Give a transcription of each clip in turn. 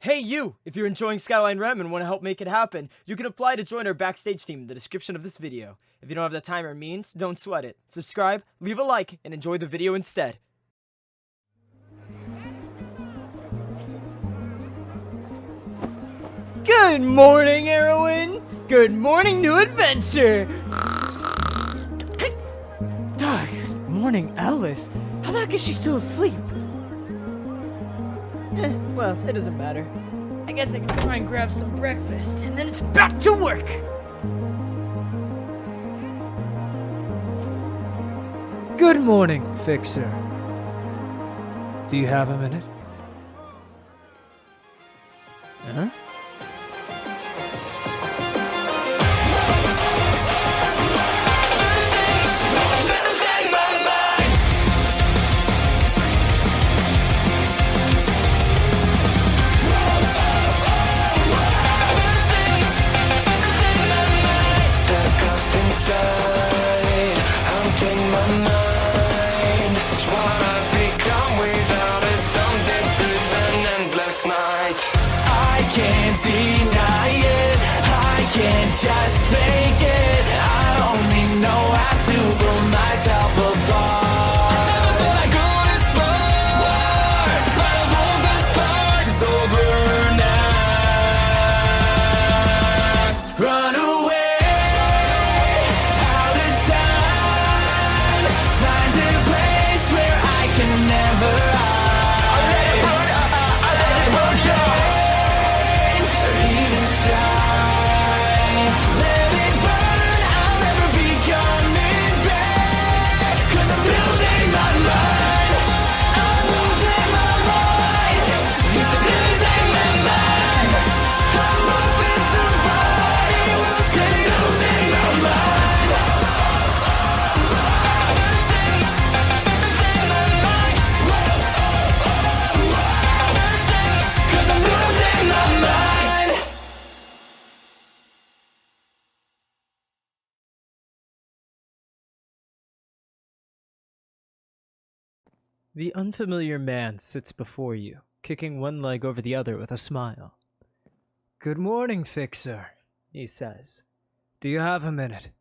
Hey you! If you're enjoying Skyline REM and want to help make it happen, you can apply to join our backstage team in the description of this video. If you don't have the time or means, don't sweat it. Subscribe, leave a like, and enjoy the video instead. Good morning, heroine! Good morning, new adventure! Good morning, Alice. How the heck is she still asleep? Well, it doesn't matter. I guess I can try and grab some breakfast, and then it's back to work! Good morning, Fixer. Do you have a minute? Huh? Just fake it. I only know how to pull myself apart. I never thought I'd go this far, but I pulled the spark. It's over now. Run away, out of time. Find a place where I can never hide. I let it burn, change, or even strive. The unfamiliar man sits before you, kicking one leg over the other with a smile. Good morning, Fixer, he says. Do you have a minute?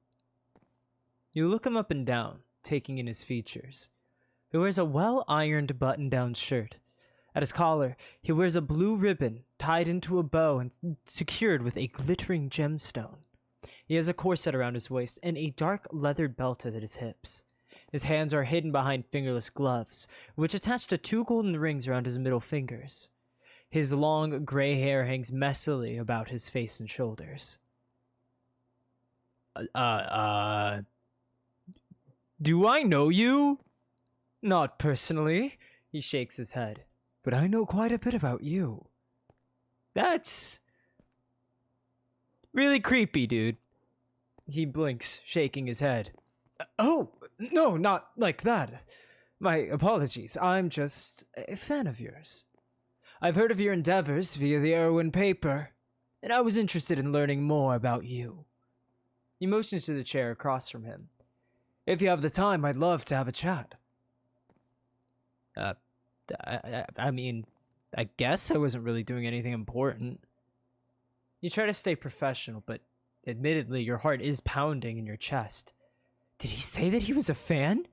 You look him up and down, taking in his features. He wears a well-ironed button-down shirt. At his collar, he wears a blue ribbon tied into a bow and secured with a glittering gemstone. He has a corset around his waist and a dark leather belt at his hips. His hands are hidden behind fingerless gloves, which attach to two golden rings around his middle fingers. His long, gray hair hangs messily about his face and shoulders. Do I know you? Not personally, he shakes his head, but I know quite a bit about you. That's really creepy, dude. He blinks, shaking his head. Oh, no, not like that. My apologies. I'm just a fan of yours. I've heard of your endeavors via the Erwin paper, and I was interested in learning more about you. He motions to the chair across from him. If you have the time, I'd love to have a chat. I mean, I guess I wasn't really doing anything important. You try to stay professional, but admittedly, your heart is pounding in your chest. Did he say that he was a fan?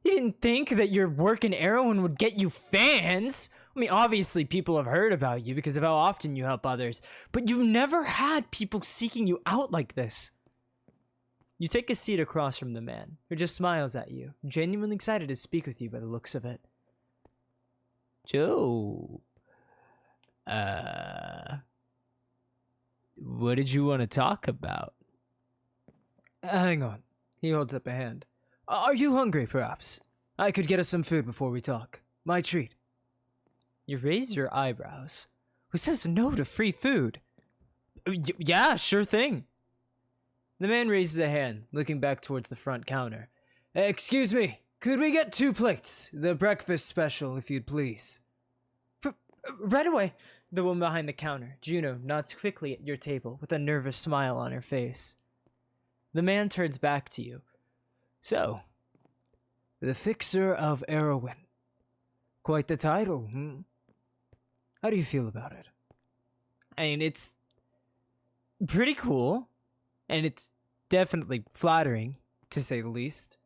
He didn't think that your work in Erwin would get you fans. I mean, obviously people have heard about you because of how often you help others, but you've never had people seeking you out like this. You take a seat across from the man, who just smiles at you, genuinely excited to speak with you by the looks of it. Joe, what did you want to talk about? Hang on. He holds up a hand. Are you hungry, perhaps? I could get us some food before we talk. My treat. You raise your eyebrows. Who says no to free food? Yeah, sure thing. The man raises a hand, looking back towards the front counter. Excuse me, could we get 2 plates? The breakfast special, if you'd please. Right away. The woman behind the counter, Juno, nods quickly at your table with a nervous smile on her face. The man turns back to you. So, the Fixer of Erwin. Quite the title, hmm? How do you feel about it? I mean, it's pretty cool, and it's definitely flattering, to say the least.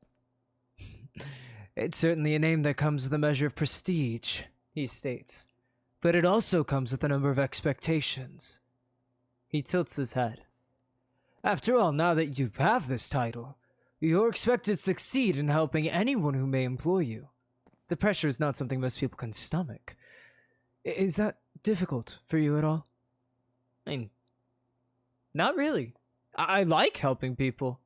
It's certainly a name that comes with a measure of prestige, he states, but it also comes with a number of expectations. He tilts his head. After all, now that you have this title, you're expected to succeed in helping anyone who may employ you. The pressure is not something most people can stomach. Is that difficult for you at all? I mean, not really. I like helping people.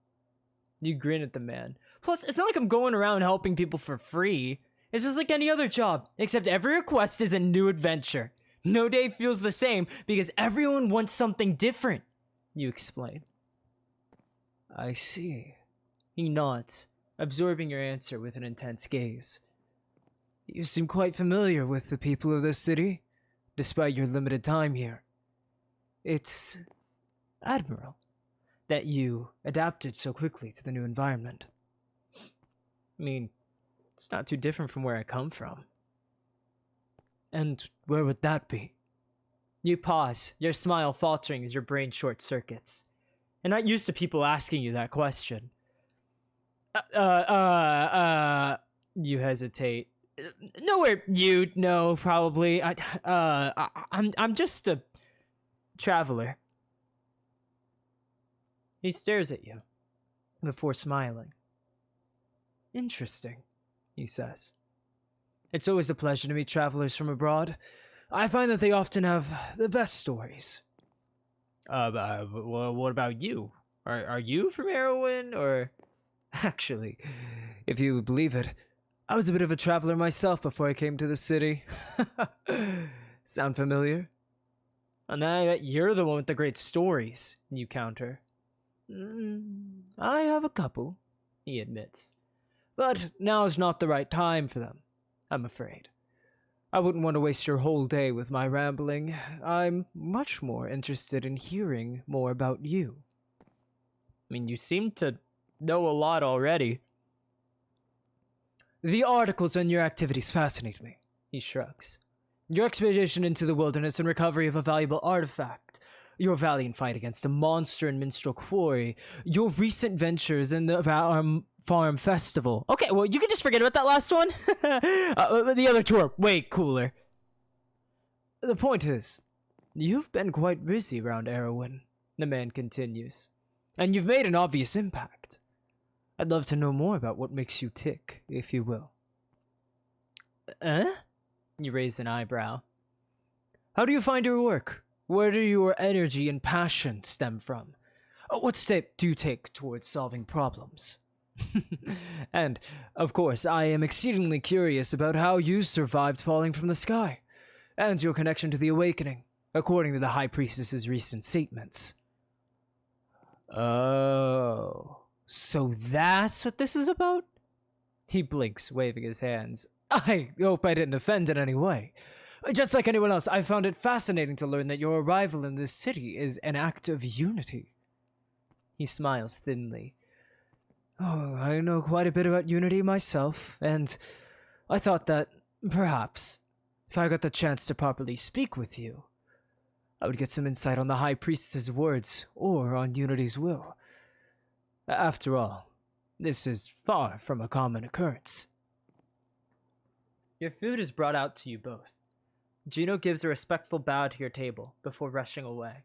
You grin at the man. Plus, it's not like I'm going around helping people for free. It's just like any other job, except every request is a new adventure. No day feels the same because everyone wants something different, you explain. I see. He nods, absorbing your answer with an intense gaze. You seem quite familiar with the people of this city, despite your limited time here. It's admirable that you adapted so quickly to the new environment. I mean, it's not too different from where I come from. And where would that be? You pause, your smile faltering as your brain short circuits. You're not used to people asking you that question. You hesitate. Nowhere you'd know, probably. I'm just a traveler. He stares at you before smiling. Interesting, he says. It's always a pleasure to meet travelers from abroad. I find that they often have the best stories. What about you? Are you from Erewhon, or... Actually, if you believe it, I was a bit of a traveler myself before I came to the city. Sound familiar? And I bet you're the one with the great stories, you counter. I have a couple, he admits. But now's not the right time for them, I'm afraid. I wouldn't want to waste your whole day with my rambling. I'm much more interested in hearing more about you. I mean, you seem to know a lot already. The articles on your activities fascinate me, he shrugs. Your expedition into the wilderness and recovery of a valuable artifact, your valiant fight against a monster in Minstrel Quarry, your recent ventures in the Farm Festival. Okay, well, you can just forget about that last one. The other two are way cooler. The point is, you've been quite busy around Erewhon, the man continues, and you've made an obvious impact. I'd love to know more about what makes you tick, if you will. You raise an eyebrow. How do you find your work? Where do your energy and passion stem from? What step do you take towards solving problems? And, of course, I am exceedingly curious about how you survived falling from the sky, and your connection to the Awakening, according to the High Priestess's recent statements. Oh, so that's what this is about? He blinks, waving his hands. I hope I didn't offend in any way. Just like anyone else, I found it fascinating to learn that your arrival in this city is an act of unity. He smiles thinly. Oh, I know quite a bit about unity myself, and I thought that, perhaps, if I got the chance to properly speak with you, I would get some insight on the High Priestess's words, or on Unity's will. After all, this is far from a common occurrence. Your food is brought out to you both. Juno gives a respectful bow to your table before rushing away.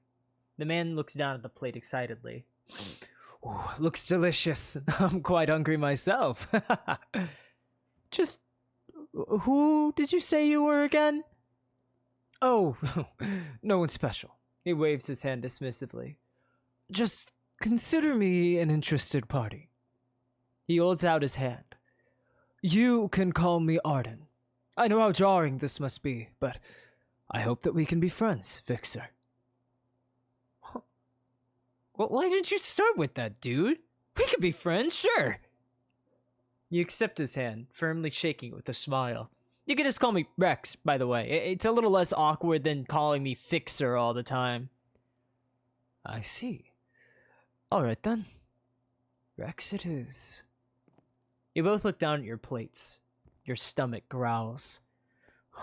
The man looks down at the plate excitedly. Ooh, looks delicious. I'm quite hungry myself. Just, who did you say you were again? Oh, no one special. He waves his hand dismissively. Just consider me an interested party. He holds out his hand. You can call me Arden. I know how jarring this must be, but I hope that we can be friends, Fixer. Well, why didn't you start with that, dude? We could be friends, sure. You accept his hand, firmly shaking it with a smile. You can just call me Rex, by the way. It's a little less awkward than calling me Fixer all the time. I see. Alright then. Rex it is. You both look down at your plates. Your stomach growls.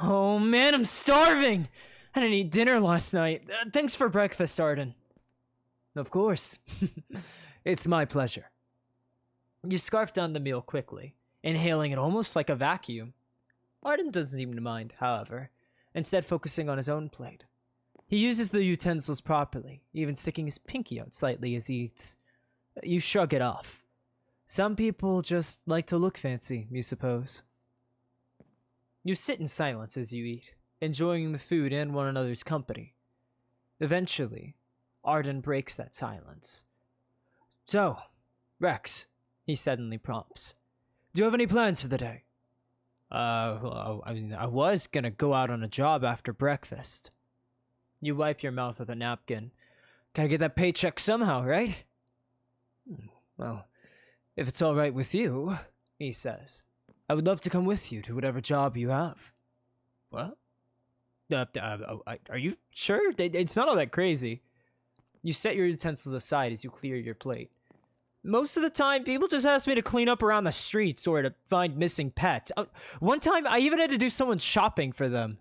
Oh man, I'm starving! I didn't eat dinner last night. Thanks for breakfast, Arden. Of course. It's my pleasure. You scarf down the meal quickly, inhaling it almost like a vacuum. Arden doesn't seem to mind, however, instead focusing on his own plate. He uses the utensils properly, even sticking his pinky out slightly as he eats. You shrug it off. Some people just like to look fancy, you suppose. You sit in silence as you eat, enjoying the food and one another's company. Eventually, Arden breaks that silence. So, Rex, he suddenly prompts. Do you have any plans for the day? Well, I was gonna go out on a job after breakfast. You wipe your mouth with a napkin. Gotta get that paycheck somehow, right? Well, if it's all right with you, he says, I would love to come with you to whatever job you have. What? Are you sure? It's not all that crazy. You set your utensils aside as you clear your plate. Most of the time, people just ask me to clean up around the streets or to find missing pets. One time, I even had to do someone's shopping for them.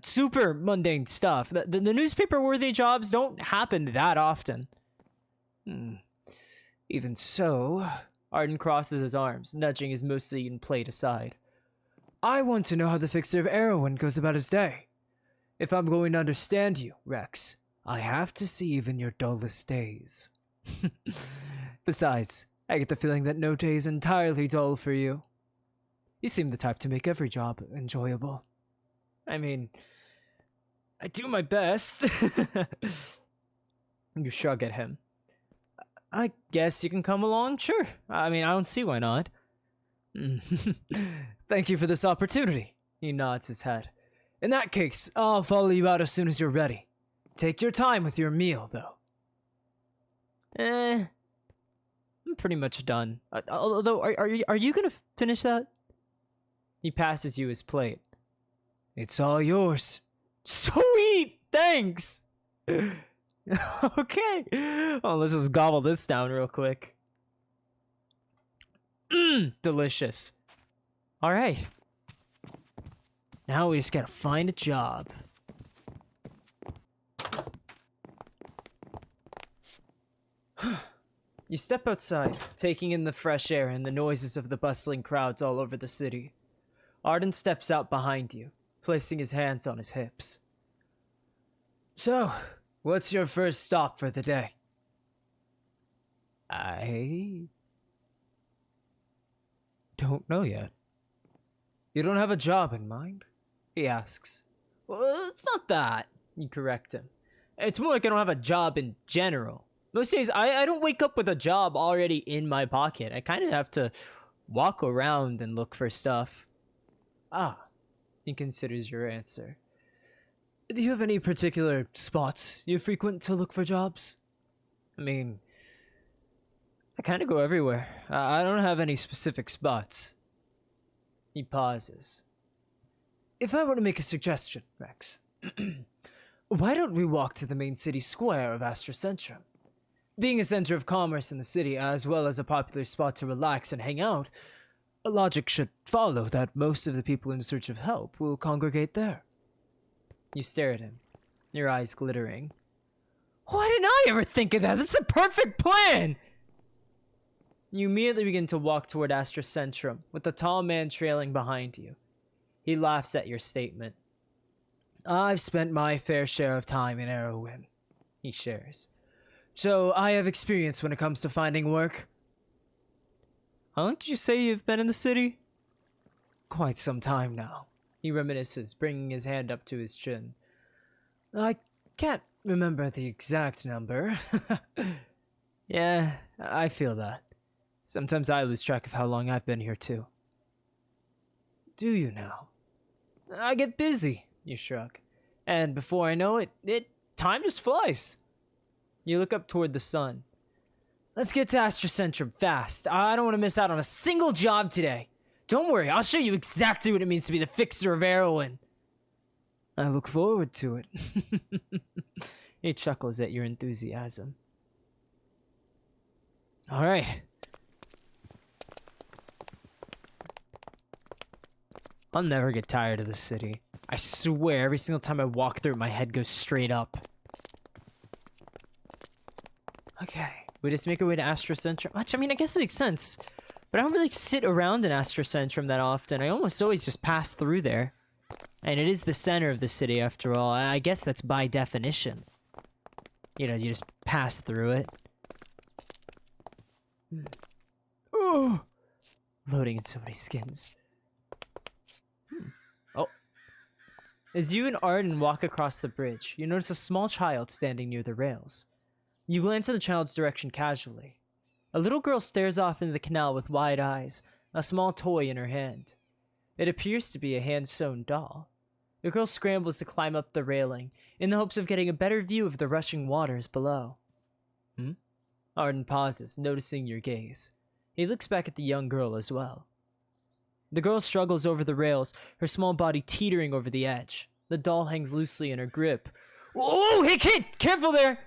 Super mundane stuff. The newspaper-worthy jobs don't happen that often. Even so, Arden crosses his arms, nudging his mostly eaten plate aside. I want to know how the fixer of Erewhon goes about his day. If I'm going to understand you, Rex, I have to see even your dullest days. Besides, I get the feeling that no day is entirely dull for you. You seem the type to make every job enjoyable. I mean, I do my best. You shrug at him. I guess you can come along, sure. I mean, I don't see why not. Thank you for this opportunity. He nods his head. In that case, I'll follow you out as soon as you're ready. Take your time with your meal, though. I'm pretty much done. Although, are you gonna finish that? He passes you his plate. It's all yours. Sweet! Thanks! Okay. Well, let's just gobble this down real quick. Delicious. Alright. Now we just gotta find a job. You step outside, taking in the fresh air and the noises of the bustling crowds all over the city. Arden steps out behind you, placing his hands on his hips. So, what's your first stop for the day? I don't know yet. You don't have a job in mind? He asks. Well, it's not that, you correct him. It's more like I don't have a job in general. Most days, I don't wake up with a job already in my pocket. I kind of have to walk around and look for stuff. Ah, he considers your answer. Do you have any particular spots you frequent to look for jobs? I mean, I kind of go everywhere. I don't have any specific spots. He pauses. If I were to make a suggestion, Rex, why don't we walk to the main city square of Astrocentrum? Being a center of commerce in the city, as well as a popular spot to relax and hang out, logic should follow that most of the people in search of help will congregate there. You stare at him, your eyes glittering. Why didn't I ever think of that? That's a perfect plan! You immediately begin to walk toward Astrocentrum, with the tall man trailing behind you. He laughs at your statement. I've spent my fair share of time in Erewhon, he shares. So I have experience when it comes to finding work. How long did you say you've been in the city? Quite some time now, he reminisces, bringing his hand up to his chin. I can't remember the exact number. Yeah, I feel that. Sometimes I lose track of how long I've been here too. Do you now? I get busy, you shrug. And before I know it, time just flies. You look up toward the sun. Let's get to Astrocentrum fast. I don't want to miss out on a single job today. Don't worry, I'll show you exactly what it means to be the fixer of Erewhon. I look forward to it. He chuckles at your enthusiasm. All right. I'll never get tired of this city. I swear, every single time I walk through, my head goes straight up. Okay, we just make our way to Astrocentrum. Which, I mean, I guess it makes sense. But I don't really sit around in Astrocentrum that often. I almost always just pass through there. And it is the center of the city, after all. I guess that's by definition. You know, you just pass through it. Oh! Loading in so many skins. Oh. As you and Arden walk across the bridge, you notice a small child standing near the rails. You glance in the child's direction casually. A little girl stares off into the canal with wide eyes, a small toy in her hand. It appears to be a hand-sewn doll. The girl scrambles to climb up the railing, in the hopes of getting a better view of the rushing waters below. Arden pauses, noticing your gaze. He looks back at the young girl as well. The girl struggles over the rails, her small body teetering over the edge. The doll hangs loosely in her grip. Whoa, hey kid, careful there!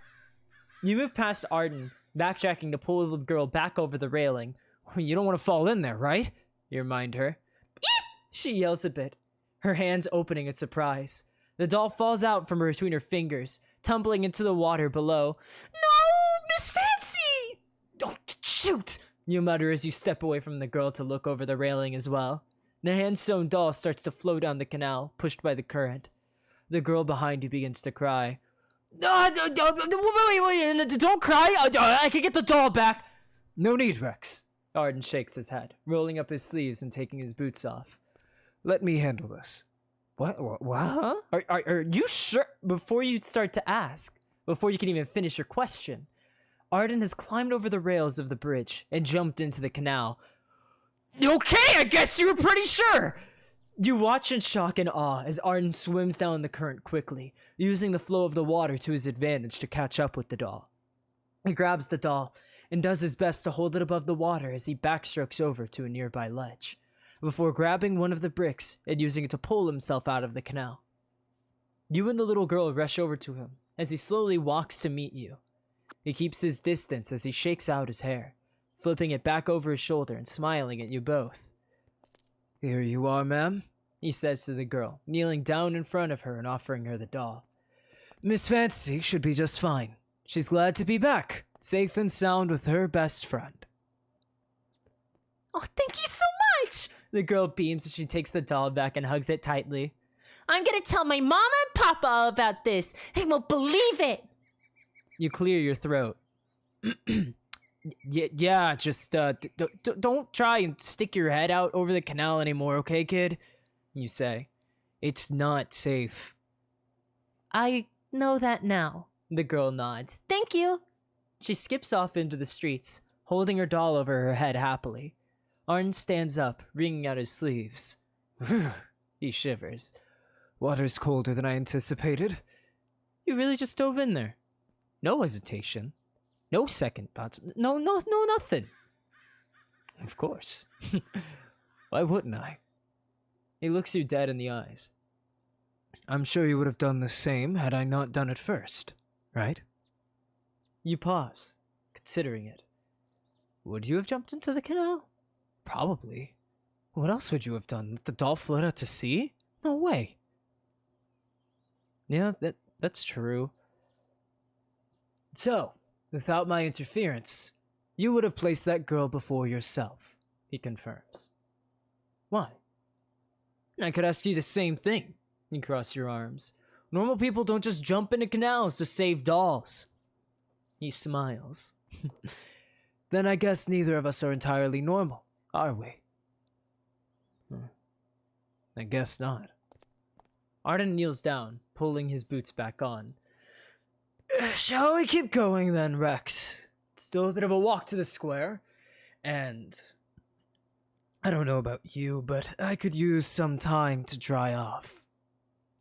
You move past Arden, backtracking to pull the girl back over the railing. You don't want to fall in there, right? You remind her. Eep! She yells a bit, her hands opening in surprise. The doll falls out from between her fingers, tumbling into the water below. No, Miss Fancy! Oh, shoot! You mutter as you step away from the girl to look over the railing as well. The hand-sewn doll starts to flow down the canal, pushed by the current. The girl behind you begins to cry. Wait, don't cry! I can get the doll back! No need, Rex. Arden shakes his head, rolling up his sleeves and taking his boots off. Let me handle this. What? Huh? Are you sure? Before you start to ask, before you can even finish your question, Arden has climbed over the rails of the bridge and jumped into the canal. Okay, I guess you were pretty sure! You watch in shock and awe as Arden swims down the current quickly, using the flow of the water to his advantage to catch up with the doll. He grabs the doll and does his best to hold it above the water as he backstrokes over to a nearby ledge, before grabbing one of the bricks and using it to pull himself out of the canal. You and the little girl rush over to him as he slowly walks to meet you. He keeps his distance as he shakes out his hair, flipping it back over his shoulder and smiling at you both. Here you are, ma'am, he says to the girl, kneeling down in front of her and offering her the doll. Miss Fancy should be just fine. She's glad to be back, safe and sound with her best friend. Oh, thank you so much! The girl beams as she takes the doll back and hugs it tightly. I'm gonna tell my mama and papa all about this. They won't believe it! You clear your throat. Yeah, just, don't try and stick your head out over the canal anymore, okay, kid? You say. It's not safe. I know that now, the girl nods. Thank you. She skips off into the streets, holding her doll over her head happily. Arden stands up, wringing out his sleeves. He shivers. Water's colder than I anticipated. You really just dove in there. No hesitation. No second thoughts. No, nothing. Of course. Why wouldn't I? He looks you dead in the eyes. I'm sure you would have done the same had I not done it first, right? You pause, considering it. Would you have jumped into the canal? Probably. What else would you have done? Let the doll float out to sea? No way. Yeah, that's true. So, without my interference, you would have placed that girl before yourself, he confirms. Why? I could ask you the same thing. You cross your arms. Normal people don't just jump into canals to save dolls. He smiles. Then I guess neither of us are entirely normal, are we? I guess not. Arden kneels down, pulling his boots back on. Shall we keep going then, Rex? It's still a bit of a walk to the square, and I don't know about you, but I could use some time to dry off.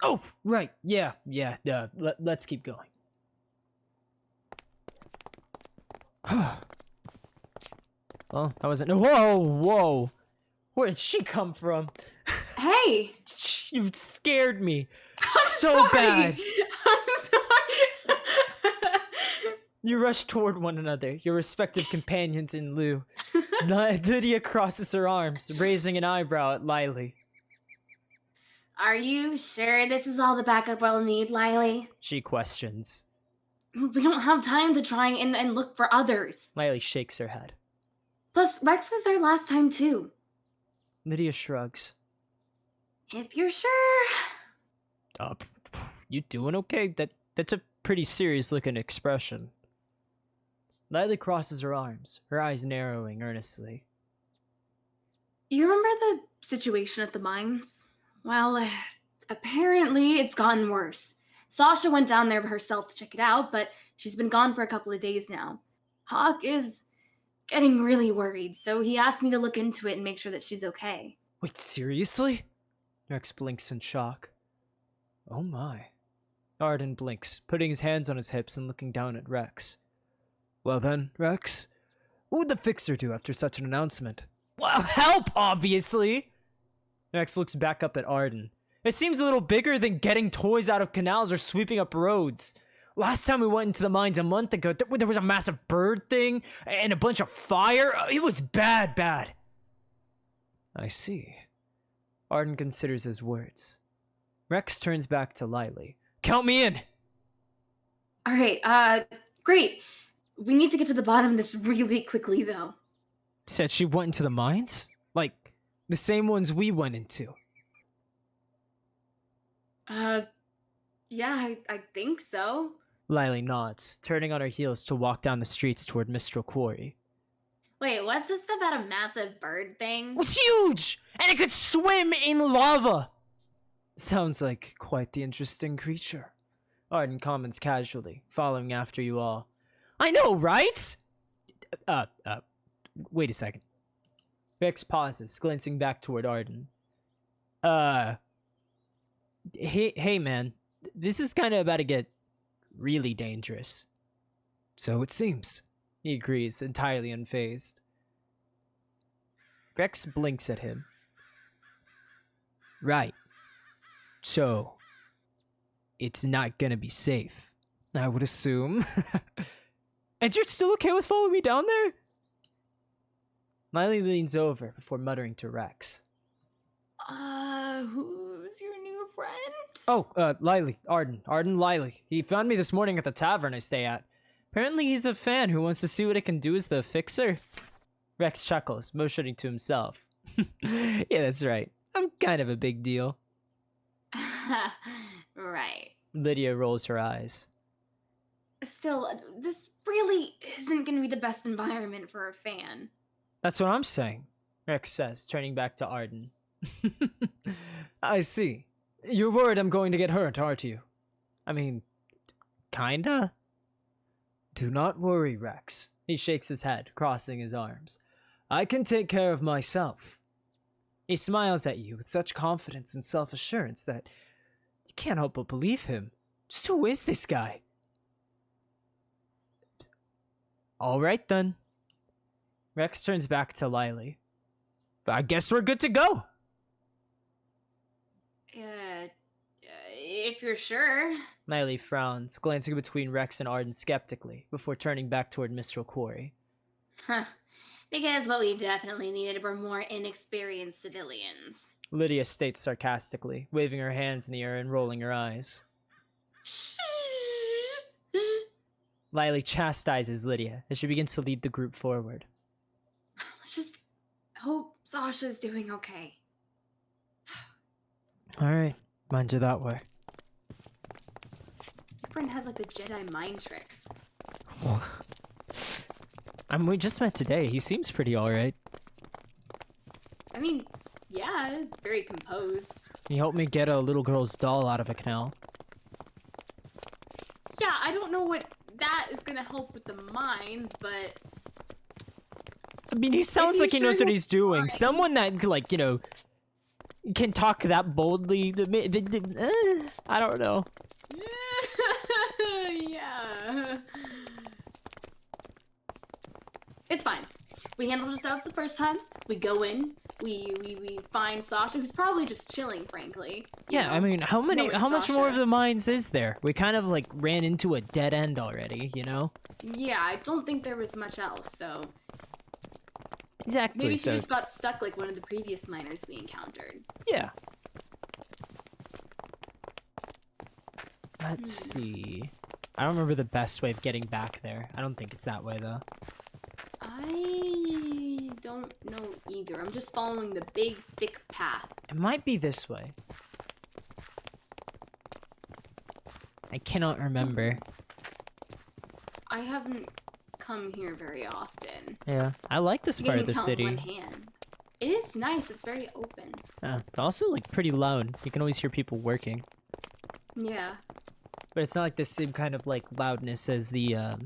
Oh, right, yeah, let's keep going. Well, that wasn't. Whoa! Where did she come from? Hey! You scared me I'm so sorry. bad. I'm sorry. You rush toward one another, your respective companions in lieu. Lydia crosses her arms, raising an eyebrow at Lily. Are you sure this is all the backup we'll need, Lily? She questions. We don't have time to try and look for others. Lily shakes her head. Plus, Rex was there last time too. Lydia shrugs. If you're sure. You doing okay? That's a pretty serious looking expression. Lily crosses her arms, her eyes narrowing earnestly. You remember the situation at the mines? Well, apparently it's gotten worse. Sasha went down there herself to check it out, but she's been gone for a couple of days now. Hawk is getting really worried, so he asked me to look into it and make sure that she's okay. Wait, seriously? Rex blinks in shock. Oh my. Arden blinks, putting his hands on his hips and looking down at Rex. Well then, Rex, what would the fixer do after such an announcement? Well, help, obviously! Rex looks back up at Arden. It seems a little bigger than getting toys out of canals or sweeping up roads. Last time we went into the mines a month ago, there was a massive bird thing and a bunch of fire. It was bad. I see. Arden considers his words. Rex turns back to Lily. Count me in! Alright, great. We need to get to the bottom of this really quickly, though. Said she went into the mines? Like, the same ones we went into. Yeah, I think so. Lily nods, turning on her heels to walk down the streets toward Mistral Quarry. Wait, what's this about a massive bird thing? It was huge! And it could swim in lava! Sounds like quite the interesting creature. Arden comments casually, following after you all. I know, right? Wait a second. Rex pauses, glancing back toward Arden. Hey man, this is kind of about to get really dangerous. So it seems, he agrees, entirely unfazed. Rex blinks at him. Right. So, it's not gonna be safe, I would assume. And you're still okay with following me down there? Lily leans over before muttering to Rex. Who's your new friend? Oh, Lily. Arden, Lily. He found me this morning at the tavern I stay at. Apparently he's a fan who wants to see what it can do as the fixer. Rex chuckles, motioning to himself. Yeah, that's right. I'm kind of a big deal. Right. Lydia rolls her eyes. Still, this really isn't going to be the best environment for a fan. That's what I'm saying, Rex says, turning back to Arden. I see. You're worried I'm going to get hurt, aren't you? I mean, kinda? Do not worry, Rex. He shakes his head, crossing his arms. I can take care of myself. He smiles at you with such confidence and self-assurance that you can't help but believe him. Just who is this guy? All right, then. Rex turns back to Lily. I guess we're good to go. If you're sure. Lily frowns, glancing between Rex and Arden skeptically, before turning back toward Mistral Quarry. Huh. Because what we definitely needed were more inexperienced civilians. Lydia states sarcastically, waving her hands in the air and rolling her eyes. Lily chastises Lydia as she begins to lead the group forward. Let's just hope Sasha's doing okay. Alright, mind you that way. Your friend has like the Jedi mind tricks. We just met today. He seems pretty alright. I mean, yeah, very composed. He helped me get a little girl's doll out of a canal. Yeah, I don't know what that is gonna help with the mines, but... I mean, he sounds like he knows what he's doing. fine. Someone that, like, you know, can talk that boldly. I don't know. Yeah. It's fine. We handled ourselves the first time. We go in. We find Sasha, who's probably just chilling, frankly. You Yeah, know, I mean, how knowing much more of Sasha. the mines is there? We kind of, like, ran into a dead end already, you know? Yeah, I don't think there was much else, so... Exactly, Maybe she so, just got stuck like one of the previous miners we encountered. yeah. Let's see. I don't remember the best way of getting back there. I don't think it's that way, though. I don't know either. I'm just following the big, thick path. It might be this way. I cannot remember. I haven't come here very often. Yeah, I like this part of the Count city. one hand. It is nice. It's very open. Also, like, pretty loud. You can always hear people working. Yeah. But it's not like the same kind of, like, loudness as the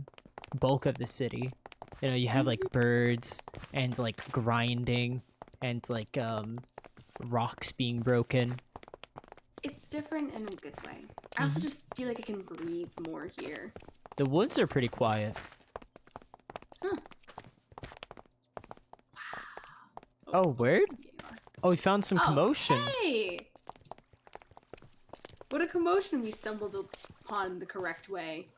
bulk of the city. You know, you have, like, birds and, like, grinding and, like, rocks being broken. It's different in a good way. I also just feel like I can breathe more here. The woods are pretty quiet. Huh. Oh, word? Yeah. Oh, we found some commotion. Hey! What a commotion we stumbled upon the correct way.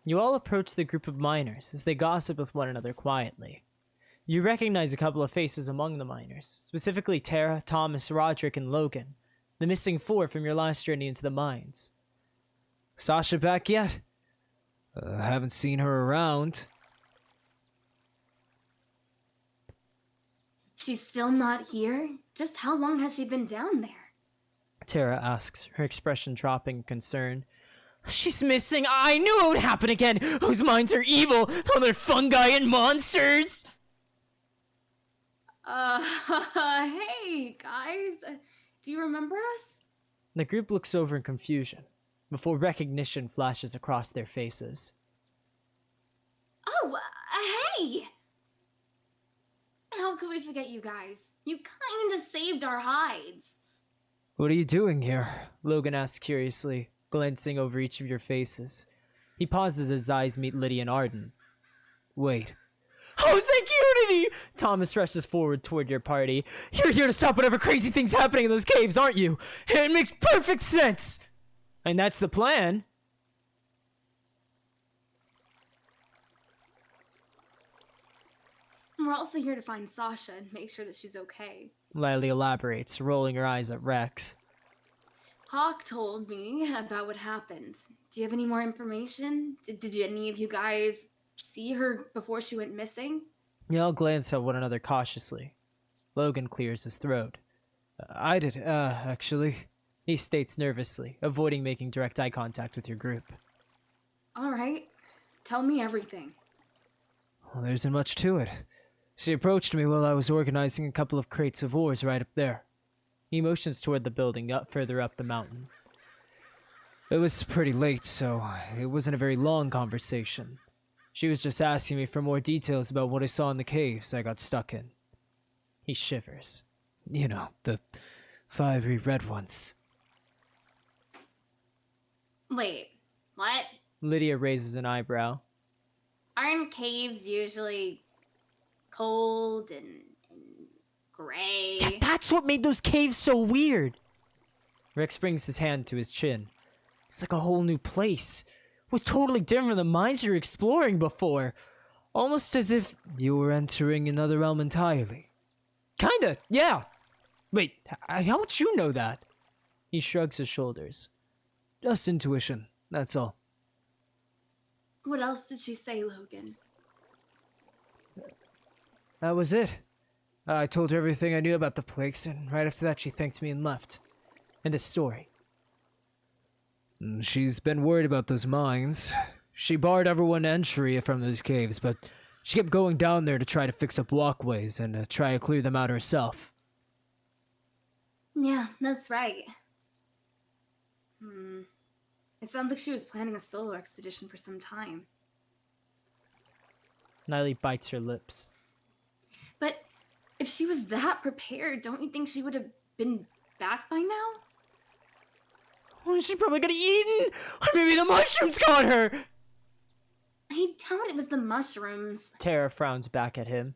You all approach the group of miners as they gossip with one another quietly. You recognize a couple of faces among the miners, specifically Tara, Thomas, Roderick, and Logan, the missing 4 from your last journey into the mines. Sasha back yet? Haven't seen her around. She's still not here? Just how long has she been down there? Tara asks, her expression dropping in concern. She's missing! I knew it would happen again! Those mines are evil! They're fungi and monsters! Hey, guys. Do you remember us? The group looks over in confusion, before recognition flashes across their faces. Oh, hey! How could we forget you guys? You kinda saved our hides. What are you doing here? Logan asks curiously, glancing over each of your faces. He pauses as his eyes meet Lydia and Arden. Wait. Oh, thank you, Unity! Thomas rushes forward toward your party. You're here to stop whatever crazy thing's happening in those caves, aren't you? It makes perfect sense! And that's the plan. We're also here to find Sasha and make sure that she's okay. Lily elaborates, rolling her eyes at Rex. Hawk told me about what happened. Do you have any more information? Did any of you guys see her before she went missing? You all glance at one another cautiously. Logan clears his throat. I did, actually, he states nervously, avoiding making direct eye contact with your group. Alright, tell me everything. Well, there isn't much to it. She approached me while I was organizing a couple of crates of ores right up there. He motions toward the building further up the mountain. It was pretty late, so it wasn't a very long conversation. She was just asking me for more details about what I saw in the caves I got stuck in. He shivers. You know, the fiery red ones. Wait, what? Lydia raises an eyebrow. Aren't caves usually cold and gray? Yeah, that's what made those caves so weird. Rex brings his hand to his chin. It's like a whole new place. It was totally different from the mines you were exploring before. Almost as if you were entering another realm entirely. Kinda, yeah. Wait, how would you know that? He shrugs his shoulders. Just intuition, that's all. What else did she say, Logan? That was it. I told her everything I knew about the place, and right after that she thanked me and left. End of story. She's been worried about those mines. She barred everyone entry from those caves, but she kept going down there to try to fix up walkways and try to clear them out herself. Yeah, that's right. It sounds like she was planning a solo expedition for some time. Niley bites her lips. But if she was that prepared, don't you think she would have been back by now? Oh, she probably got eaten! Or maybe the mushrooms got her! I doubt it was the mushrooms. Tara frowns back at him.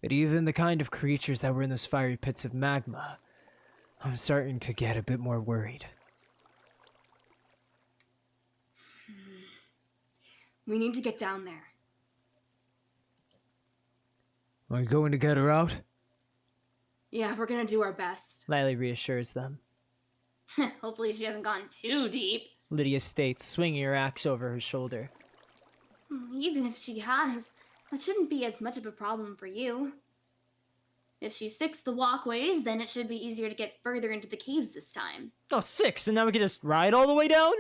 But even the kind of creatures that were in those fiery pits of magma, I'm starting to get a bit more worried. We need to get down there. Are you going to get her out? Yeah, we're gonna do our best. Lily reassures them. Hopefully she hasn't gone too deep. Lydia states, swinging her axe over her shoulder. Even if she has, that shouldn't be as much of a problem for you. If she's fixed the walkways, then it should be easier to get further into the caves this time. Oh, 6, and now we can just ride all the way down?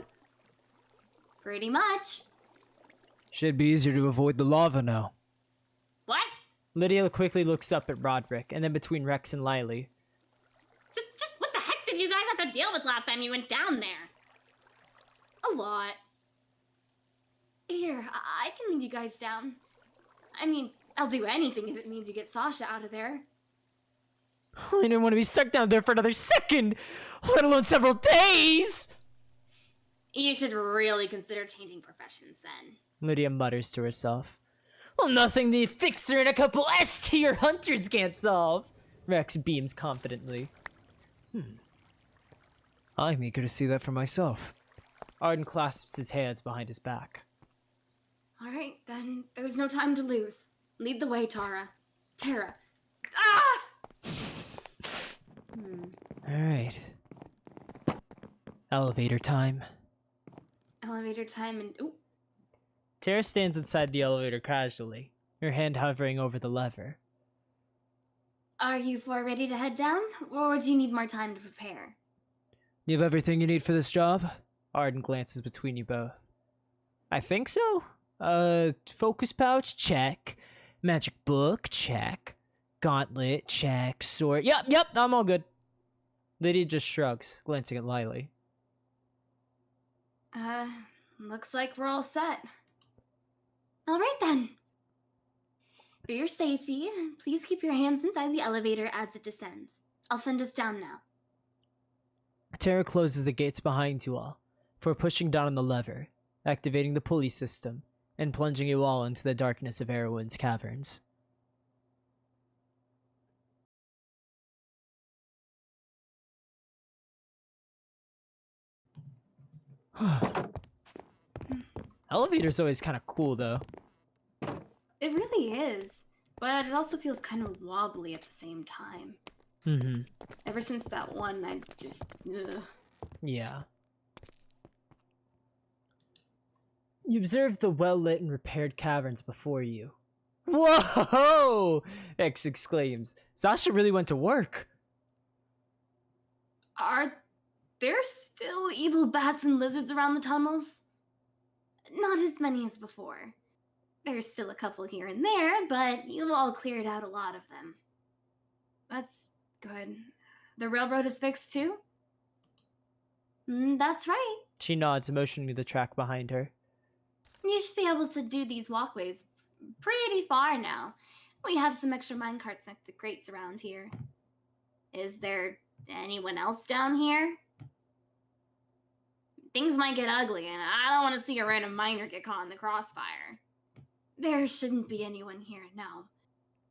Pretty much. Should be easier to avoid the lava now. What? Lydia quickly looks up at Roderick, and then between Rex and Lily. Just what the heck did you guys have to deal with last time you went down there? A lot. Here, I can lead you guys down. I mean, I'll do anything if it means you get Sasha out of there. I didn't want to be stuck down there for another second, let alone several days! You should really consider changing professions then. Lydia mutters to herself. Well, nothing the fixer and a couple S-tier hunters can't solve. Rex beams confidently. I'm eager to see that for myself. Arden clasps his hands behind his back. Alright, then there's no time to lose. Lead the way, Tara. Tara. Ah! Alright. Elevator time. Elevator time and... Ooh. Tara stands inside the elevator casually, her hand hovering over the lever. Are you four ready to head down? Or do you need more time to prepare? You have everything you need for this job? Arden glances between you both. I think so. Focus pouch? Check. Magic book? Check. Gauntlet? Check. Sword? Yep, I'm all good. Lydia just shrugs, glancing at Lily. Looks like we're all set. Alright then. For your safety, please keep your hands inside the elevator as it descends. I'll send us down now. Tara closes the gates behind you all, for pushing down on the lever, activating the pulley system, and plunging you all into the darkness of Erewhon's caverns. Elevator's always kind of cool, though. It really is, but it also feels kind of wobbly at the same time. Mm-hmm. Ever since that one, I just... Ugh. Yeah. You observe the well-lit and repaired caverns before you. Whoa! X exclaims. Sasha really went to work. Are there still evil bats and lizards around the tunnels? Not as many as before. There's still a couple here and there, but you've all cleared out a lot of them. That's good. The railroad is fixed too? That's right. She nods, motioning to the track behind her. You should be able to do these walkways pretty far now. We have some extra minecarts next to the crates around here. Is there anyone else down here? Things might get ugly, and I don't want to see a random miner get caught in the crossfire. There shouldn't be anyone here, no.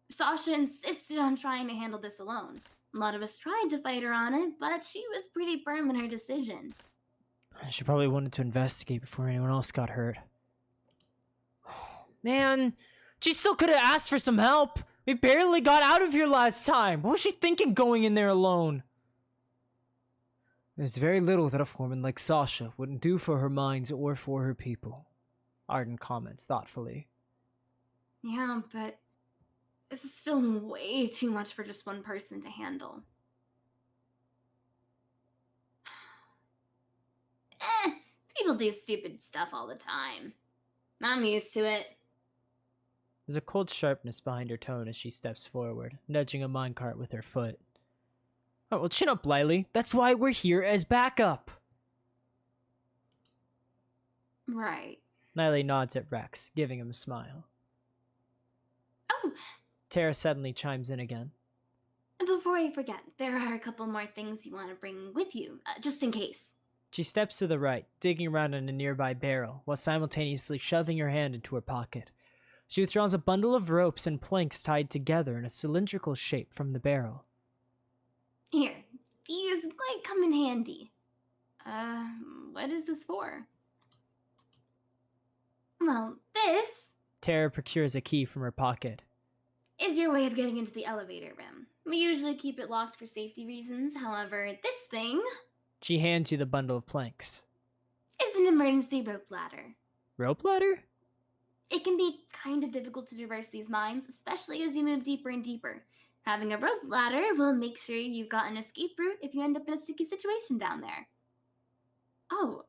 Sasha insisted on trying to handle this alone. A lot of us tried to fight her on it, but she was pretty firm in her decision. She probably wanted to investigate before anyone else got hurt. Man, she still could have asked for some help. We barely got out of here last time. What was she thinking going in there alone? There's very little that a foreman like Sasha wouldn't do for her mines or for her people, Arden comments thoughtfully. Yeah, but this is still way too much for just one person to handle. People do stupid stuff all the time. I'm used to it. There's a cold sharpness behind her tone as she steps forward, nudging a minecart with her foot. Oh, well, chin up, Lily. That's why we're here as backup. Right. Lily nods at Rex, giving him a smile. Oh, Tara suddenly chimes in again. before I forget, there are a couple more things you want to bring with you, just in case. She steps to the right, digging around in a nearby barrel, while simultaneously shoving her hand into her pocket. She withdraws a bundle of ropes and planks tied together in a cylindrical shape from the barrel. Here, these might come in handy. What is this for? Well, this Tara procures a key from her pocket. is your way of getting into the elevator room. We usually keep it locked for safety reasons, however, this thing... She hands you the bundle of planks. It's an emergency rope ladder. Rope ladder? It can be kind of difficult to traverse these mines, especially as you move deeper and deeper. Having a rope ladder will make sure you've got an escape route if you end up in a sticky situation down there. Oh,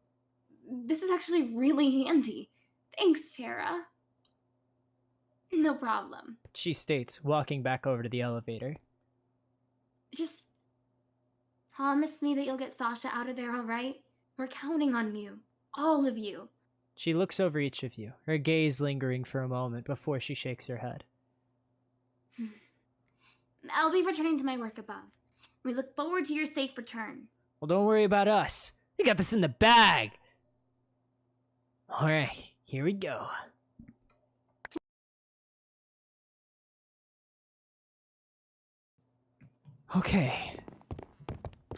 this is actually really handy. Thanks, Tara. No problem. She states, walking back over to the elevator. Just promise me that you'll get Sasha out of there, all right? We're counting on you. All of you. She looks over each of you, her gaze lingering for a moment before she shakes her head. I'll be returning to my work above. We look forward to your safe return. Well, don't worry about us. We got this in the bag. Alright, here we go. Okay,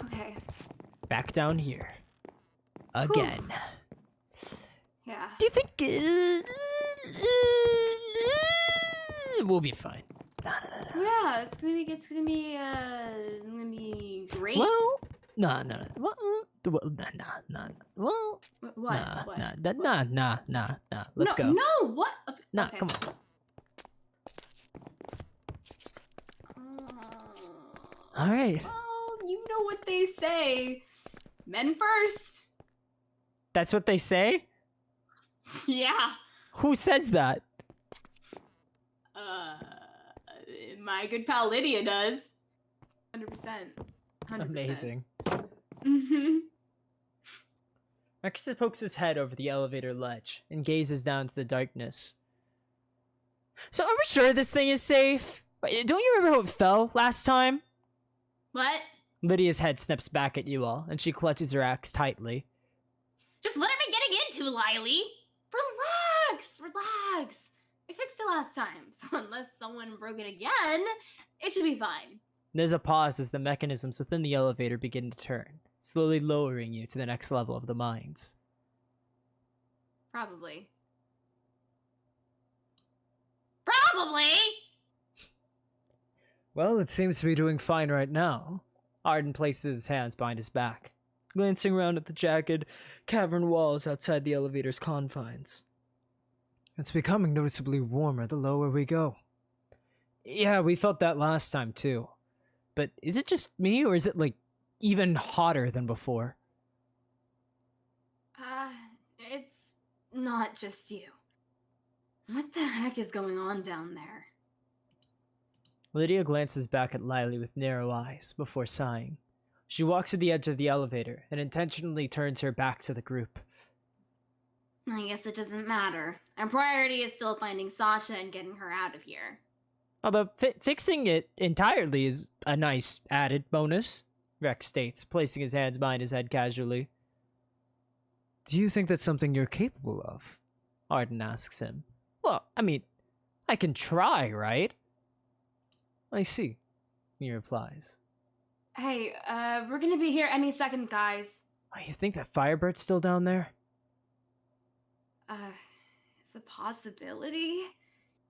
Okay. back down here. Again. Yeah. Do you think we'll be fine? No. Yeah, it's gonna be great. Well, no. Well, Well, What? nah. Let's go. No, what? Okay. Nah, okay. come on. All right. Well, you know what they say. Men first. That's what they say? Yeah. Who says that? My good pal Lydia does. 100%. Amazing. Mm-hmm. Rex pokes his head over the elevator ledge and gazes down to the darkness. So are we sure this thing is safe? Don't you remember how it fell last time? What? Lydia's head snaps back at you all, and she clutches her axe tightly. Just what are we getting into, Lily? Relax. I fixed it last time, so unless someone broke it again, it should be fine. There's a pause as the mechanisms within the elevator begin to turn, slowly lowering you to the next level of the mines. Probably. Well, it seems to be doing fine right now. Arden places his hands behind his back, glancing around at the jagged cavern walls outside the elevator's confines. It's becoming noticeably warmer the lower we go. Yeah, we felt that last time too. But is it just me, or is it, like, even hotter than before? It's not just you. What the heck is going on down there? Lydia glances back at Lily with narrow eyes before sighing. She walks to the edge of the elevator and intentionally turns her back to the group. I guess it doesn't matter. Our priority is still finding Sasha and getting her out of here. Although fixing it entirely is a nice added bonus, Rex states, placing his hands behind his head casually. Do you think that's something you're capable of? Arden asks him. Well, I mean, I can try, right? I see, he replies. Hey, we're gonna be here any second, guys. Oh, you think that Firebird's still down there? It's a possibility.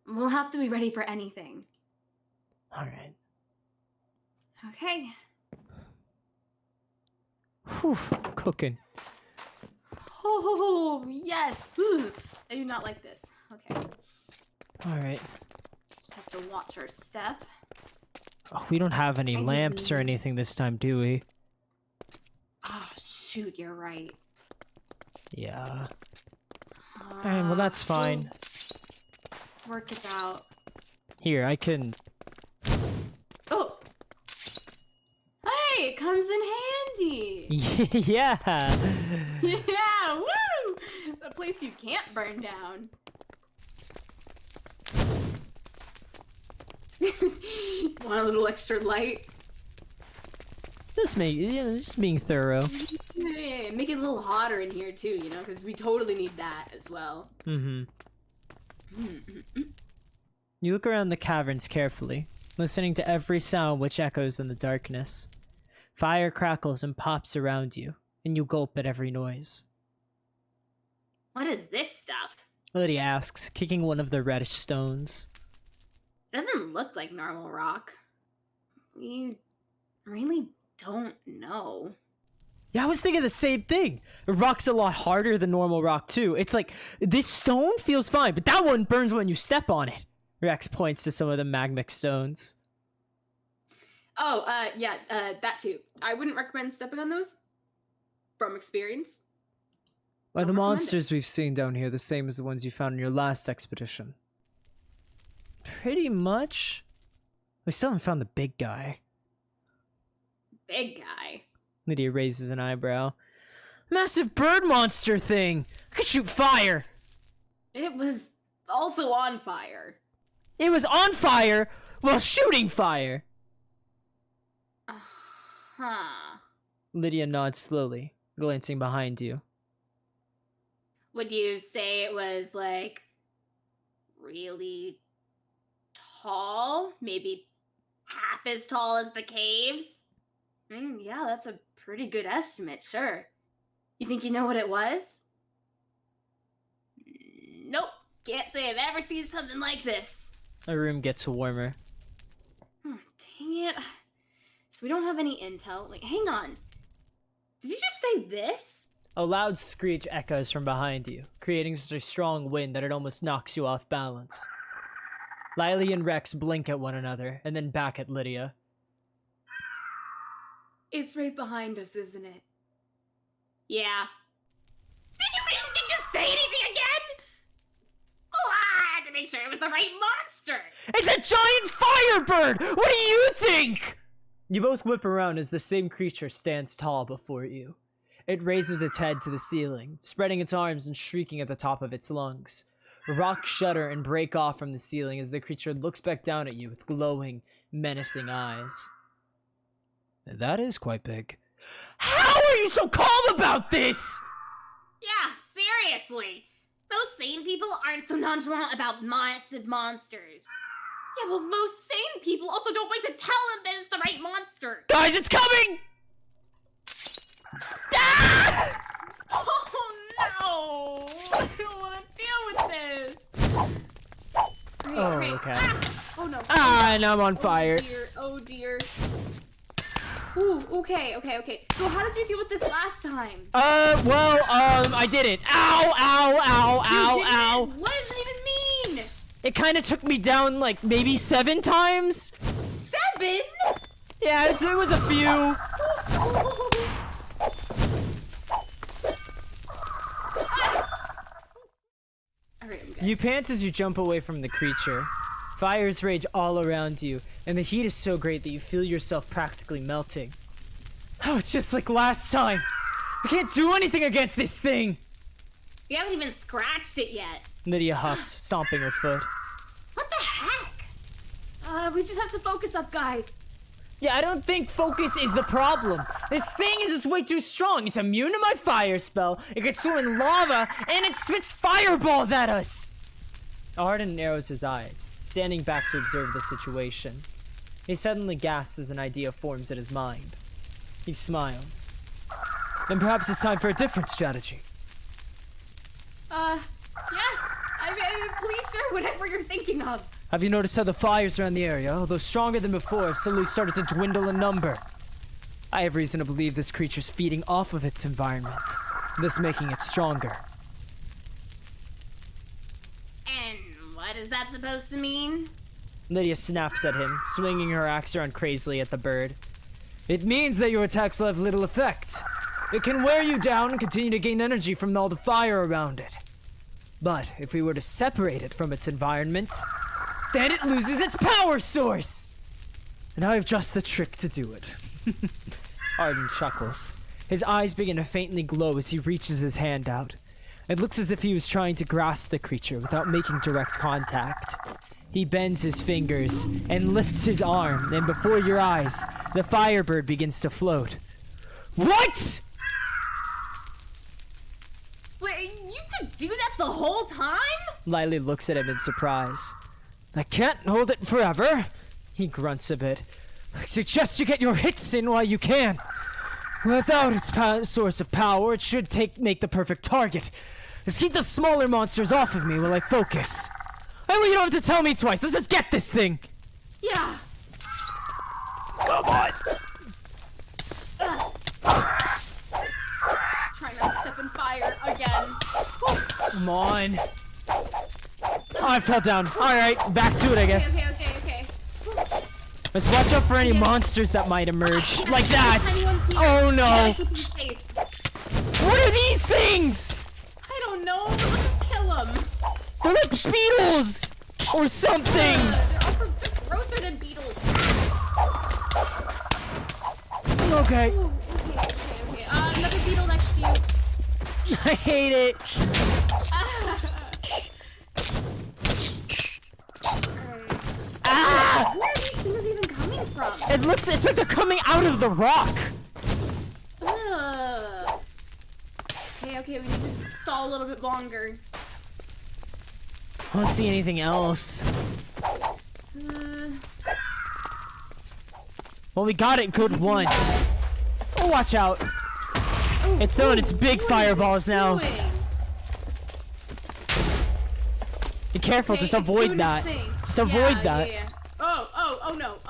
We'll have to be ready for anything. Alright. Okay. Whew, cooking. Oh, yes. Ugh. I do not like this. Okay. Alright. Just have to watch our step. Oh, we don't have any lamps or anything this time, do we? Oh, shoot, you're right. Yeah. Alright, well that's fine. Work it out. Here, I can... Oh! Hey, it comes in handy! Yeah! Yeah, woo! A place you can't burn down. Want a little extra light? Just being thorough. Yeah, make it a little hotter in here too, you know, because we totally need that as well. Mm-hmm. You look around the caverns carefully, listening to every sound which echoes in the darkness. Fire crackles and pops around you, and you gulp at every noise. What is this stuff? Lydia asks, kicking one of the reddish stones. It doesn't look like normal rock. We really don't know. Yeah, I was thinking the same thing. The rock's a lot harder than normal rock, too. It's like, this stone feels fine, but that one burns when you step on it. Rex points to some of the magmic stones. Oh, yeah, that too. I wouldn't recommend stepping on those. From experience. Are the Don't recommend monsters we've seen down here the same as the ones you found in your last expedition? Pretty much. We still haven't found the big guy. Big guy. Lydia raises an eyebrow. Massive bird monster thing! I could shoot fire! It was also on fire. It was on fire while shooting fire! Huh. Lydia nods slowly, glancing behind you. Would you say it was, like, really tall? Maybe half as tall as the caves? I mean, yeah, that's a pretty good estimate, sure. You think you know what it was? Nope. Can't say I've ever seen something like this. The room gets warmer. Dang it. So we don't have any intel. Wait, hang on. Did you just say this? A loud screech echoes from behind you, creating such a strong wind that it almost knocks you off balance. Lily and Rex blink at one another, and then back at Lydia. It's right behind us, isn't it? Yeah. You didn't think to say anything again? Well, I had to make sure it was the right monster. It's a giant Firebird! What do you think? You both whip around as the same creature stands tall before you. It raises its head to the ceiling, spreading its arms and shrieking at the top of its lungs. Rocks shudder and break off from the ceiling as the creature looks back down at you with glowing, menacing eyes. That is quite big. How are you so calm about this? Yeah, seriously. Most sane people aren't so nonchalant about massive monsters. Yeah, well, most sane people also don't wait to tell them that it's the right monster. Guys, it's coming! Ah! Oh no! I don't want to deal with this. Great, Oh, great. okay. Ah! Oh no. Ah, and I'm on Oh fire. dear, oh dear. Ooh, okay. So how did you deal with this last time? I didn't. Ow, ow, ow, ow, You didn't? ow. What does it even mean? It kind of took me down, like, maybe 7 times? 7? Yeah, it was a few. Alright, I'm good. You pant as you jump away from the creature. Fires rage all around you, and the heat is so great that you feel yourself practically melting. Oh, it's just like last time. I can't do anything against this thing. We haven't even scratched it yet. Lydia huffs, stomping her foot. What the heck? We just have to focus up, guys. Yeah, I don't think focus is the problem. This thing is just way too strong. It's immune to my fire spell, it gets swim in lava, and it spits fireballs at us! Arden narrows his eyes, standing back to observe the situation. He suddenly gasps as an idea forms in his mind. He smiles. Then perhaps it's time for a different strategy. Yes. I mean, please share whatever you're thinking of. Have you noticed how the fires around the area, although stronger than before, have suddenly started to dwindle in number? I have reason to believe this creature's feeding off of its environment, thus making it stronger. And what is that supposed to mean? Lydia snaps at him, swinging her axe around crazily at the bird. It means that your attacks will have little effect. It can wear you down and continue to gain energy from all the fire around it. But if we were to separate it from its environment, then it loses its power source! And I have just the trick to do it. Arden chuckles. His eyes begin to faintly glow as he reaches his hand out. It looks as if he was trying to grasp the creature without making direct contact. He bends his fingers and lifts his arm, and before your eyes, the Firebird begins to float. What?! Wait, you could do that the whole time? Lily looks at him in surprise. I can't hold it forever. He grunts a bit. I suggest you get your hits in while you can. Without its source of power, it should make the perfect target. Just keep the smaller monsters off of me while I focus. Oh, you don't have to tell me twice. Let's just get this thing. Yeah. Come on. Come on. Oh, I fell down. Alright, back to it, I guess. Okay. Let's watch out for any monsters that might emerge. Like that! Oh no! Keep him safe. What are these things? I don't know. Let's just kill them. They're like beetles! Or something! They're grosser than beetles. Okay. Ooh, okay. Another beetle next to you. I hate it. Ah! Where are these things even coming from? It's like they're coming out of the rock. Ugh. Okay, we need to stall a little bit longer. I don't see anything else. Well, we got it good once. Oh, watch out. It's throwing its big fireballs now. Doing? Be careful, Okay, just it's avoid doing that. its thing. Just avoid that. Yeah.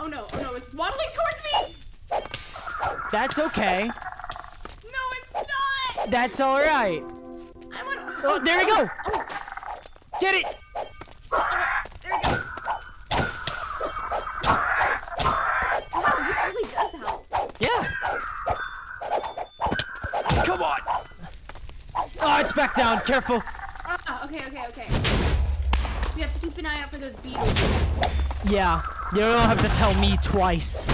Oh no, it's waddling towards me! That's okay. No, it's not! That's alright. I want. Oh, there we go! Oh, Get it! there we go. Wow, this really does help. Yeah. Come on. Oh, it's back down. Careful. Okay. We have to keep an eye out for those beetles. Yeah. You don't have to tell me twice.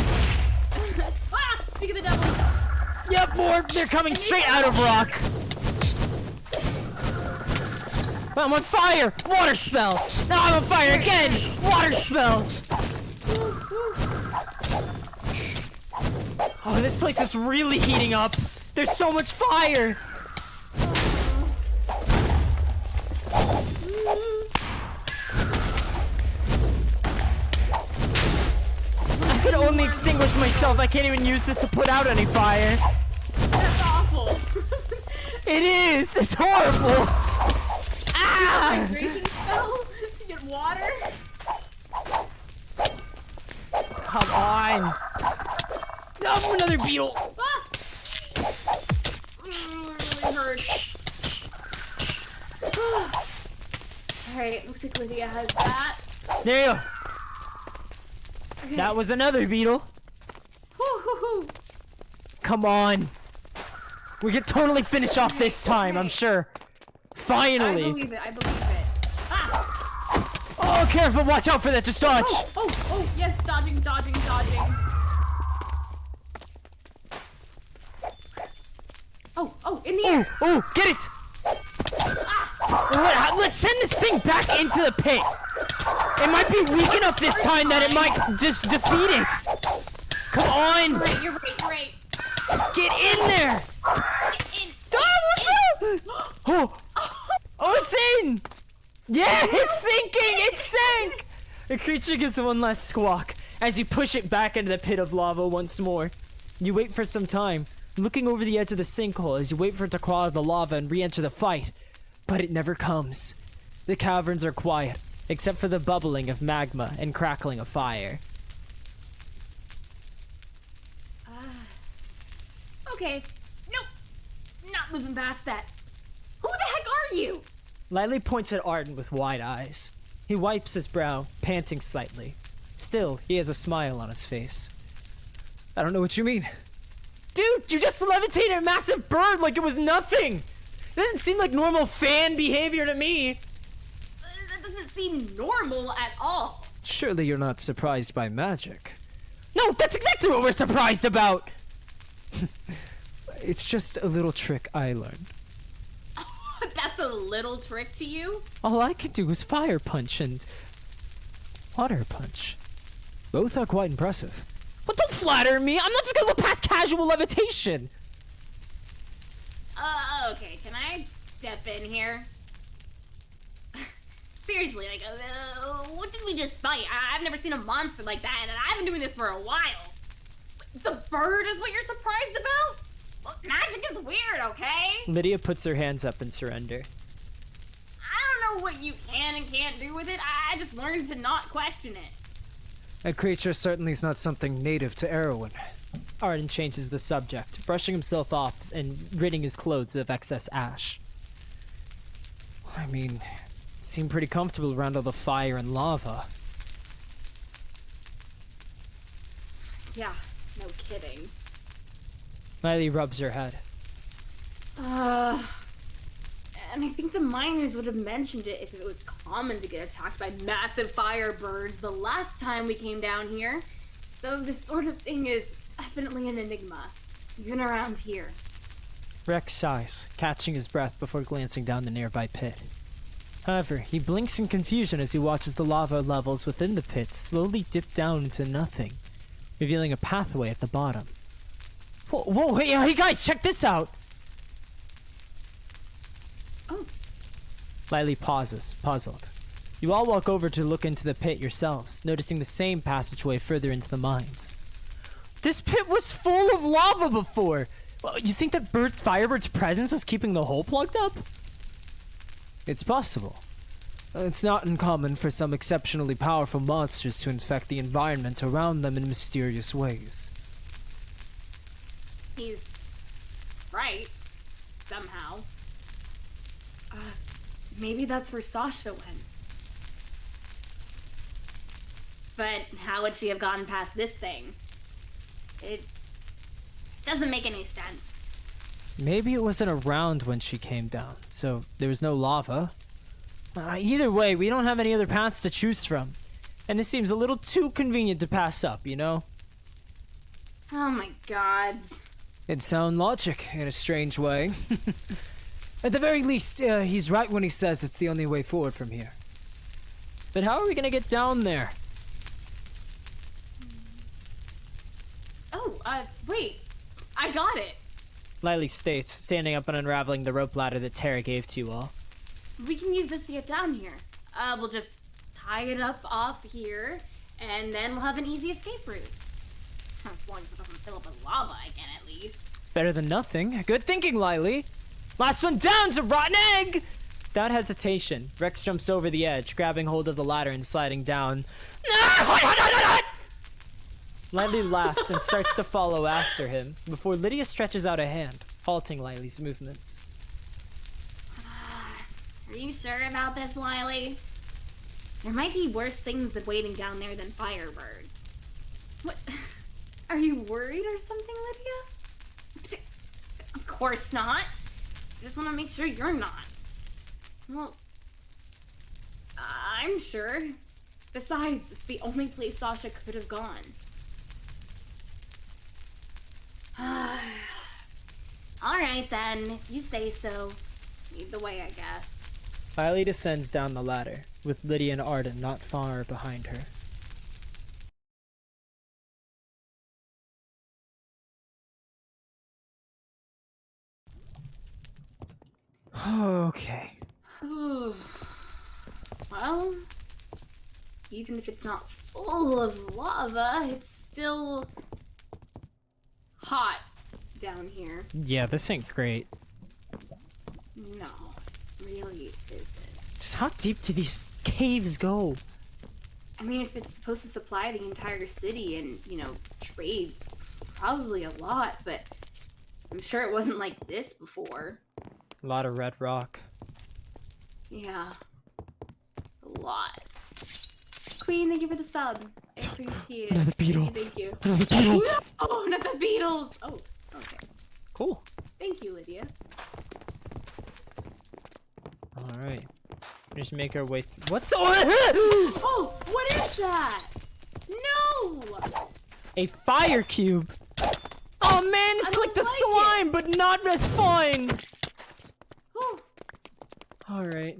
Speak of the devil. Yep, more. They're coming straight out of rock. I'm on fire. Water spell. Now I'm on fire again. Water spell. Oh, this place is really heating up. There's so much fire. I could only extinguish myself. I can't even use this to put out any fire. That's awful. It is. It's horrible. Ah! Hydration spell to get water. Come on. Oh, another beetle. It really hurts. Alright, looks like Lydia has that. There you go. Okay. That was another beetle. Woo-hoo-hoo. Come on. We can totally finish off this time, I'm sure. Finally. I believe it. Ah! Oh, careful. Watch out for that. Just dodge. Oh, yes, dodging. Oh, in the air. Oh, get it. Let's send this thing back into the pit. It might be weak enough this time that it might just defeat it. Come on. You're right. Get in there. Get in. Oh, it's in. Yeah, it's sinking. It sank. The creature gives one last squawk as you push it back into the pit of lava once more. You wait for some time, looking over the edge of the sinkhole as you wait for it to crawl out of the lava and re-enter the fight. But it never comes. The caverns are quiet, except for the bubbling of magma and crackling of fire. Okay. Nope. Not moving past that. Who the heck are you? Lightly points at Arden with wide eyes. He wipes his brow, panting slightly. Still, he has a smile on his face. I don't know what you mean. Dude, you just levitated a massive bird like it was nothing! It doesn't seem like normal fan behavior to me. That doesn't seem normal at all. Surely you're not surprised by magic. No, that's exactly what we're surprised about! It's just a little trick I learned. That's a little trick to you? All I can do is fire punch and water punch. Both are quite impressive. But don't flatter me! I'm not just gonna look past casual levitation! Okay, can I step in here? Seriously, like, what did we just fight? I've never seen a monster like that, and I've been doing this for a while. The bird is what you're surprised about? Well, magic is weird, okay? Lydia puts her hands up in surrender. I don't know what you can and can't do with it. I just learned to not question it. A creature certainly is not something native to Erewhon. Arden changes the subject, brushing himself off and ridding his clothes of excess ash. I mean, seemed pretty comfortable around all the fire and lava. Yeah, no kidding. Miley rubs her head. And I think the miners would have mentioned it if it was common to get attacked by massive firebirds the last time we came down here. So this sort of thing is definitely an enigma, even around here. Rex sighs, catching his breath before glancing down the nearby pit. However, he blinks in confusion as he watches the lava levels within the pit slowly dip down into nothing, revealing a pathway at the bottom. Whoa, hey guys, check this out! Oh. Lily pauses, puzzled. You all walk over to look into the pit yourselves, noticing the same passageway further into the mines. This pit was full of lava before! You think that Firebird's presence was keeping the hole plugged up? It's possible. It's not uncommon for some exceptionally powerful monsters to infect the environment around them in mysterious ways. He's right, somehow. Maybe that's where Sasha went. But how would she have gotten past this thing? It doesn't make any sense. Maybe it wasn't around when she came down, so there was no lava. Either way, we don't have any other paths to choose from. And this seems a little too convenient to pass up, you know? Oh my gods. It's sound logic, in a strange way. At the very least, he's right when he says it's the only way forward from here. But how are we gonna get down there? Oh, wait. I got it. Lily states, standing up and unraveling the rope ladder that Tara gave to you all. We can use this to get down here. We'll just tie it up off here, and then we'll have an easy escape route. As long as it doesn't fill up with lava again, at least. It's better than nothing. Good thinking, Lily. Last one down's a rotten egg! Without hesitation, Rex jumps over the edge, grabbing hold of the ladder and sliding down. Lily laughs and starts to follow after him, before Lydia stretches out a hand, halting Lily's movements. Are you sure about this, Lily? There might be worse things than waiting down there than firebirds. What? Are you worried or something, Lydia? Of course not. I just want to make sure you're not. Well, I'm sure. Besides, it's the only place Sasha could have gone. Alright then, if you say so. Lead the way, I guess. Lily descends down the ladder, with Lydia and Arden not far behind her. Okay. Well, even if it's not full of lava, it's still hot down here. Yeah, this ain't great. No, really isn't. Just how deep do these caves go? I mean, if it's supposed to supply the entire city and, trade, probably a lot, but I'm sure it wasn't like this before. A lot of red rock. Yeah. A lot. Queen, thank you for the sub. I appreciate it. Another beetle. Thank you. Another beetle. Oh, not the beetles! Oh, okay. Cool. Thank you, Lydia. Alright. Just make our way what's the Oh, what is that? No! A fire cube! Oh man, it's like the slime, but not as fine! Oh. Alright.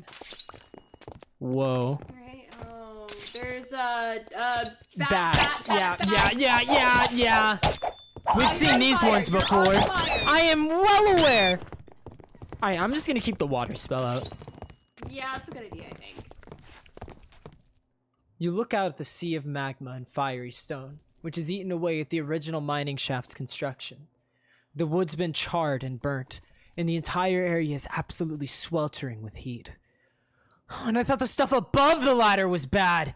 Whoa. Alright, oh, there's a Bats. Yeah. We've seen these ones before. I am well aware! Alright, I'm just gonna keep the water spell out. Yeah, that's a good idea, I think. You look out at the sea of magma and fiery stone, which is eaten away at the original mining shaft's construction. The wood's been charred and burnt, and the entire area is absolutely sweltering with heat. And I thought the stuff above the ladder was bad!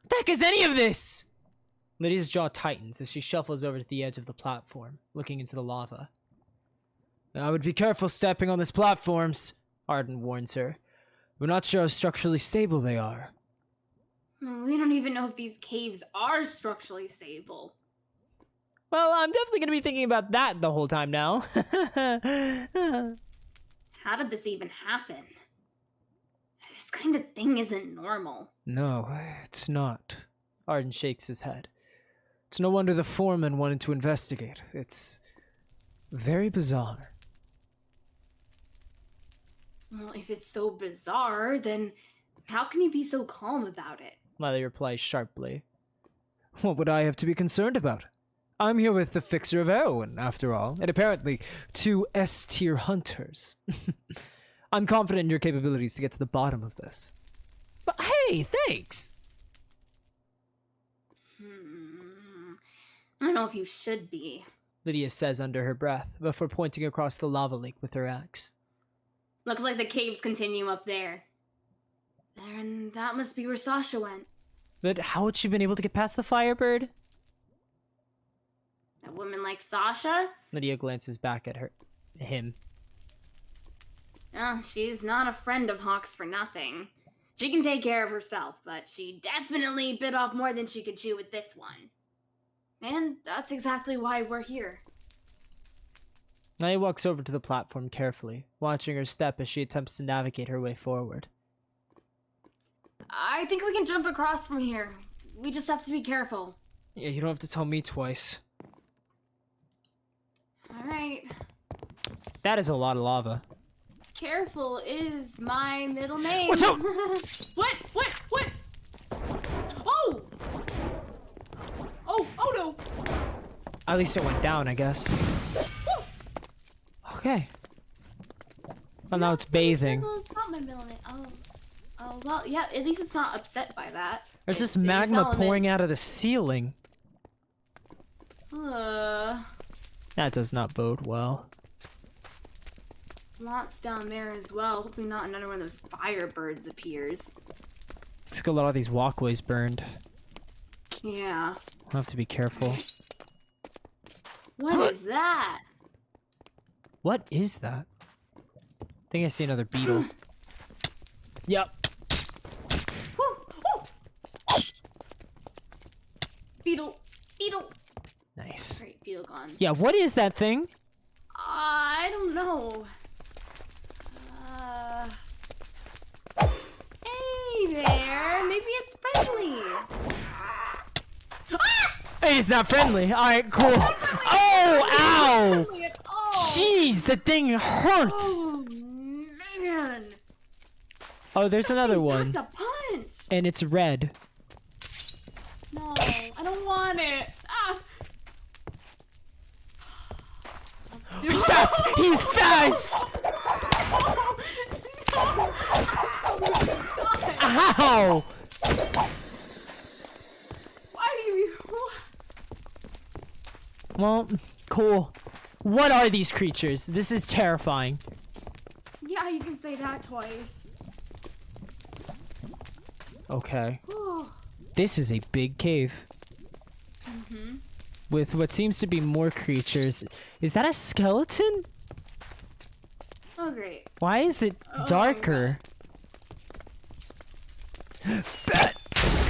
What the heck is any of this? Lydia's jaw tightens as she shuffles over to the edge of the platform, looking into the lava. I would be careful stepping on these platforms, Arden warns her. We're not sure how structurally stable they are. We don't even know if these caves are structurally stable. Well, I'm definitely gonna be thinking about that the whole time now. How did this even happen? This kind of thing isn't normal. No, it's not. Arden shakes his head. It's no wonder the foreman wanted to investigate. It's very bizarre. Well, if it's so bizarre, then how can you be so calm about it? Lily replies sharply. What would I have to be concerned about? I'm here with the fixer of heroin, after all, and apparently 2 S-tier hunters. I'm confident in your capabilities to get to the bottom of this. But hey, thanks! I don't know if you should be. Lydia says under her breath, before pointing across the lava lake with her axe. Looks like the caves continue up there. And that must be where Sasha went. But how had she been able to get past the Firebird? A woman like Sasha? Lydia glances back at him. Oh, she's not a friend of Hawk's for nothing. She can take care of herself, but she definitely bit off more than she could chew with this one. And that's exactly why we're here. Lydia walks over to the platform carefully, watching her step as she attempts to navigate her way forward. I think we can jump across from here. We just have to be careful. Yeah, you don't have to tell me twice. Alright. That is a lot of lava. Careful is my middle name. Watch out! What? Oh! Oh no! At least it went down, I guess. Okay. Well, now it's bathing. Well, it's not my middle name. Oh, well, yeah, at least it's not upset by that. There's It's this its magma element. pouring out of the ceiling. That does not bode well. Lots down there as well. Hopefully not another one of those Firebirds appears. Let's get a lot of these walkways burned. Yeah. I'll have to be careful. What is that? What is that? I think I see another beetle. Yep. Beetle. Nice. Great, beetle gone. Yeah, what is that thing? I don't know. Hey there. Maybe it's friendly. Hey, it's not friendly. Alright, cool. Oh, ow! Friendly at all. Jeez, the thing hurts! Oh, man. Oh, there's another one. That's a punch. And it's red. No, I don't want it. Ah. He's fast! He's fast! Ow! Why do you? Well, cool. What are these creatures? This is terrifying. Yeah, you can say that twice. Okay. Oh, This is a big cave. With what seems to be more creatures. Is that a skeleton? oh great. Why is it darker?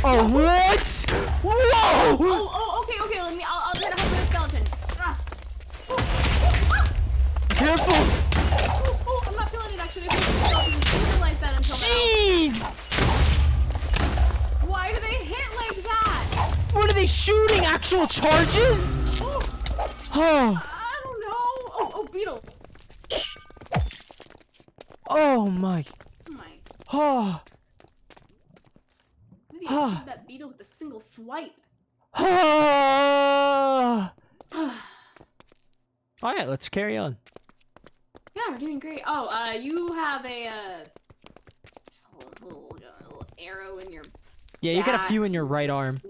Oh, what? Whoa! Okay. I'll try to help with the skeleton. Ah. Careful! I'm not feeling it actually. I didn't realize that until Jeez! now. Why do they hit like that? What are they shooting? Actual charges? Oh, I don't know. Oh, beetle. oh my. Oh my. Oh. Maybe I killed that beetle with a single swipe. Oh. All right, let's carry on. Yeah, we're doing great. Oh, you have a just a little arrow in your. Yeah, you got a back. few in your right arm.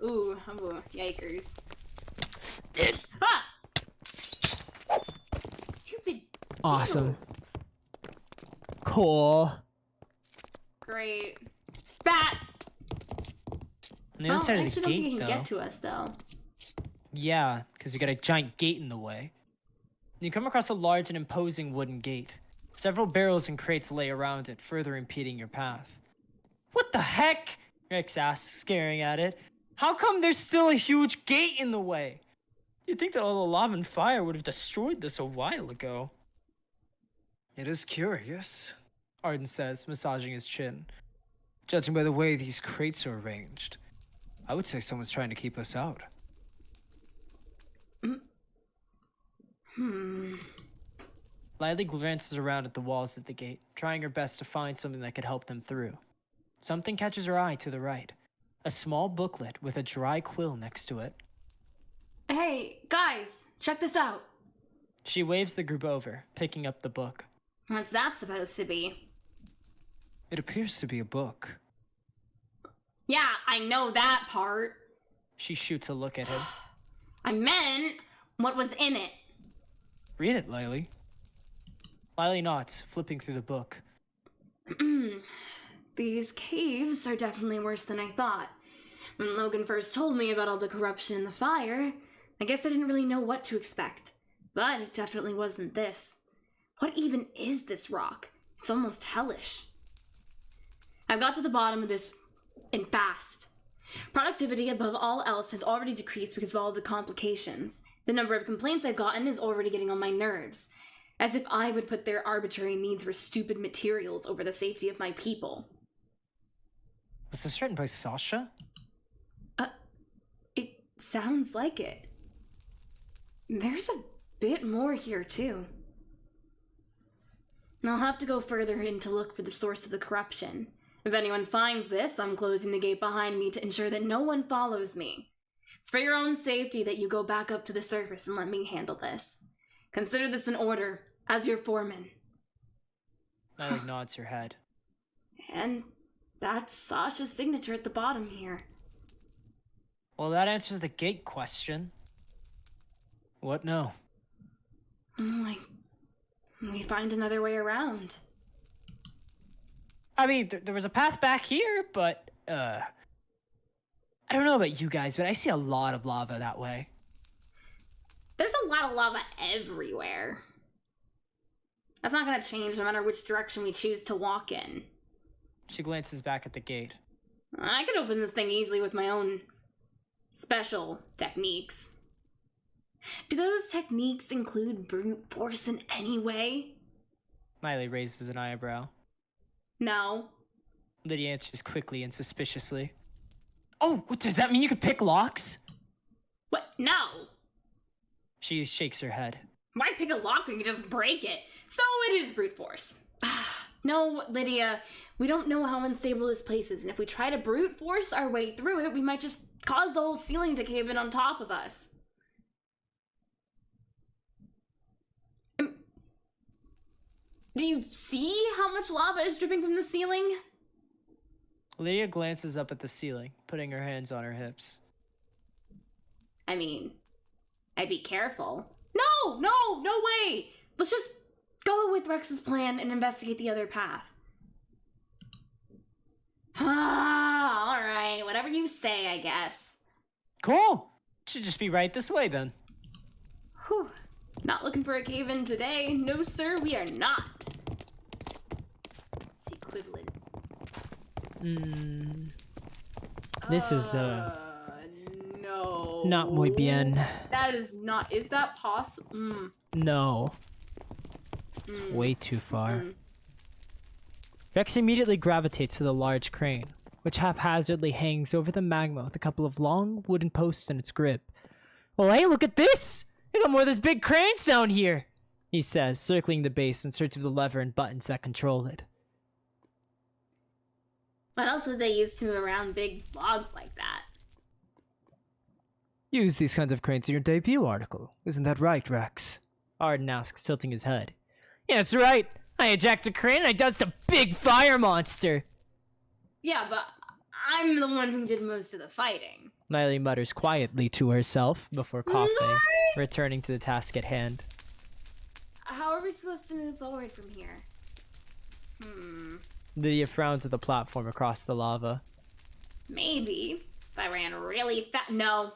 Ooh, yikers. Ha! Stupid. Awesome. beetles. Cool. Great. Bat. On the other side I of actually the don't think gate, he can though. get to us though. Yeah, because you got a giant gate in the way. You come across a large and imposing wooden gate. Several barrels and crates lay around it, further impeding your path. What the heck? Rex asks, staring at it. How come there's still a huge gate in the way? You'd think that all the lava and fire would have destroyed this a while ago. It is curious. Arden says, massaging his chin. Judging by the way these crates are arranged, I would say someone's trying to keep us out. Lily glances around at the walls at the gate, trying her best to find something that could help them through. Something catches her eye to the right. A small booklet with a dry quill next to it. Hey, guys, check this out. She waves the group over, picking up the book. What's that supposed to be? It appears to be a book. Yeah, I know that part. She shoots a look at him. I meant what was in it. Read it, Lily. Lily nods, flipping through the book. These caves are definitely worse than I thought. When Logan first told me about all the corruption and the fire, I guess I didn't really know what to expect. But it definitely wasn't this. What even is this rock? It's almost hellish. I got to the bottom of this and fast. Productivity above all else has already decreased because of all the complications. The number of complaints I've gotten is already getting on my nerves. As if I would put their arbitrary needs for stupid materials over the safety of my people. Was this written by Sasha? It sounds like it. There's a bit more here, too. I'll have to go further in to look for the source of the corruption. If anyone finds this, I'm closing the gate behind me to ensure that no one follows me. It's for your own safety that you go back up to the surface and let me handle this. Consider this an order, as your foreman. Lily nods her head. And that's Sasha's signature at the bottom here. Well, that answers the gate question. What now? We find another way around. I mean, there was a path back here, but, I don't know about you guys, but I see a lot of lava that way. There's a lot of lava everywhere. That's not gonna change no matter which direction we choose to walk in. She glances back at the gate. I could open this thing easily with my own special techniques. Do those techniques include brute force in any way? Lily raises an eyebrow. No. Lydia answers quickly and suspiciously. Oh, does that mean you could pick locks? What? No. She shakes her head. Why pick a lock when you can just break it? So it is brute force. No, Lydia, we don't know how unstable this place is, and if we try to brute force our way through it, we might just cause the whole ceiling to cave in on top of us. Do you see how much lava is dripping from the ceiling? Lydia glances up at the ceiling, putting her hands on her hips. I mean, I'd be careful. No way! Let's just go with Rex's plan and investigate the other path. Alright, whatever you say, I guess. Cool! Should just be right this way then. Whew. Not looking for a cave-in today. No, sir, we are not. It's the equivalent. This is, no. not muy bien. That is not. Is that possible? No. It's way too far. Rex immediately gravitates to the large crane, which haphazardly hangs over the magma with a couple of long wooden posts in its grip. Well, hey, look at this! I got more of those big cranes down here! He says, circling the base in search of the lever and buttons that control it. What else would they use to move around big logs like that? Use these kinds of cranes in your debut article. Isn't that right, Rex? Arden asks, tilting his head. Yeah, that's right. I eject a crane and I dust a big fire monster. Yeah, but I'm the one who did most of the fighting. Lily mutters quietly to herself before coughing, returning to the task at hand. How are we supposed to move forward from here? Lydia frowns at the platform across the lava. Maybe. If I ran really fast. No.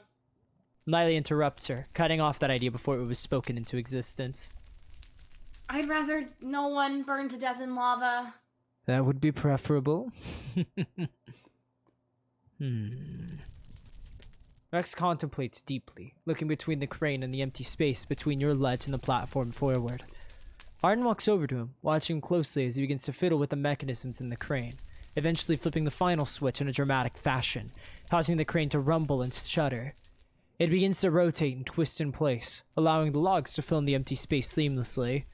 Lily interrupts her, cutting off that idea before it was spoken into existence. I'd rather no one burn to death in lava. That would be preferable. Rex contemplates deeply, looking between the crane and the empty space between your ledge and the platform forward. Arden walks over to him, watching him closely as he begins to fiddle with the mechanisms in the crane, eventually flipping the final switch in a dramatic fashion, causing the crane to rumble and shudder. It begins to rotate and twist in place, allowing the logs to fill in the empty space seamlessly.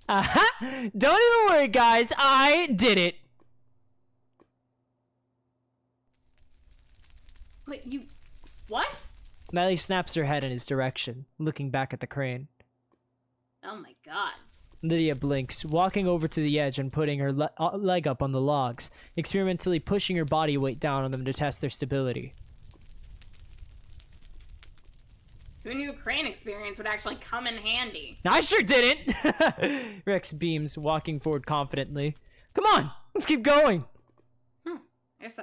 Aha! Don't even worry, guys. I did it. Wait, you... What? Melly snaps her head in his direction, looking back at the crane. Oh my god. Lydia blinks, walking over to the edge and putting her leg up on the logs, experimentally pushing her body weight down on them to test their stability. Who knew crane experience would actually come in handy? I sure didn't! Rex beams, walking forward confidently. Come on, let's keep going! I guess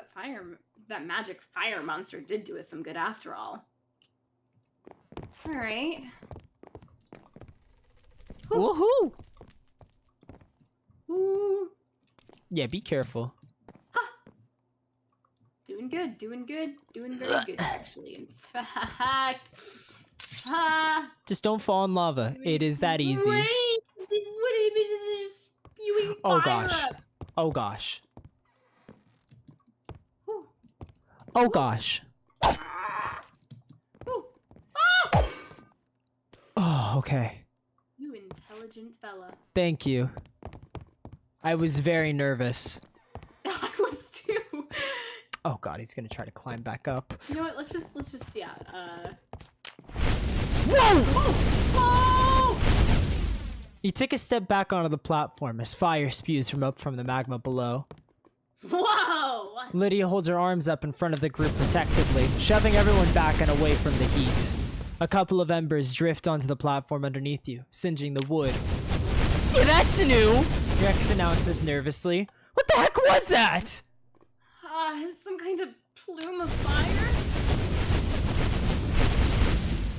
that magic fire monster did do us some good after all. Alright. Woohoo! Ooh. Yeah, be careful. Doing good, doing good, doing very good, actually. In fact, Just don't fall in lava. It is that easy. Wait, what do you mean this is spewing Oh fire gosh. up? Oh gosh. Ooh. Oh gosh. Ooh. Ah! Oh, okay. You intelligent fella. Thank you. I was very nervous. I was too. Oh god, he's gonna try to climb back up. You know what? Let's just yeah. Whoa! Oh! He took a step back onto the platform as fire spews from the magma below. Whoa! Lydia holds her arms up in front of the group protectively, shoving everyone back and away from the heat. A couple of embers drift onto the platform underneath you, singeing the wood. Yeah, that's new! Rex announces nervously. What the heck was that? Some kind of plume of fire?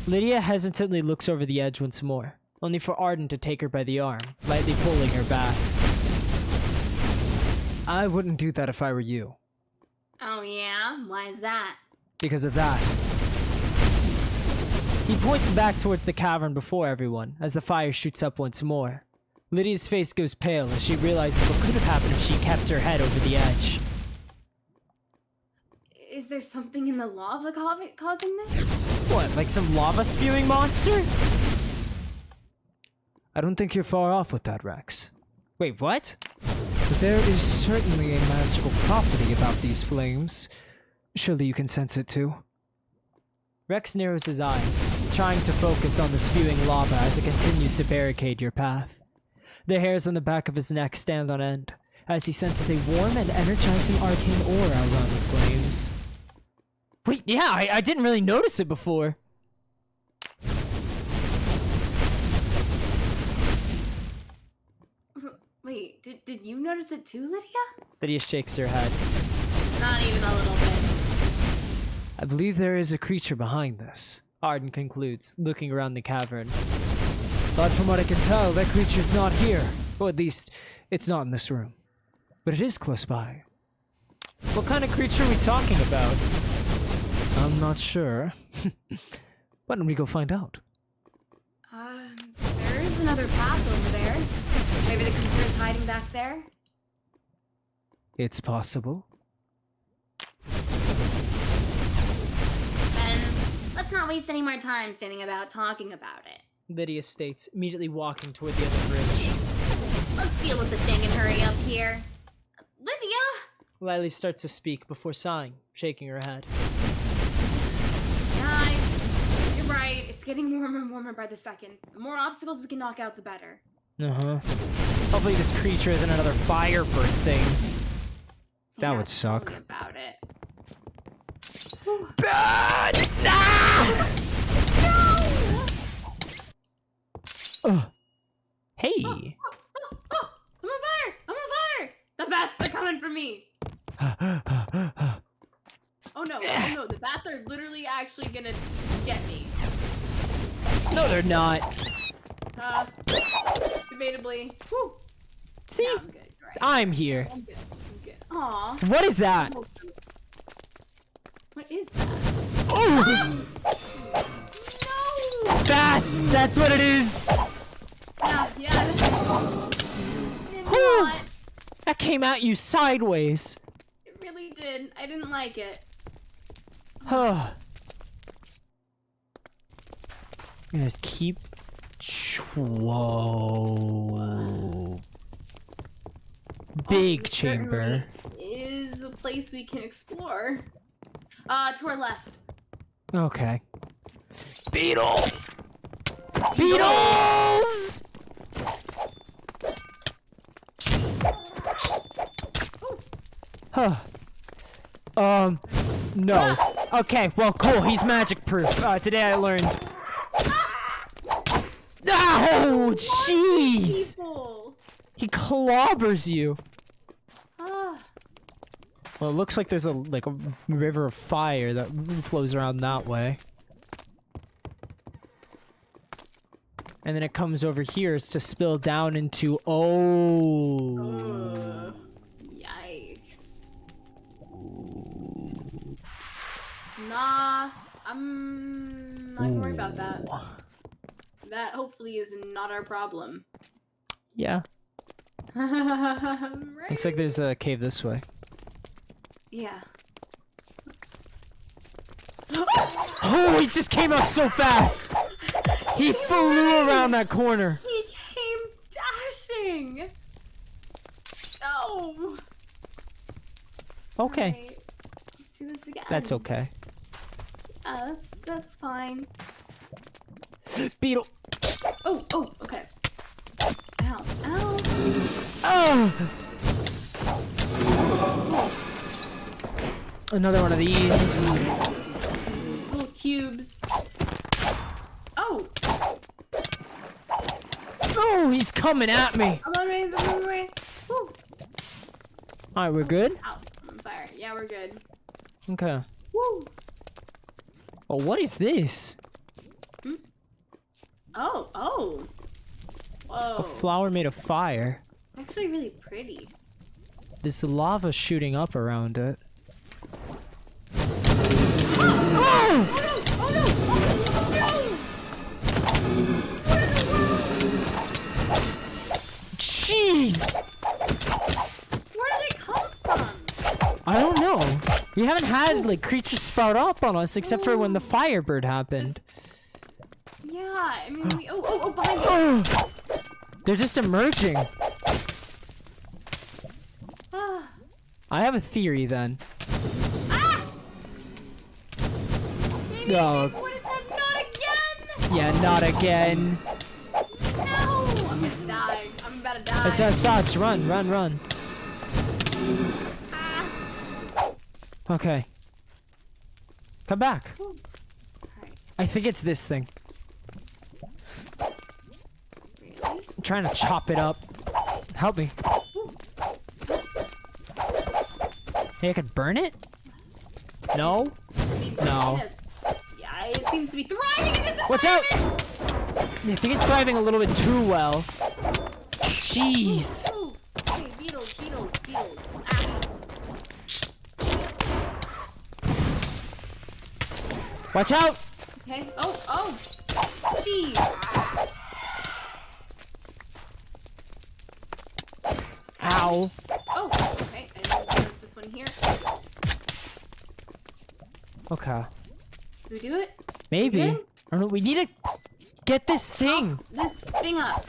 Lydia hesitantly looks over the edge once more, only for Arden to take her by the arm, lightly pulling her back. I wouldn't do that if I were you. Oh yeah? Why is that? Because of that. He points back towards the cavern before everyone, as the fire shoots up once more. Lydia's face goes pale as she realizes what could have happened if she kept her head over the edge. Is there something in the lava causing this? What, like some lava-spewing monster? I don't think you're far off with that, Rex. Wait, what? There is certainly a magical property about these flames. Surely you can sense it too. Rex narrows his eyes, trying to focus on the spewing lava as it continues to barricade your path. The hairs on the back of his neck stand on end, as he senses a warm and energizing arcane aura around the flames. Wait, yeah, I didn't really notice it before. Wait, did you notice it too, Lydia? Lydia shakes her head. Not even a little bit. I believe there is a creature behind this, Arden concludes, looking around the cavern. But from what I can tell, that creature's not here. Or at least, it's not in this room. But it is close by. What kind of creature are we talking about? I'm not sure. Why don't we go find out? There is another path over there. Maybe the creature is hiding back there? It's possible. Then, let's not waste any more time standing about talking about it. Lydia states, immediately walking toward the other bridge. Let's deal with the thing and hurry up here. Lydia! Lily starts to speak before sighing, shaking her head. You're right. It's getting warmer and warmer by the second. The more obstacles we can knock out, the better. Uh-huh. Hopefully this creature isn't another Firebird thing. That Yeah, would suck. tell me about it. Bad! Ah! No! Hey! I'm on fire! I'm on fire! The bats, they're coming for me! Oh no, the bats are literally actually gonna get me. No, they're not. Give debatably. Whew. See? No, I'm good. Right. I'm here. I'm good. I'm good. Aw. What is that? What is that? Oh! No! Fast! That's what it is! Yeah. Did Whew. not. That came at you sideways. It really did. I didn't like it. Huh. Just keep. Whoa. Big There chamber. certainly is a place we can explore. To our left. Okay. Beetle! Beetles! Huh. No. Okay, well, cool. He's magic proof. Today I learned. Oh, jeez! People. He clobbers you. Ah. Well, it looks like there's a river of fire that flows around that way. And then it comes over here to spill down into Yikes. Nah, I'm not gonna worry about that. That hopefully is not our problem. Yeah. Right? Looks like there's a cave this way. Yeah. Oh, he just came out so fast! He flew around that corner. He came dashing. No. Okay. Alright, let's do this again. That's okay. That's fine. Beetle. Oh, okay. Ow. Oh! Another one of these. Little cubes. Oh! Oh, he's coming at me. I'm on my way. Woo. Alright, we're good? Ow, I'm on fire. Yeah, we're good. Okay. Woo! Oh, what is this? Oh. Whoa. A flower made of fire. Actually really pretty. There's lava shooting up around it. Oh no! Jeez! Where did it come from? I don't know. We haven't had like creatures sprout up on us except for when the Firebird happened. Yeah, I mean we behind you. Oh, they're just emerging. Ah. I have a theory then. Maybe No. what is that? Not again! Yeah, not again. No! I'm gonna die. I'm about to die. It's a Sasha. Run. Ah. Okay. Come back. Alright. I think it's this thing. Really? I'm trying to chop it up. Help me. Hey, I could burn it? No? No. Yeah, it seems to be thriving in this Watch out! environment. I think it's thriving a little bit too well. Jeez. Ooh. Hey, beetles. Ah. Watch out! Okay. Oh. Jeez. Ow. Oh, okay. I didn't notice this one here. Okay. Do we do it? Maybe. Good? I don't know. We need to get this thing. This thing up.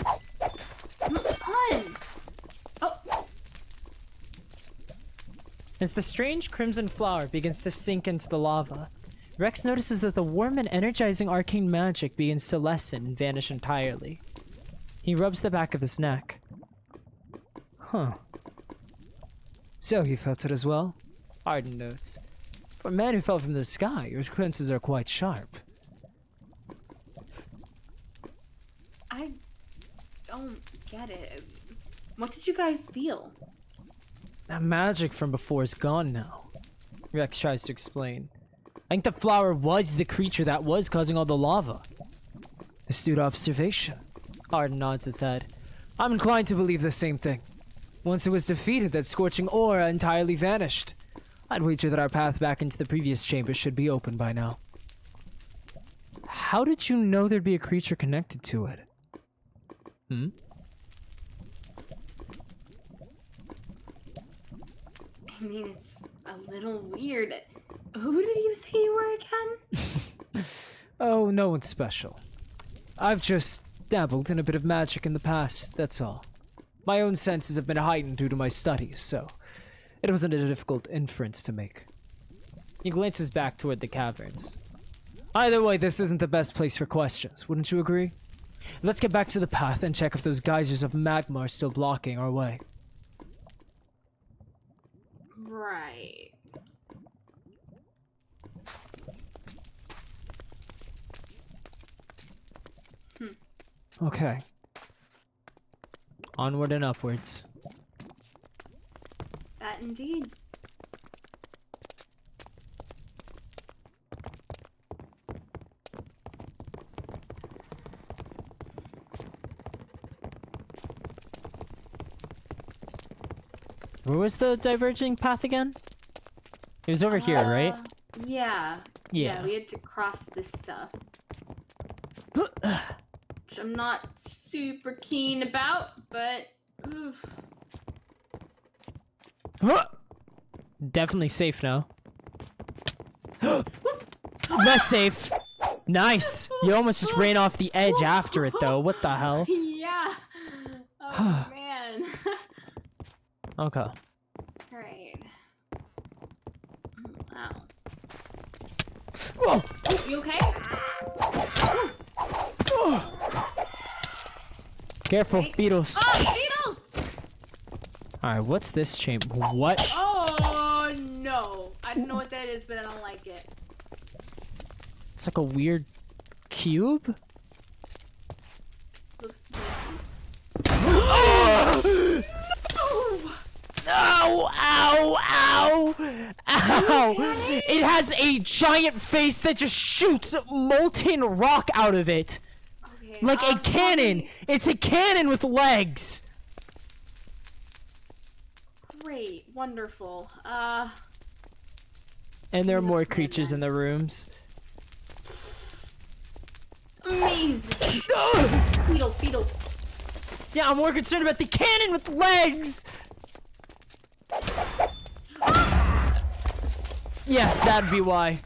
Come on. Oh. As the strange crimson flower begins to sink into the lava, Rex notices that the warm and energizing arcane magic begins to lessen and vanish entirely. He rubs the back of his neck. Huh. So you felt it as well? Arden notes. For a man who fell from the sky, your senses are quite sharp. I don't get it. What did you guys feel? That magic from before is gone now. Rex tries to explain. I think the flower was the creature that was causing all the lava. Astute observation. Arden nods his head. I'm inclined to believe the same thing. Once it was defeated, that scorching aura entirely vanished. I'd wager that our path back into the previous chamber should be open by now. How did you know there'd be a creature connected to it? Hmm? I mean, it's a little weird. Who did you say you were again? Oh, no one special. I've just dabbled in a bit of magic in the past, that's all. My own senses have been heightened due to my studies, so it wasn't a difficult inference to make. He glances back toward the caverns. Either way, this isn't the best place for questions, wouldn't you agree? Let's get back to the path and check if those geysers of magma are still blocking our way. Right. Okay. Onward and upwards. That indeed. Where was the diverging path again? It was over here, right? Yeah. Yeah. We had to cross this stuff. Which I'm not super keen about, but... oof. Definitely safe now. Less safe. Nice. You almost just ran off the edge after it, though. What the hell? Yeah. Oh, man. Okay. Alright. Wow. Whoa. Oh, you okay? Careful, Wait. beetles. Oh, beetles! Alright, what's this chamber? What? Oh, no. I don't know what that is, but I don't like it. It's like a weird cube? Looks Oh! Ow! Ow! Ow! Ow! It has a giant face that just shoots molten rock out of it. okay, Like a cannon! It's a cannon with legs! Great. Wonderful. And there are more creatures in the rooms. Amazing. Beetle. Yeah, I'm more concerned about the cannon with legs! Yeah, that'd be why.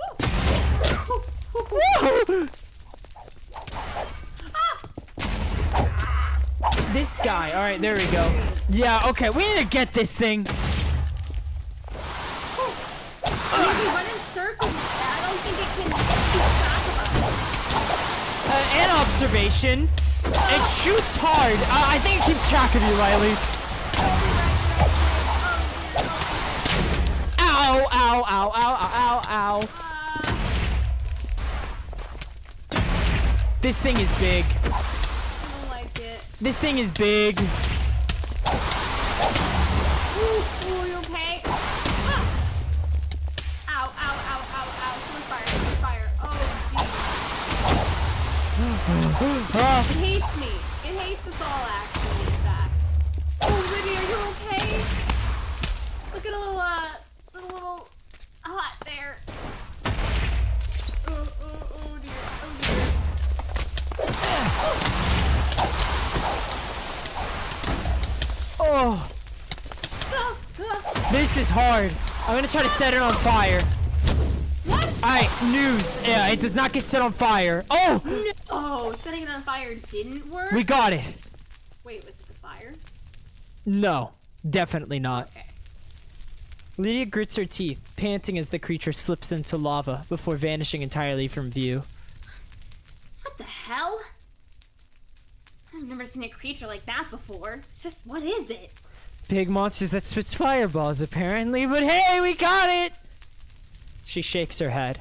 This guy. Alright, there we go. Yeah, okay, we need to get this thing. Maybe run in circles. I don't think it can keep track of us. An observation. It shoots hard. I think it keeps track of you, Riley. Ow, ow, ow, ow, ow, ow, ow. This thing is big. I don't like it. This thing is big. Ooh, you okay? Ah! Ow, ow, ow, ow, ow. Someone's fire. Oh, geez. It hates me. It hates us all, actually, in fact. Oh, Libby, are you okay? Look at a little hot there. Oh, dear. Oh, this is hard. I'm gonna try to set it on fire. What? Alright, news. Yeah, it does not get set on fire. Oh! No, setting it on fire didn't work? We got it. Wait, was it the fire? No, definitely not. Okay. Lydia grits her teeth, panting as the creature slips into lava before vanishing entirely from view. What the hell? I've never seen a creature like that before. Just, what is it? Big monsters that spits fireballs, apparently, but hey, we got it! She shakes her head.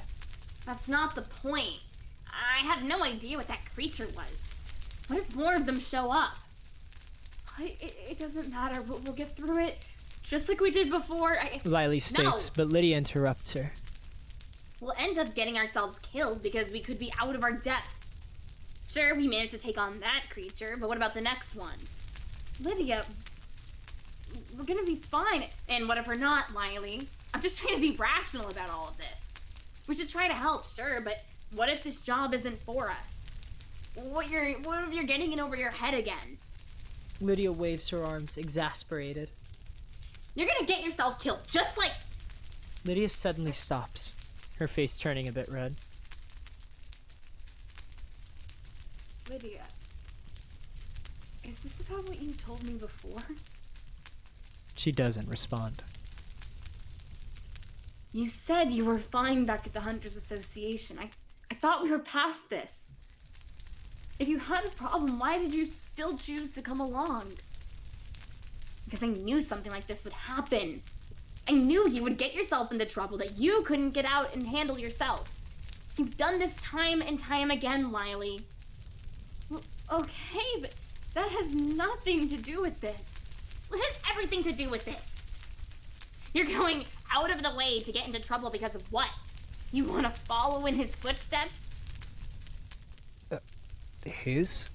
That's not the point. I have no idea what that creature was. What if more of them show up? It doesn't matter. We'll get through it just like we did before. Lily states, but Lydia interrupts her. We'll end up getting ourselves killed because we could be out of our depth. Sure, we managed to take on that creature, but what about the next one? Lydia, we're gonna be fine. And what if we're not, Miley? I'm just trying to be rational about all of this. We should try to help, sure, but what if this job isn't for us? What if you're getting in over your head again? Lydia waves her arms, exasperated. You're gonna get yourself killed, just like... Lydia suddenly stops, her face turning a bit red. Lydia, is this about what you told me before? She doesn't respond. You said you were fine back at the Hunters Association. I thought we were past this. If you had a problem, why did you still choose to come along? Because I knew something like this would happen. I knew you would get yourself into trouble that you couldn't get out and handle yourself. You've done this time and time again, Lily. Well, okay, but that has nothing to do with this. It has everything to do with this. You're going out of the way to get into trouble because of what? You want to follow in his footsteps? His?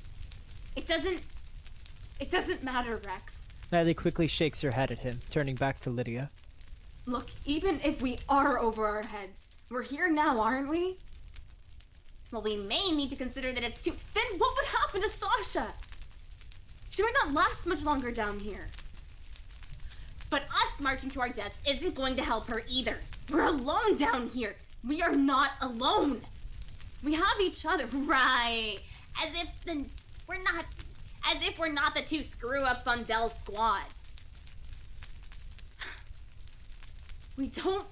It doesn't matter, Rex. Natalie quickly shakes her head at him, turning back to Lydia. Look, even if we are over our heads, we're here now, aren't we? Well, we may need to consider that it's too... Then what would happen to Sasha? She might not last much longer down here. But us marching to our deaths isn't going to help her either. We're alone down here. We are not alone. We have each other, right? As if we're not the two screw-ups on Dell's squad. We don't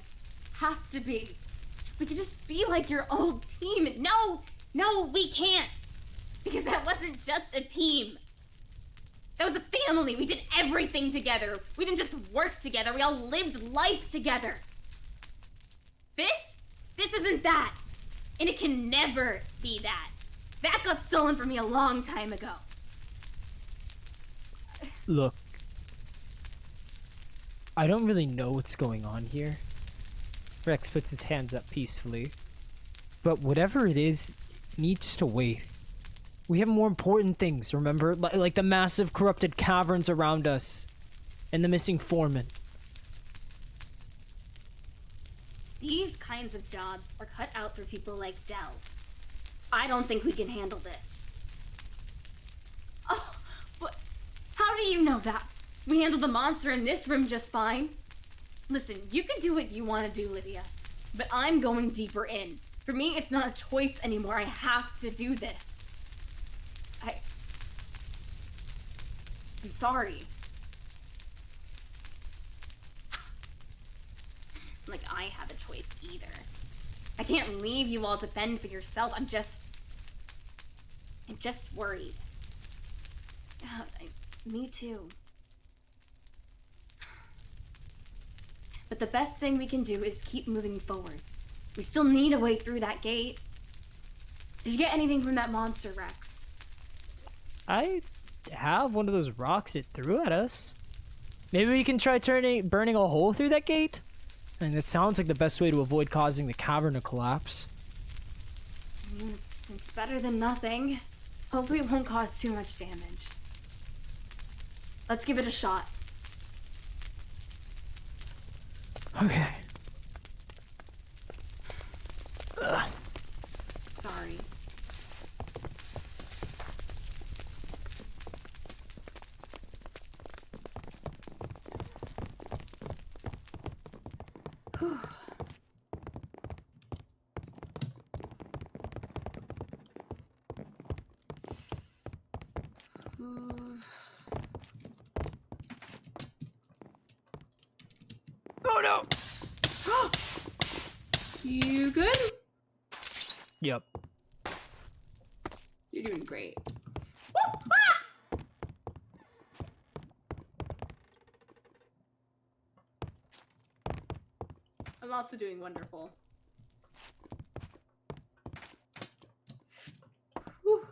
have to be. We could just be like your old team. No, we can't. Because that wasn't just a team. That was a family. We did everything together. We didn't just work together. We all lived life together. This isn't that. And it can never be that. That got stolen from me a long time ago. Look, I don't really know what's going on here. Rex puts his hands up peacefully. But whatever it is, needs to wait. We have more important things, remember? Like the massive corrupted caverns around us. And the missing foreman. These kinds of jobs are cut out for people like Dell. I don't think we can handle this. Oh, but how do you know that? We handled the monster in this room just fine. Listen, you can do what you want to do, Lydia. But I'm going deeper in. For me, it's not a choice anymore. I have to do this. I'm sorry. Like I have a choice either. I can't leave you all to fend for yourself. I'm just worried. Me too. But the best thing we can do is keep moving forward. We still need a way through that gate. Did you get anything from that monster, Rex? I have one of those rocks it threw at us. Maybe we can try burning a hole through that gate? I mean, that sounds like the best way to avoid causing the cavern to collapse. It's better than nothing. Hopefully it won't cause too much damage. Let's give it a shot. Okay. Sorry. Whew. Oh no! You good? Yep. You're doing great. I'm also doing wonderful. Whew.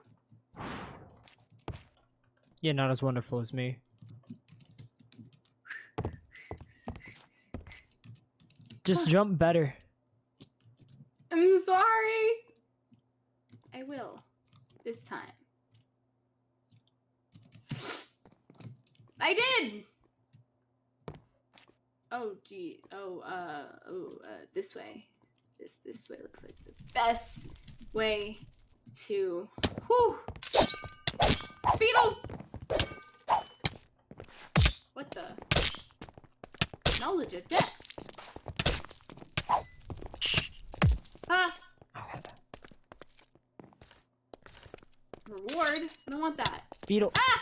Yeah, not as wonderful as me. Just jump better. I'm sorry. I will. This time. I did. Oh gee. This way. This way looks like the best way to. Whew. Beetle. What the? Knowledge of death. Ah. Okay. Reward. I don't want that. Beetle. Ah.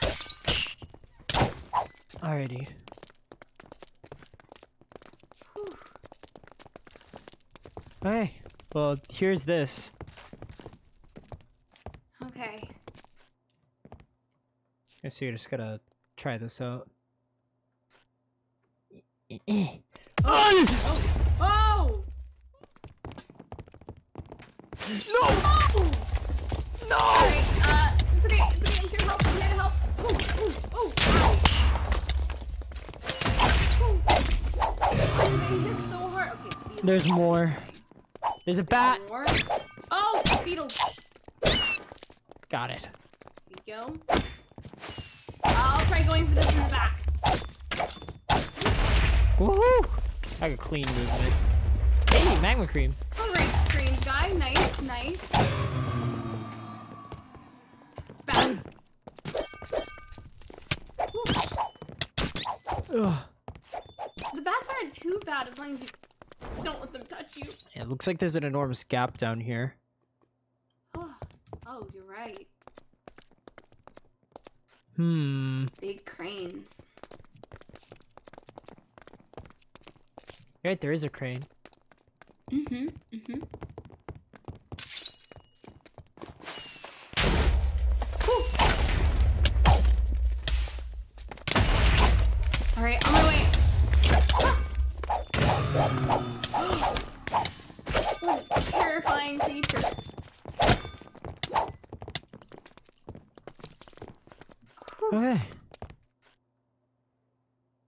Alrighty. Whew. Okay. Well, here's this. Okay. Guess you're just gonna try this out. Oh! Oh! No! Oh! No! Alright, it's okay, I'm here to help, Ooh, ooh, ooh, ow. Ooh. They hit so hard. Okay, it's beetle. There's more. There's a bat. More? Oh, beetle. Got it. Here you go. I'll try going for this in the back. Woohoo! I got clean movement. Hey, magma cream. Alright, strange guy. Nice, nice. Bat. Ugh. The bats aren't too bad as long as you don't let them touch you. Yeah, it looks like there's an enormous gap down here. Oh, you're right. Big cranes. You're right, there is a crane. Mm-hmm. Alright, on my way. What a terrifying creature. Okay.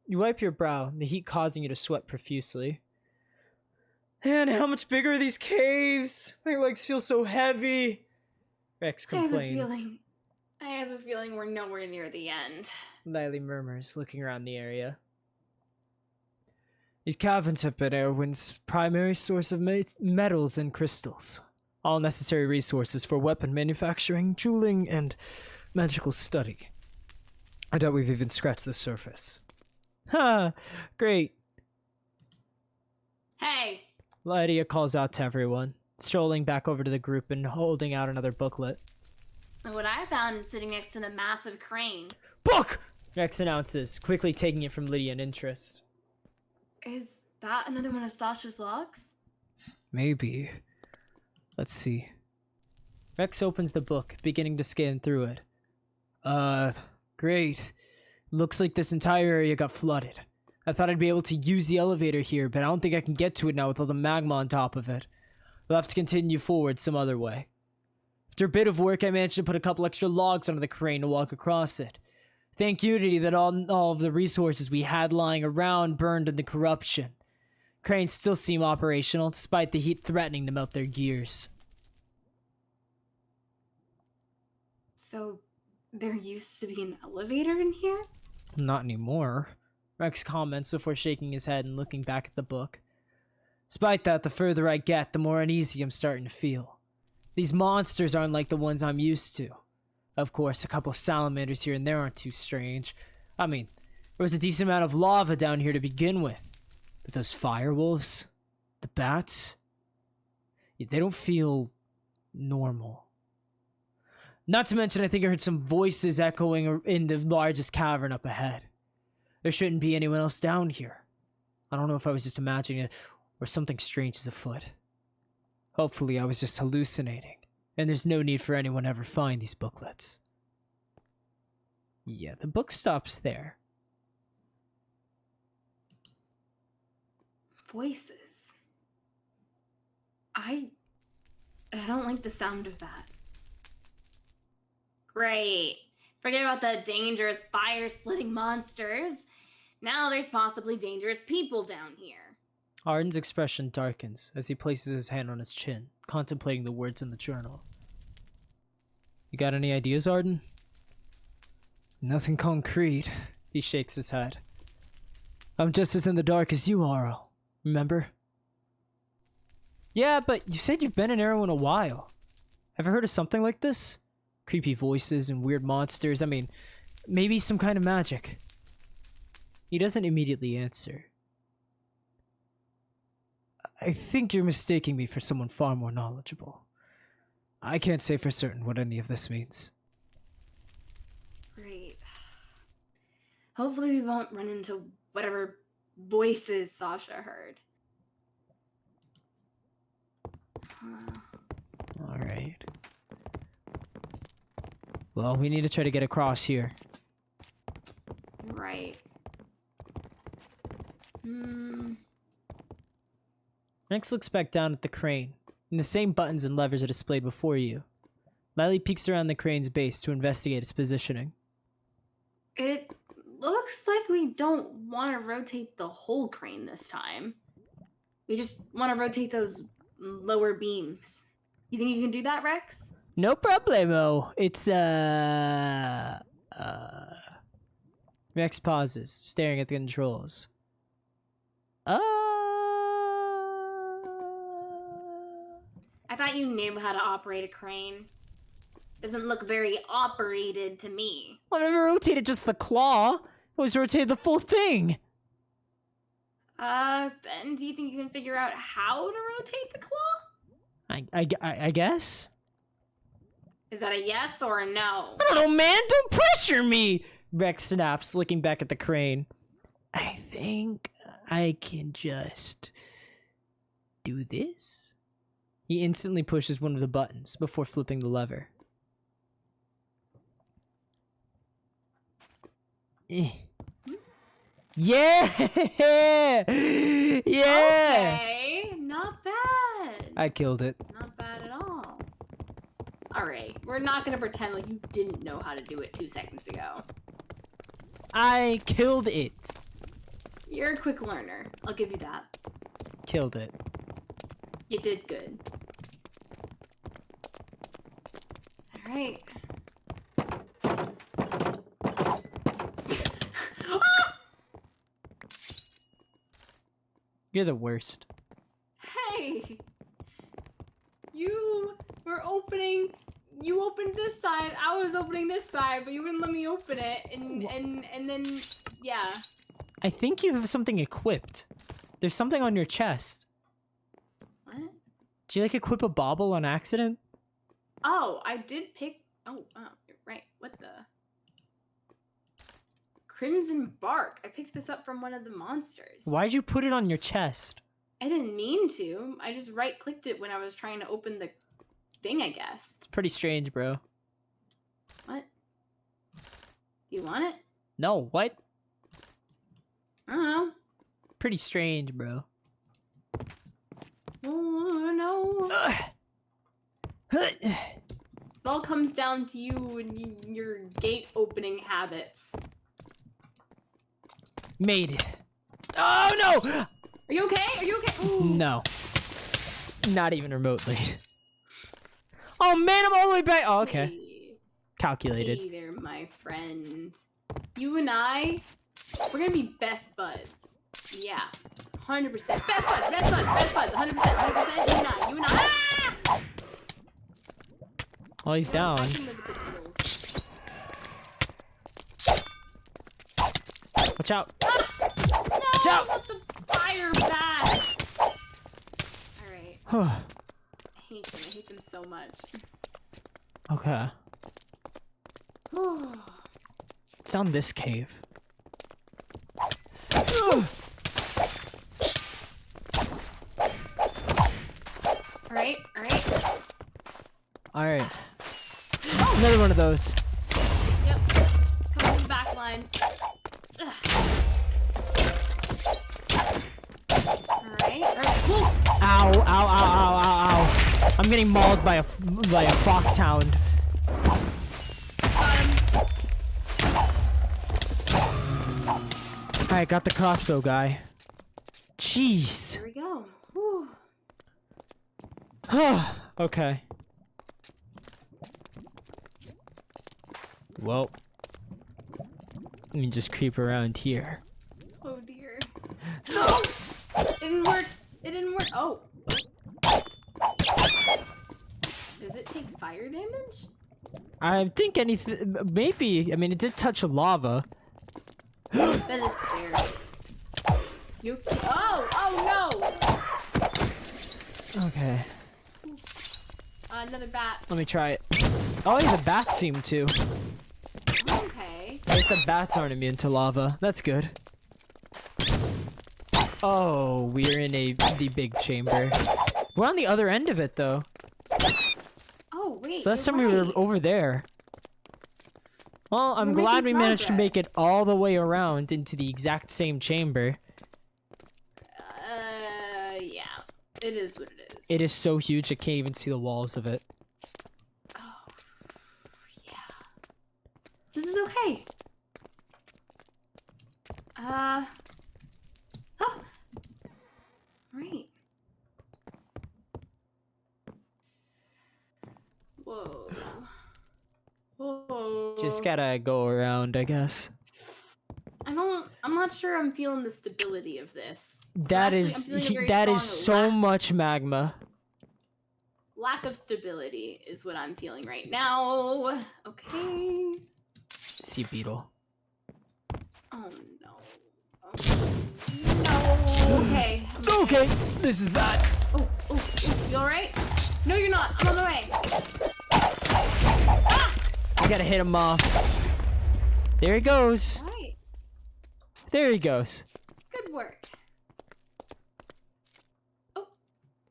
You wipe your brow, the heat causing you to sweat profusely. Man, how much bigger are these caves? My legs feel so heavy. Rex complains. I have a feeling we're nowhere near the end. Lily murmurs, looking around the area. These caverns have been Erwin's primary source of metals and crystals. All necessary resources for weapon manufacturing, jeweling, and magical study. I doubt we've even scratched the surface. Ha! Great. Hey! Lydia calls out to everyone, strolling back over to the group and holding out another booklet. Look what I found sitting next to the massive crane. Book! Rex announces, quickly taking it from Lydia in interest. Is that another one of Sasha's logs? Maybe. Let's see. Rex opens the book, beginning to scan through it. Great. Looks like this entire area got flooded. I thought I'd be able to use the elevator here, but I don't think I can get to it now with all the magma on top of it. We'll have to continue forward some other way. After a bit of work, I managed to put a couple extra logs onto the crane to walk across it. Thank Unity that all of the resources we had lying around burned in the corruption. Cranes still seem operational, despite the heat threatening to melt their gears. So, there used to be an elevator in here? Not anymore. Rex comments before shaking his head and looking back at the book. Despite that, the further I get, the more uneasy I'm starting to feel. These monsters aren't like the ones I'm used to. Of course, a couple of salamanders here and there aren't too strange. I mean, there was a decent amount of lava down here to begin with. But those firewolves, the bats, they don't feel normal. Not to mention, I think I heard some voices echoing in the largest cavern up ahead. There shouldn't be anyone else down here. I don't know if I was just imagining it or something strange is afoot. Hopefully I was just hallucinating, and there's no need for anyone to ever find these booklets. Yeah, the book stops there. Voices. I don't like the sound of that. Great. Forget about the dangerous fire-splitting monsters. Now there's possibly dangerous people down here. Arden's expression darkens as he places his hand on his chin, contemplating the words in the journal. You got any ideas, Arden? Nothing concrete. He shakes his head. I'm just as in the dark as you are, remember? Yeah, but you said you've been in Arrow in a while. Ever heard of something like this? Creepy voices and weird monsters. I mean, maybe some kind of magic. He doesn't immediately answer. I think you're mistaking me for someone far more knowledgeable. I can't say for certain what any of this means. Great. Hopefully we won't run into whatever voices Sasha heard. Alright. Well, we need to try to get across here. Right. Rex looks back down at the crane, and the same buttons and levers are displayed before you. Lily peeks around the crane's base to investigate its positioning. It looks like we don't want to rotate the whole crane this time. We just want to rotate those lower beams. You think you can do that, Rex? No problemo. It's, Rex pauses, staring at the controls. I thought you knew how to operate a crane. Doesn't look very operated to me. Well, I never rotated just the claw. I always rotated the full thing. Then do you think you can figure out how to rotate the claw? I guess? Is that a yes or a no? I don't know, man. Don't pressure me. Rex snaps, looking back at the crane. I think I can just do this. He instantly pushes one of the buttons before flipping the lever. Yeah! Yeah! Okay, not bad. I killed it. Not bad at all. Alright, we're not gonna pretend like you didn't know how to do it 2 seconds ago. I killed it. You're a quick learner. I'll give you that. Killed it. You did good. Alright. You're the worst. Hey! You were opening... You opened this side, I was opening this side, but you wouldn't let me open it, and then... Yeah. I think you have something equipped. There's something on your chest. What? Did you, like, equip a bauble on accident? Oh, I did pick... Oh, you're right. What the... Crimson bark. I picked this up from one of the monsters. Why'd you put it on your chest? I didn't mean to. I just right-clicked it when I was trying to open the thing, I guess. It's pretty strange, bro. What? You want it? No, what? I don't know. Pretty strange, bro. Oh, no. It all comes down to you and your gate opening habits. Made it. Oh, no! Are you okay? Are you okay? Ooh. No. Not even remotely. Oh, man, I'm all the way back. Oh, okay. Hey. Calculated. Hey there, my friend. You and I, we're gonna be best buds. Yeah. 100%. Best buds, best buds, best buds. 100%, 100%. You and I. Ah! Oh, he's down. I can live with the deals. Watch out. No, Watch out. not the fire bat. Alright. I hate them so much. Okay. It's on this cave. Alright, alright. Alright. Another one of those. Yep. Come to the back line. Alright, alright. Whoa! Ow, ow, ow, ow, ow, ow. I'm getting mauled by a foxhound. Got him. Alright, got the crossbow guy. Jeez. There we go. Whew. Okay. Well. Let me just creep around here. Oh dear. No! It didn't work. It didn't work. Oh. Does it take fire damage? I think anything. Maybe. I mean, it did touch lava. That is fair. You. Oh no! Okay. Another bat. Let me try it. Oh, the bats seem to. Okay. At least the bats aren't immune to lava. That's good. Oh, we're in the big chamber. We're on the other end of it, though. Oh wait. So last you're time we were right. over there. Well, I'm We're glad we making managed to make it progress. all the way around into the exact same chamber. Yeah. It is what it is. It is so huge, I can't even see the walls of it. Oh. Yeah. This is okay. Oh. Right. Whoa. Whoa. Just gotta go around, I guess. I'm not sure I'm feeling the stability of this. That Actually, is I'm feeling a very that is strong so much magma. lack of stability is what I'm feeling right now. Okay. Sea beetle. Oh no. Oh, no. Okay. Okay, this is bad. Oh, you alright? No, you're not. I'm on the way. I gotta hit him off. There he goes. Alright. There he goes. Good work. Oh,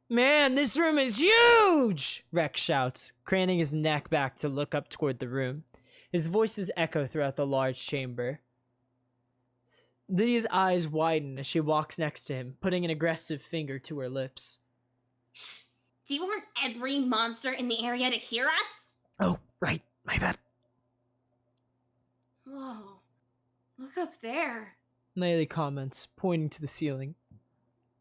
Man, this room is huge! Rex shouts, craning his neck back to look up toward the room. His voices echo throughout the large chamber. Lydia's eyes widen as she walks next to him, putting an aggressive finger to her lips. do you want every monster in the area to hear us? Oh, right. My bad. Whoa. Look up there. Nayeli comments, pointing to the ceiling.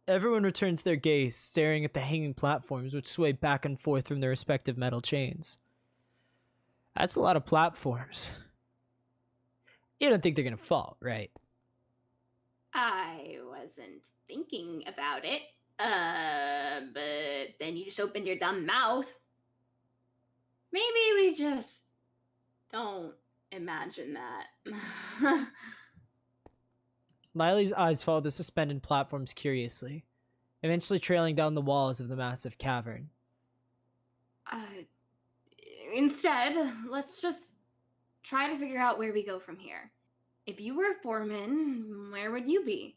Everyone returns their gaze, staring at the hanging platforms which sway back and forth from their respective metal chains. That's a lot of platforms. You don't think they're gonna fall, right? I wasn't thinking about it. But then you just opened your dumb mouth. Maybe we just don't imagine that. Lily's eyes follow the suspended platforms curiously, eventually trailing down the walls of the massive cavern. Instead, let's just try to figure out where we go from here. If you were a foreman, where would you be?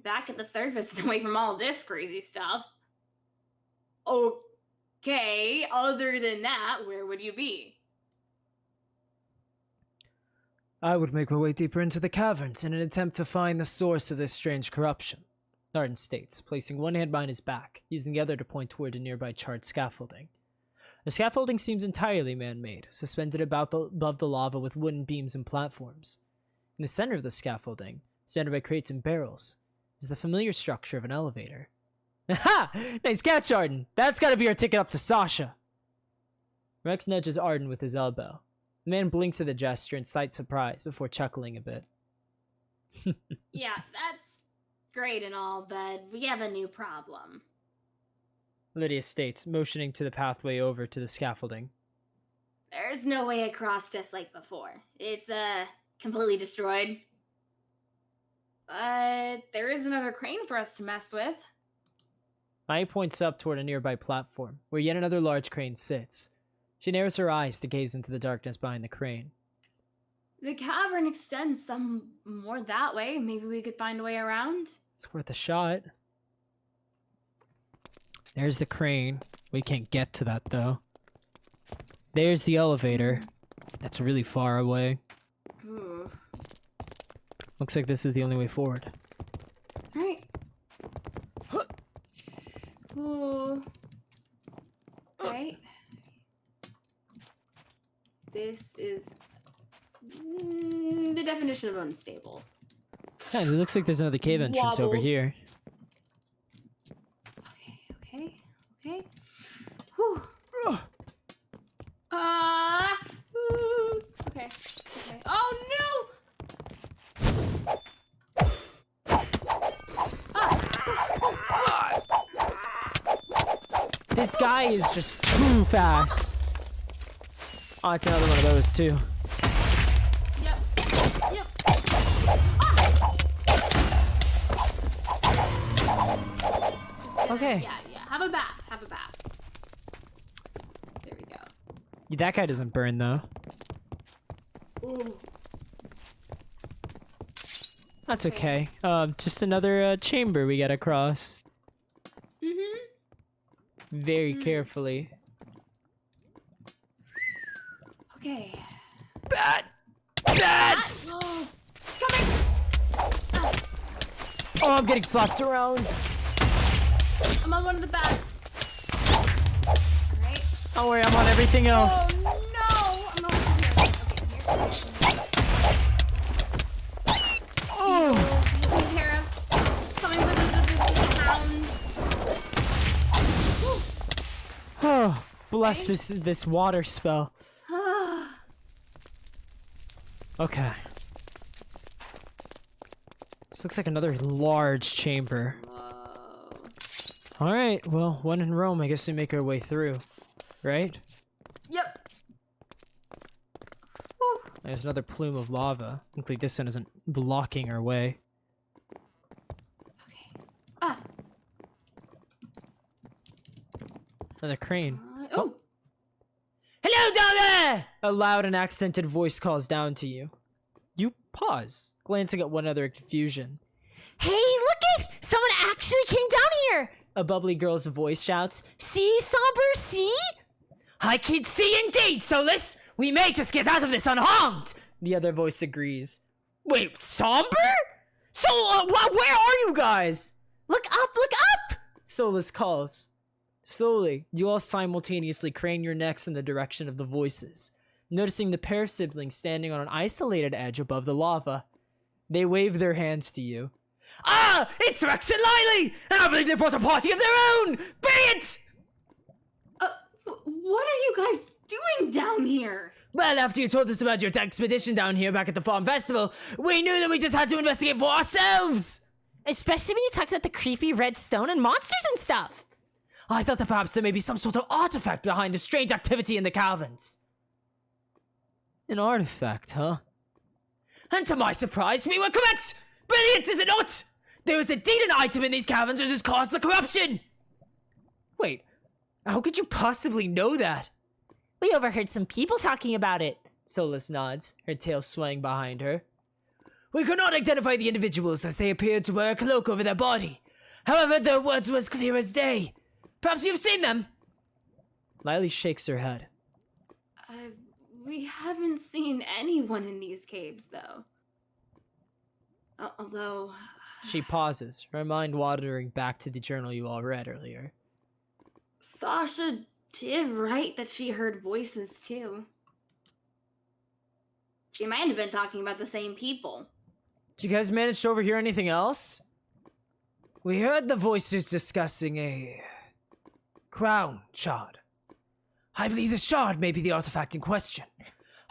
Back at the surface and away from all this crazy stuff. Okay, other than that, where would you be? I would make my way deeper into the caverns in an attempt to find the source of this strange corruption, Arden states, placing one hand behind his back, using the other to point toward a nearby charred scaffolding. The scaffolding seems entirely man-made, suspended above the lava with wooden beams and platforms. In the center of the scaffolding, surrounded by crates and barrels, is the familiar structure of an elevator. Ha! Nice catch, Arden! That's gotta be our ticket up to Sasha! Rex nudges Arden with his elbow. The man blinks at the gesture in slight surprise before chuckling a bit. Yeah, that's great and all, but we have a new problem. Lydia states, motioning to the pathway over to the scaffolding. There's no way across just like before. It's, completely destroyed. But there is another crane for us to mess with. Maya points up toward a nearby platform, where yet another large crane sits. She narrows her eyes to gaze into the darkness behind the crane. The cavern extends some more that way. Maybe we could find a way around? It's worth a shot. There's the crane. We can't get to that, though. There's the elevator. That's really far away. Ooh. Looks like this is the only way forward. Right. Ooh. Right. This is the definition of unstable. Yeah, it looks like there's another cave entrance over Wobbled. here. Okay. Whew. Ooh. Okay. This guy is just too fast. Oh, it's another one of those too. Yep. Yep. Okay. Yeah. Have a bath. There we go. That guy doesn't burn though. Ooh. That's okay. Just another chamber we gotta cross. Mm-hmm. Very carefully. Okay. Bats! Oh, coming! Oh, I'm getting slapped around. I'm on one of the bats. Alright. Don't worry, I'm on everything else. Oh no! I'm not here. Okay, here. Oh, Taken care of. Coming with the hound. oh, bless this water spell. Okay. This looks like another large chamber. Whoa. Alright, well, when in Rome, I guess we make our way through. Right? Yep. Whew. There's another plume of lava. Luckily, this one isn't blocking our way. Okay. Ah. Another crane. Oh. Hello down there! A loud and accented voice calls down to you. You pause, glancing at one another in confusion. Hey, look it! Someone actually came down here! A bubbly girl's voice shouts. See, Somber, see? I can see indeed, Solus! We may just get out of this unharmed! The other voice agrees. Wait, Somber? So, where are you guys? Look up, look up! Solus calls. Slowly, you all simultaneously crane your necks in the direction of the voices, noticing the pair of siblings standing on an isolated edge above the lava. They wave their hands to you. Ah! It's Rex and Lily! And I believe they brought a party of their own! Brilliant! What are you guys doing down here? Well, after you told us about your expedition down here back at the farm festival, we knew that we just had to investigate for ourselves! Especially when you talked about the creepy red stone and monsters and stuff! I thought that perhaps there may be some sort of artifact behind the strange activity in the caverns. An artifact, huh? And to my surprise, we were correct! Brilliant, is it not? There is indeed an item in these caverns which has caused the corruption! Wait, how could you possibly know that? We overheard some people talking about it. Solus nods, her tail swaying behind her. We could not identify the individuals as they appeared to wear a cloak over their body. However, their words were as clear as day. Perhaps you've seen them? Lily shakes her head. We haven't seen anyone in these caves, though. Although... She pauses, her mind wandering back to the journal you all read earlier. Sasha did write that she heard voices, too. She might have been talking about the same people. Did you guys manage to overhear anything else? We heard the voices discussing a crown shard. I believe the shard may be the artifact in question.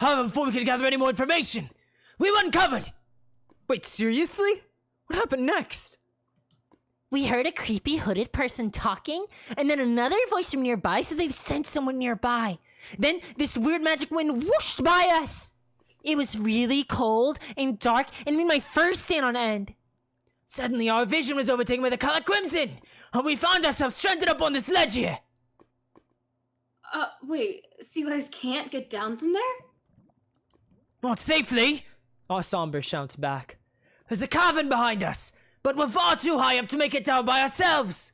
However, before we could gather any more information, we were uncovered! Wait, seriously? What happened next? We heard a creepy hooded person talking, and then another voice from nearby said they'd sent someone nearby. Then this weird magic wind whooshed by us. It was really cold and dark and made my fur stand on end. Suddenly our vision was overtaken by the color crimson, and we found ourselves stranded up on this ledge here. Wait, so you guys can't get down from there? Not safely, our somber shouts back. There's a cavern behind us, but we're far too high up to make it down by ourselves.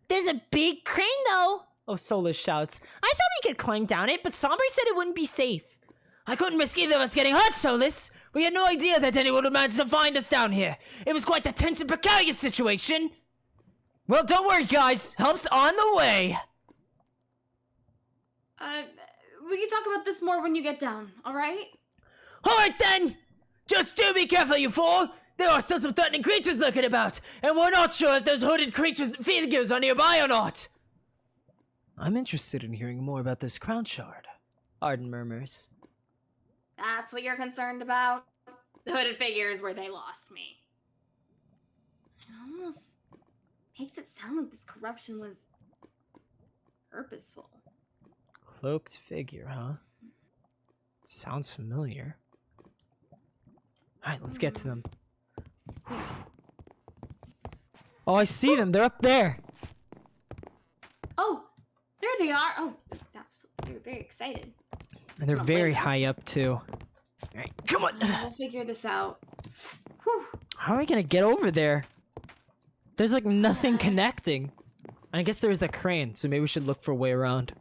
There's a big crane though, Solus shouts. I thought we could climb down it, but Somber said it wouldn't be safe. I couldn't risk either of us getting hurt, Solus. We had no idea that anyone would manage to find us down here. It was quite the tense and precarious situation. Well, don't worry, guys. Help's on the way. We can talk about this more when you get down, alright? Alright then! Just do be careful, you four! There are still some threatening creatures lurking about, and we're not sure if those hooded creatures' figures are nearby or not. I'm interested in hearing more about this crown shard, Arden murmurs. That's what you're concerned about? The hooded figures where they lost me. It almost makes it sound like this corruption was purposeful. Cloaked figure, huh? Sounds familiar. Alright, let's get to them. Oh, I see them. They're up there. Oh, there they are. Oh, they're very excited. And they're Oh, very wait. high up, too. Alright, come on. We'll figure this out. Whew. How are we gonna get over there? There's like nothing connecting. I guess there's the crane, so maybe we should look for a way around.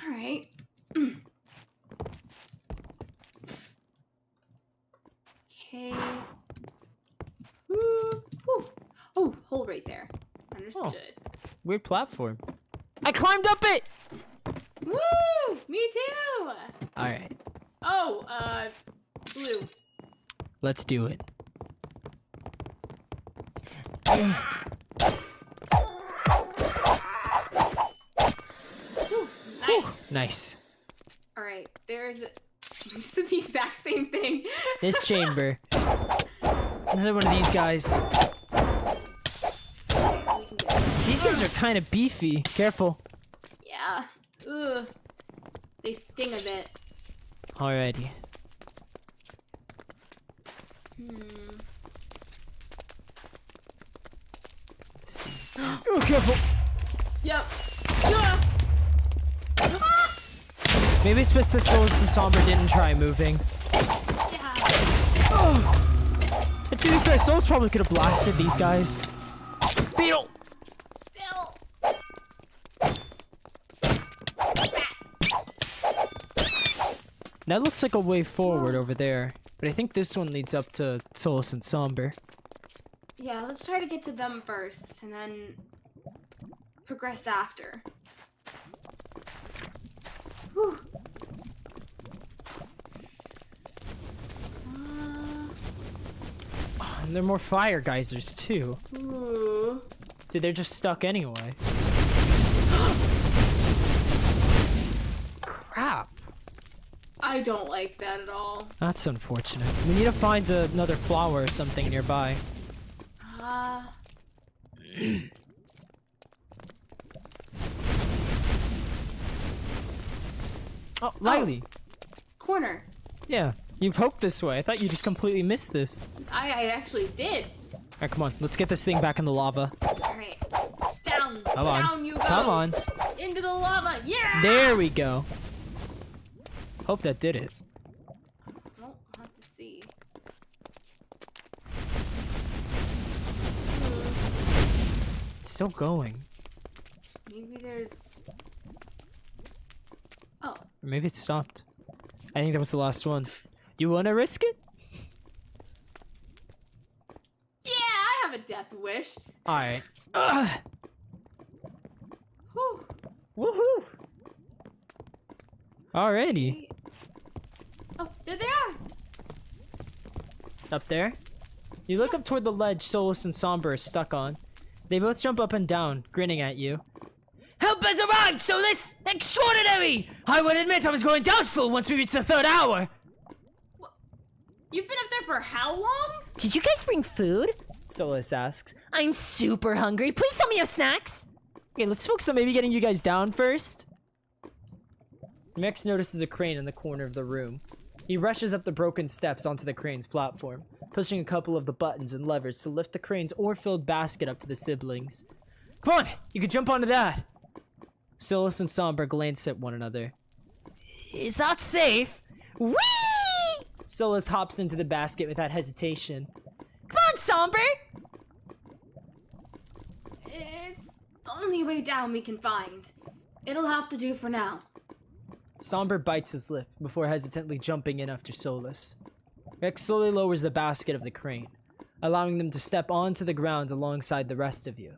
All right. Okay. Woo. Woo. Oh, hole right there. Understood. Weird platform. I climbed up it! Woo! Me too. Alright, Oh, blue. let's do it. Woo. Nice. Nice. All right. There's the exact same thing. This chamber. Another one of these guys. These guys are kind of beefy. Careful. Yeah. Ugh. They sting a bit. Alrighty. Let's see. Oh, careful. Yep. Ah! Maybe it's best that Solus and Somber didn't try moving. Yeah. And to be fair, Solus probably could have blasted these guys. Beetle! Still. That looks like a way forward over there. But I think this one leads up to Solus and Somber. Yeah, let's try to get to them first, and then progress after. Whew. And there are more fire geysers too. Ooh. So they're just stuck anyway. Crap. I don't like that at all. That's unfortunate. We need to find another flower or something nearby. Oh, Lily. Corner. Yeah, you poked this way. I thought you just completely missed this. I actually did. Alright, come on. Let's get this thing back in the lava. Alright. Down. Come on. Down you go. Come on. Into the lava. Yeah! There we go. Hope that did it. Well, I'll have to see. It's still going. Maybe there's... Oh. Or maybe it stopped. I think that was the last one. You wanna risk it? Yeah, I have a death wish. Alright. Whew. Woohoo! Alrighty. Oh, there they are. Up there? You look up toward the ledge Solus and Somber are stuck on. They both jump up and down, grinning at you. Help has arrived, Solus! Extraordinary! I would admit I was going doubtful once we reached the third hour. You've been up there for how long? Did you guys bring food? Solus asks. I'm super hungry. Please tell me you have snacks. Okay, let's focus on maybe getting you guys down first. Max notices a crane in the corner of the room. He rushes up the broken steps onto the crane's platform, pushing a couple of the buttons and levers to lift the crane's ore-filled basket up to the siblings. Come on, you can jump onto that. Solus and Somber glance at one another. Is that safe? Whee! Solus hops into the basket without hesitation. Come on, Somber! It's the only way down we can find. It'll have to do for now. Somber bites his lip before hesitantly jumping in after Solus. Rex slowly lowers the basket of the crane, allowing them to step onto the ground alongside the rest of you.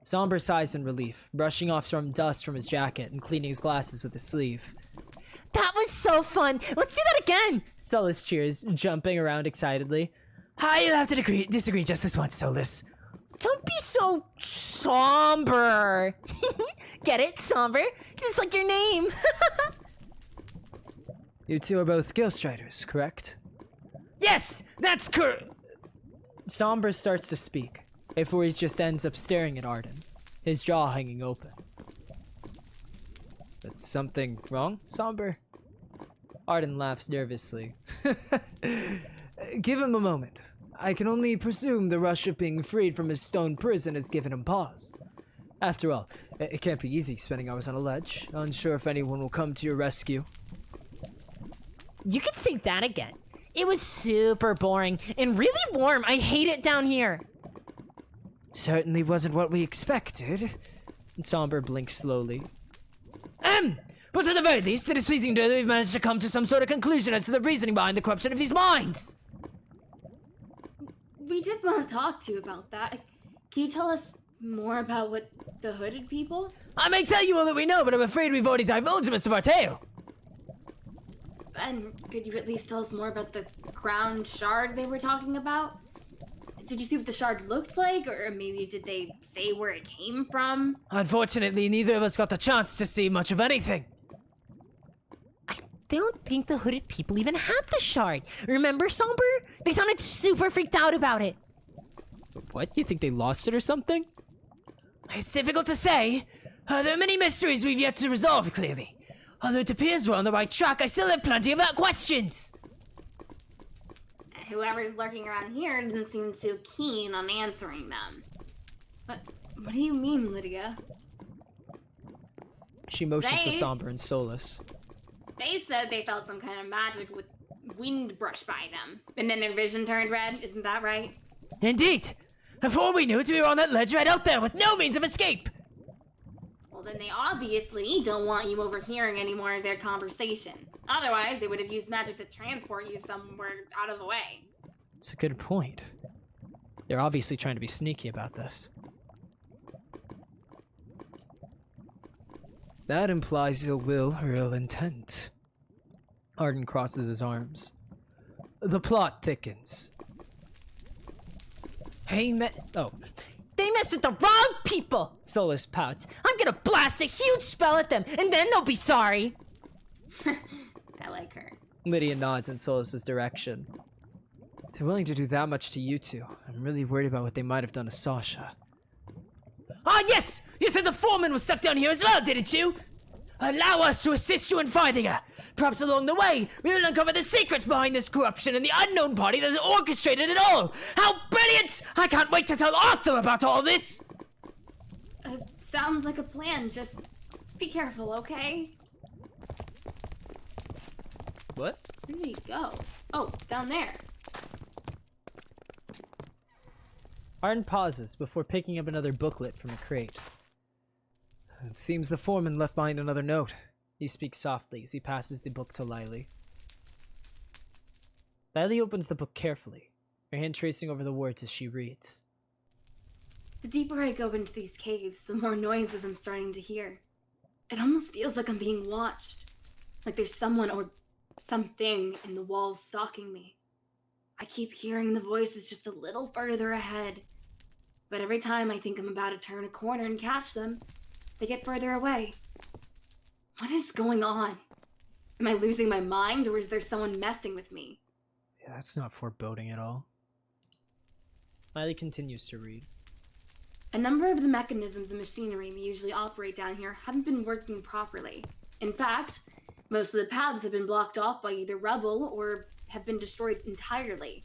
Somber sighs in relief, brushing off some dust from his jacket and cleaning his glasses with his sleeve. That was so fun! Let's do that again! Solus cheers, jumping around excitedly. You'll have to disagree just this once, Solus. Don't be so somber. Get it, Somber? It's like your name. You two are both ghostwriters, correct? Yes, that's correct. Somber starts to speak, before he just ends up staring at Arden, his jaw hanging open. But something wrong, Somber? Arden laughs nervously. Give him a moment. I can only presume the rush of being freed from his stone prison has given him pause. After all, it can't be easy spending hours on a ledge, unsure if anyone will come to your rescue. You could say that again. It was super boring and really warm. I hate it down here. Certainly wasn't what we expected. Somber blinks slowly. But at the very least, it is pleasing to know that we've managed to come to some sort of conclusion as to the reasoning behind the corruption of these mines. We did want to talk to you about that. Can you tell us more about what the hooded people? I may tell you all that we know, but I'm afraid we've already divulged most of our tale. And could you at least tell us more about the crown shard they were talking about? Did you see what the shard looked like, or maybe did they say where it came from? Unfortunately, neither of us got the chance to see much of anything. I don't think the hooded people even have the shard. Remember, Somber? They sounded super freaked out about it. What? You think they lost it or something? It's difficult to say. There are many mysteries we've yet to resolve, clearly. Although it appears we're on the right track, I still have plenty of questions. Whoever's lurking around here doesn't seem too keen on answering them. What do you mean, Lydia? She motions to They- Somber and Solus. They said they felt some kind of magic with wind brushed by them. And then their vision turned red, isn't that right? Indeed! Before we knew it, we were on that ledge right out there with no means of escape! Well, then they obviously don't want you overhearing any more of their conversation. Otherwise, they would have used magic to transport you somewhere out of the way. It's a good point. They're obviously trying to be sneaky about this. That implies ill will or ill intent. Arden crosses his arms. The plot thickens. Hey, They messed with the wrong people! Solus pouts. I'm gonna blast a huge spell at them, and then they'll be sorry! I like her. Lydia nods in Solus's direction. If they're willing to do that much to you two, I'm really worried about what they might have done to Sasha. Ah, yes! You said the foreman was stuck down here as well, didn't you? Allow us to assist you in finding her. Perhaps along the way, we will uncover the secrets behind this corruption and the unknown party that has orchestrated it all. How brilliant! I can't wait to tell Arthur about all this! Sounds like a plan, just be careful, okay? What? Where did he go? Oh, down there. Arden pauses before picking up another booklet from a crate. It seems the foreman left behind another note. He speaks softly as he passes the book to Lily. Lily opens the book carefully, her hand tracing over the words as she reads. The deeper I go into these caves, the more noises I'm starting to hear. It almost feels like I'm being watched. Like there's someone or something in the walls stalking me. I keep hearing the voices just a little further ahead. But every time I think I'm about to turn a corner and catch them, they get further away. What is going on? Am I losing my mind, or is there someone messing with me? Yeah, that's not foreboding at all. Lily continues to read. A number of the mechanisms and machinery we usually operate down here haven't been working properly. In fact, most of the paths have been blocked off by either rubble or have been destroyed entirely.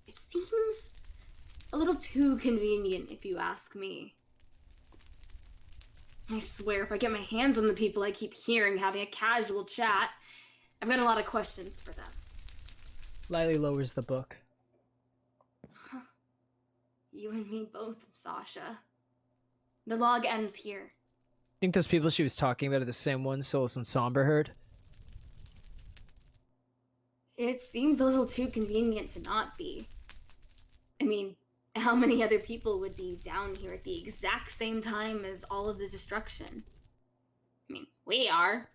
It seems a little too convenient, if you ask me. I swear, if I get my hands on the people I keep hearing having a casual chat, I've got a lot of questions for them. Lily lowers the book. You and me both, Sasha. The log ends here. Think those people she was talking about are the same ones Solus and Somber heard? It seems a little too convenient to not be. I mean, how many other people would be down here at the exact same time as all of the destruction? I mean, we are.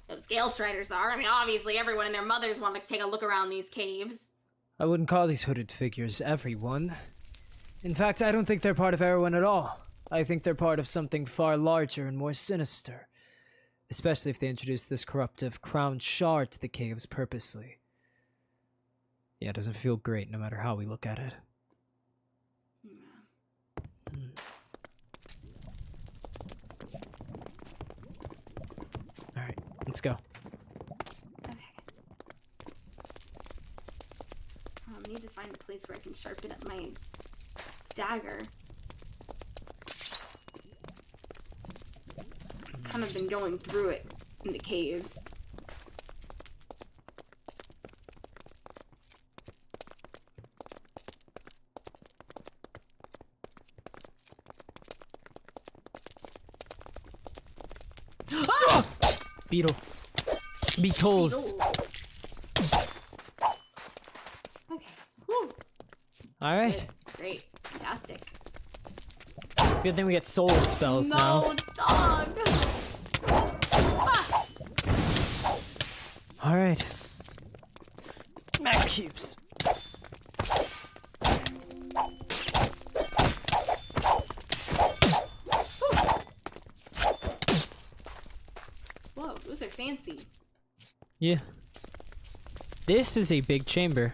Those Gale Striders are. I mean, obviously everyone and their mothers want to take a look around these caves. I wouldn't call these hooded figures everyone. In fact, I don't think they're part of everyone at all. I think they're part of something far larger and more sinister. Especially if they introduce this corruptive crown shard to the caves purposely. Yeah, it doesn't feel great no matter how we look at it. let's go. Okay. I'll need to find a place where I can sharpen up my dagger. I've kind of been going through it in the caves. Beetle. Beetles. Okay. Whew. Alright. Great. Fantastic. Good thing we get solar spells now. No, dog! Ah! Alright. Mech cubes. Whoa, those are fancy. Yeah. This is a big chamber.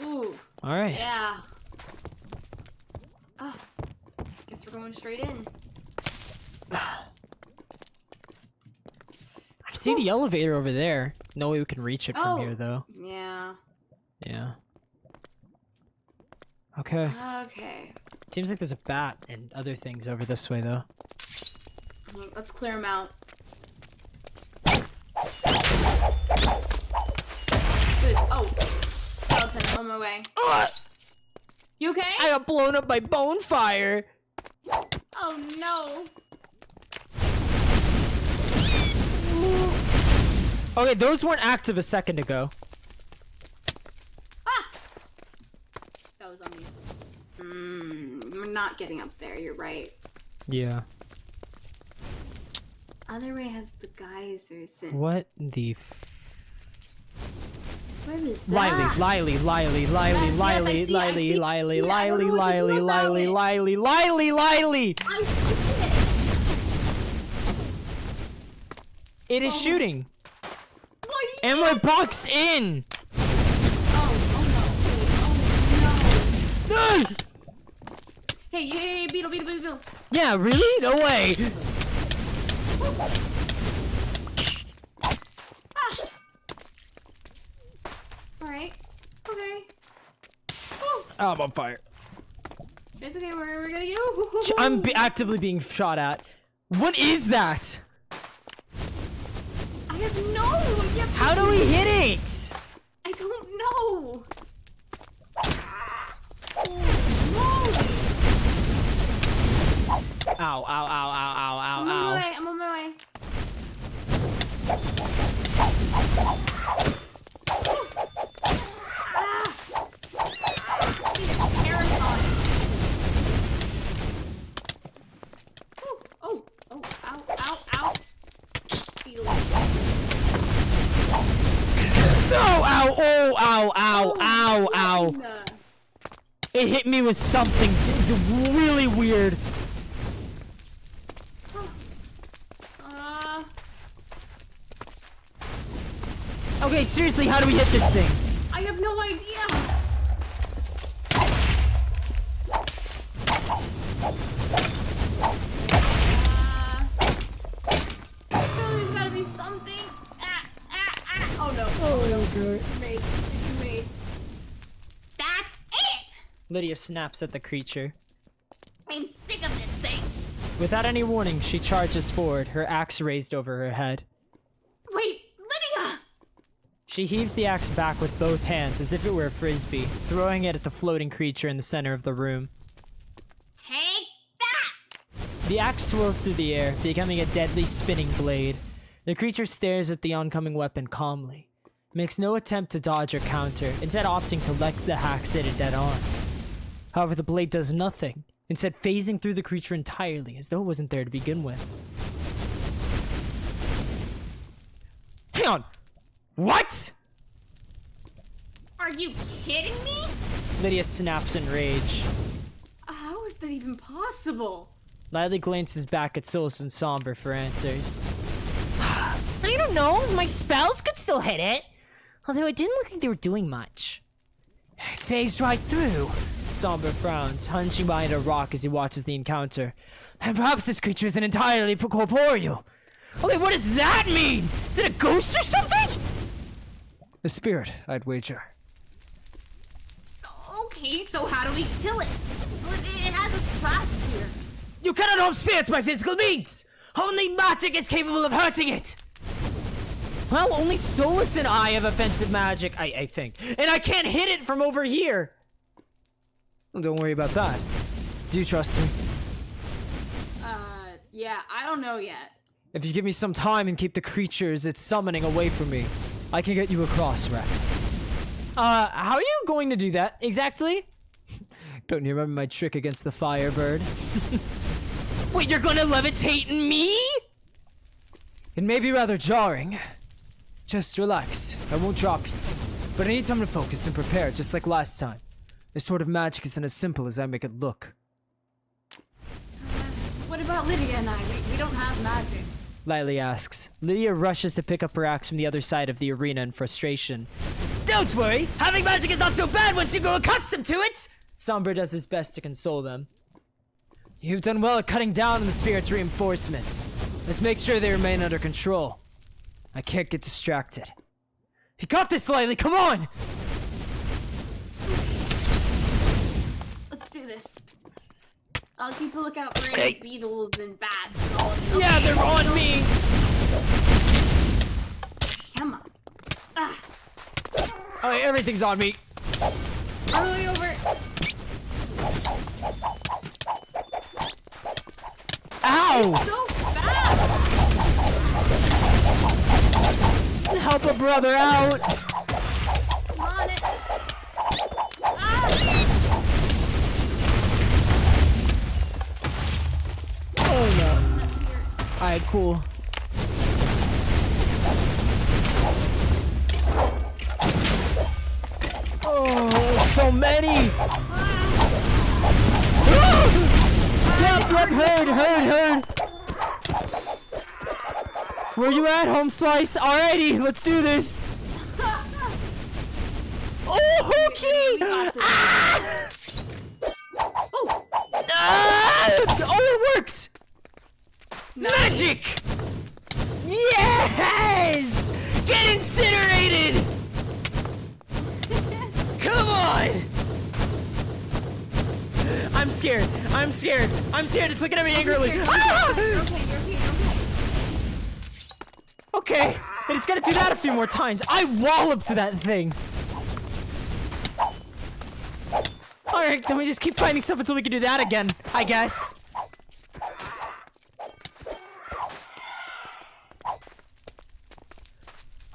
Ooh, Alright. yeah. Ah, guess we're going straight in. I can see the elevator over there. No way we can reach it from here, though. Yeah. Yeah. Okay. Okay. Seems like there's a bat and other things over this way, though. Let's clear them out. Oh, skeleton, I'm on my way. You okay? I got blown up by bonfire! Oh no. Okay, those weren't active a second ago. Ah! That was on me. We're not getting up there, you're right. Yeah. Other way has the geysers and... What the What is that? Lily. Yes, I see, I don't know what to do about it. I see It is shooting. What are you And we're boxed in. Oh no. Oh no. Hey, beetle. Yeah, really? No way. Ah. Alright. Okay. Ooh. Oh, I'm on fire. It's okay, we're gonna get... I'm actively being shot at. What is that? I have no idea. How do we hit it? I don't know. Holy. Ow. I'm on my way. Ow. Beetle. No! Ow! Nah. It hit me with something really weird. Okay, seriously, how do we hit this thing? I have no idea. There's gotta be something. Oh no. Oh, God. It's made. That's it. Lydia snaps at the creature. I'm sick of this thing. Without any warning, she charges forward, her axe raised over her head. Wait, Lydia! She heaves the axe back with both hands as if it were a frisbee, throwing it at the floating creature in the center of the room. Take that! The axe swirls through the air, becoming a deadly spinning blade. The creature stares at the oncoming weapon calmly, makes no attempt to dodge or counter, instead opting to let the axe hit it dead on. However, the blade does nothing, instead phasing through the creature entirely, as though it wasn't there to begin with. Hang on! What?! Are you kidding me? Lydia snaps in rage. How is that even possible? Lily glances back at Solus and Somber for answers. I don't know. My spells could still hit it. Although it didn't look like they were doing much. Phased right through. Somber frowns, hunching behind a rock as he watches the encounter. And perhaps this creature isn't entirely corporeal. Okay, what does that mean? Is it a ghost or something? A spirit, I'd wager. Okay, so how do we kill it? Well, it has a strap here. You cannot harm spirits by physical means! Only magic is capable of hurting it! Well, only Solus and I have offensive magic, I think. And I can't hit it from over here! Well, don't worry about that. Do you trust me? Yeah, I don't know yet. If you give me some time and keep the creatures it's summoning away from me, I can get you across, Rex. How are you going to do that, exactly? Don't you remember my trick against the Firebird? Wait, you're gonna levitate me? It may be rather jarring. Just relax, I won't drop you. But I need time to focus and prepare, just like last time. This sort of magic isn't as simple as I make it look. What about Lydia and I? We don't have magic. Lightly asks. Lydia rushes to pick up her axe from the other side of the arena in frustration. Don't worry! Having magic is not so bad once you grow accustomed to it! Somber does his best to console them. You've done well at cutting down on the spirit's reinforcements. Let's make sure they remain under control. I can't get distracted. You got this, Lightly! Come on! Let's do this. I'll keep a lookout for Hey. any beetles and bats and all of them. Yeah, they're on me! Come on. Ah, Oh, everything's on me. all the way over. Ow! So fast! Help a brother out! I'm on it. Ah! Oh no. Up here. Alright, cool. Oh, so many! Yep, heard. Where you at, home slice? Alrighty, let's do this. Oh, okay! We got this. Oh, Oh, it worked! Magic! Yes! Get incinerated! Come on! I'm scared. It's looking at me angrily. you're Ah! okay, you're okay. Okay, and it's gonna do that a few more times. I walloped that thing. Alright, then we just keep finding stuff until we can do that again, I guess.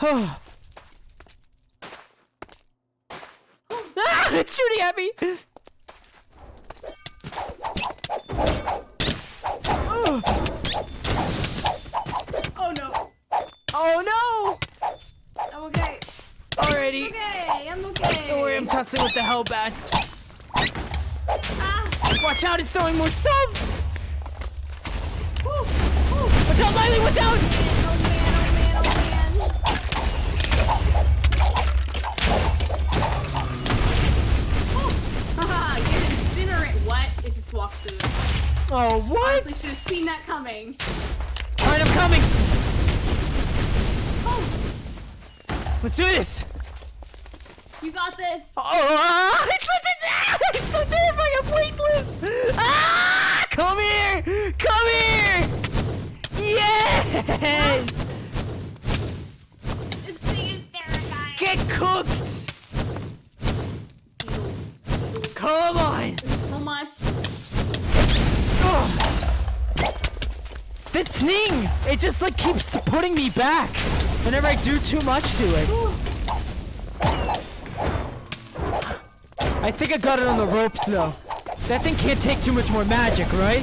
Oh. Ah, it's shooting at me! Oh no. Oh no! I'm okay. Alrighty. Okay, I'm okay. Don't worry, I'm tussling with the hellbats. Ah. Watch out, it's throwing more stuff! Woo, woo. Watch out, Lily, watch out! Oh man, oh man, oh man. Haha, you incinerate what? It just walks through. Oh, Honestly, what? should have seen that coming. Alright, I'm coming! Oh, Let's do this! You got this. Oh, it's so terrifying. I'm weightless. Ah, come here. Come here. Yes. This thing is terrifying. Get cooked. Come on. So much. Ugh. The thing, it just like keeps putting me back whenever I do too much to it. I think I got it on the ropes though. That thing can't take too much more magic, right?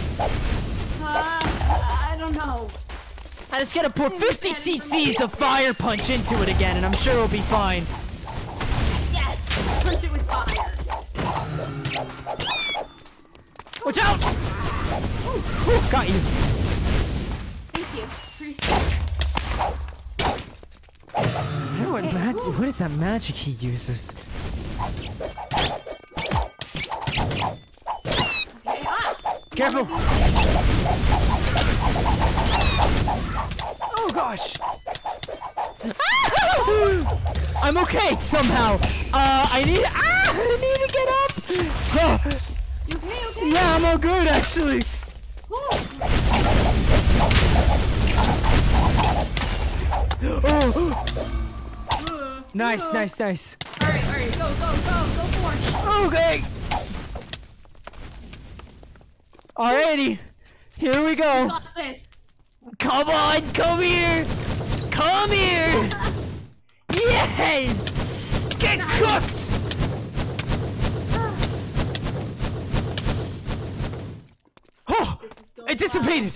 I don't know. I just gotta pour 50 cc's of fire punch into it again and I'm sure it'll be fine. Yes. Punch it with fire. Watch out! Ooh, got you. Thank you. Appreciate it. I don't know what is that magic he uses? Okay, Careful! gosh! I'm okay somehow. I need to get up. You okay? Okay. Yeah, I'm all good actually. Woo. Nice. All right, go for it. Okay. Alrighty, here we go. Got this. Come on, come here. Yes. Get cooked. Oh, This is going it dissipated.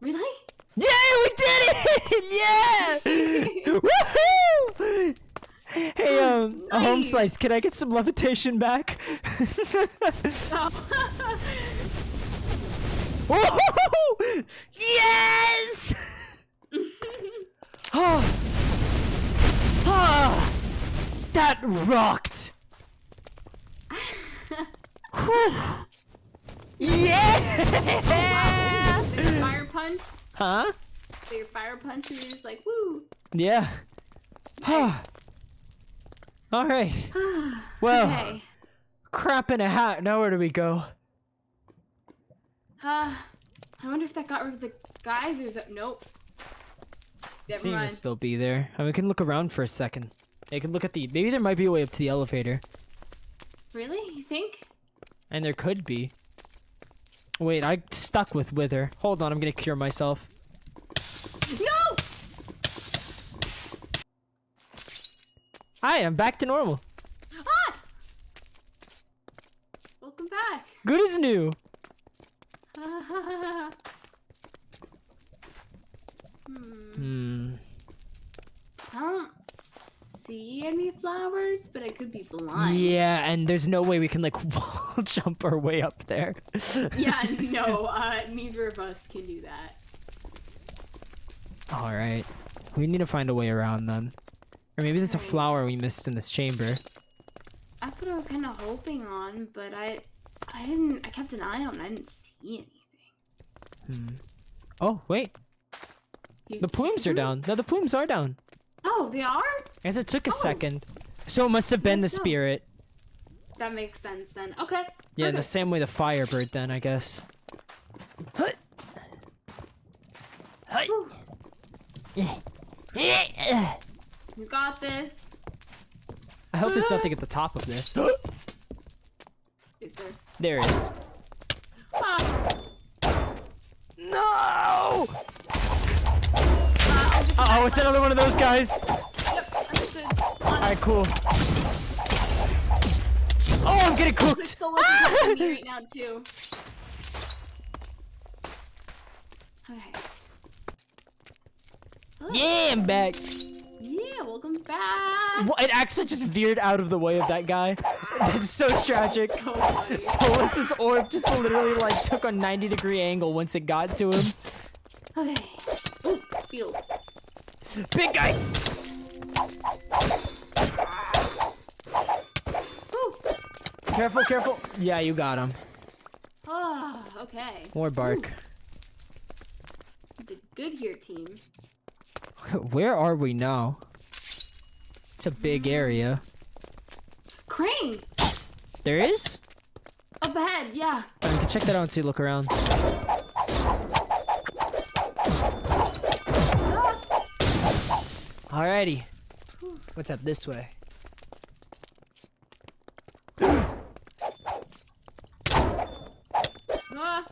well. Really? Yeah, we did it! Yeah! Woohoo! Hey, a home Nice. slice. Can I get some levitation back? Oh. Woohoo! Yes! Oh. Oh. That rocked. Whew. Yeah! Wow. Is there fire punch? Huh? So your fire punch and you're just like, woo. Yeah. Nice. All right. Well, Okay. crap in a hat. Now where do we go? I wonder if that got rid of the guys or is it? Nope. Never Seem to mind. still be there. I mean, we can look around for a second. I can look at the. Maybe there might be a way up to the elevator. Really? You think? And there could be. Wait, I stuck with Wither. Hold on, I'm gonna cure myself. No! Hi, I'm back to normal. Ah! Welcome back. Good as new. Hmm. I don't see any flowers, but I could be blind. Yeah, and there's no way we can like wall jump our way up there. Yeah, no, neither of us can do that. All right, we need to find a way around then, or maybe there's a Right. flower we missed in this chamber. That's what I was kind of hoping on, but I didn't. I kept an eye on. I didn't see anything. Oh wait, You the plumes are see them? down. No, the plumes are down. Oh, they are. I guess it took a Oh. second. So it must have been the Let's go. spirit. That makes sense then. Okay. Yeah, in the perfect. same way the Firebird then, I guess. Hut. Hut. Whew. Yeah. You got this. I hope there's nothing at the top of this. Is there? There is. Ah, No! I'll just Oh, it's another one of those guys. Yep, understood. Alright, cool. Oh, I'm getting There's cooked! so much to me right now too. Okay. Yeah, I'm back. Yeah, welcome back. Well, it actually just veered out of the way of that guy. That's so tragic. So funny. Solas's orb just literally like took a 90-degree angle once it got to him. Okay. Ooh, beetles. Big guy! Ooh. Careful, careful. Yeah, you got him. Ah, okay. More bark. You did good here, team. Where are we now? It's a big area. Crane! There is? Up ahead, yeah. We can check that out and see, look around. Ah, Alrighty. What's up this way? ah.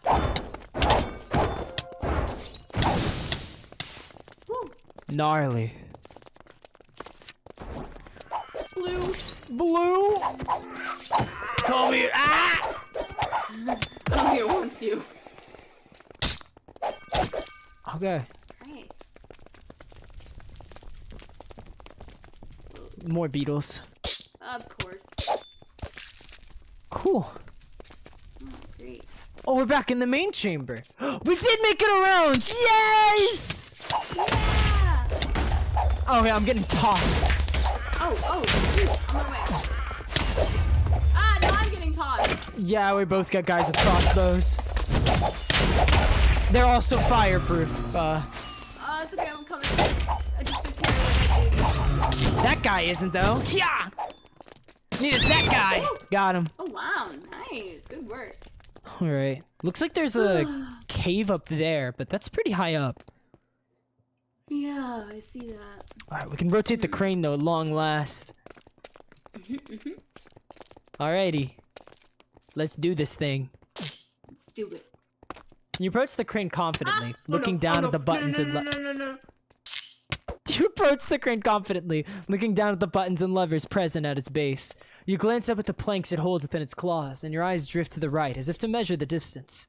Woo. Gnarly. Blue. Blue! Come here! Ah! Come here wants you. Okay. Great. More beetles. Of course. Cool. Oh, great. Oh, we're back in the main chamber. We did make it around! Yes! Yeah! Okay, I'm getting tossed. Oh, shoot, on my way. Ah, now I'm getting tossed. Yeah, we both got guys with crossbows. They're also fireproof. It's okay, I'm coming. That guy isn't though. Yeah. Neither that guy. Got him. Oh wow, nice, good work. All right. Looks like there's a cave up there, but that's pretty high up. Yeah, I see that. All right, we can rotate the crane though at long last. Alrighty. Let's do this thing. Let's do it. You approach the crane confidently, looking no, down oh, at the no, buttons no, and no, no, no, no. You approach the crane confidently, looking down at the buttons and levers present at its base. You glance up at the planks it holds within its claws, and your eyes drift to the right, as if to measure the distance.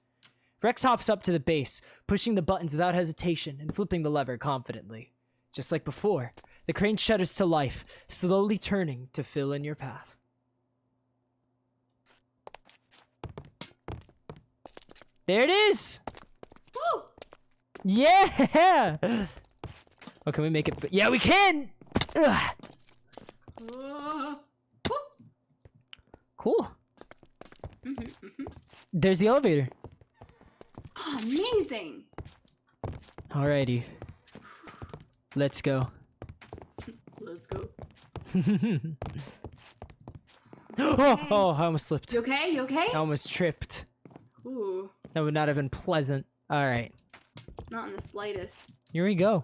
Rex hops up to the base, pushing the buttons without hesitation and flipping the lever confidently. Just like before, the crane shudders to life, slowly turning to fill in your path. There it is! Woo! Yeah! Oh, can we make it? Yeah, we can! Ugh. Woo! Cool. There's the elevator. Oh, amazing. Alrighty. Let's go. Let's go. Oh, I almost slipped. You okay? You okay? I almost tripped. Ooh, That would not have been pleasant. Alright. not in the slightest. Here we go.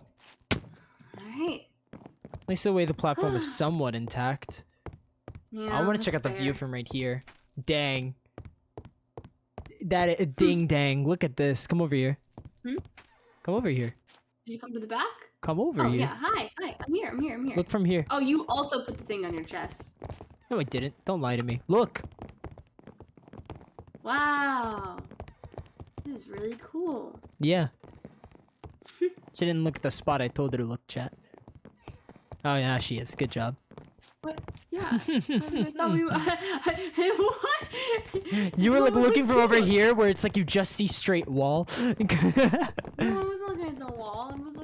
Alright. At least the way the platform is somewhat intact. Yeah, I want to check out that's the view fair. from right here. Dang. That ding dang. Look at this. Come over here. Hmm? Come over here. Did you come to the back? Come over Oh here. yeah, hi. I'm here. I'm here. Look from here. Oh, you also put the thing on your chest. No, I didn't. Don't lie to me. Look. Wow. This is really cool. Yeah. She didn't look at the spot I told her to look, chat. Oh, yeah, she is. Good job. What? Yeah. I thought we what? You were like What was looking from over it? here where it's like you just see straight wall. No, I wasn't looking at the wall. I was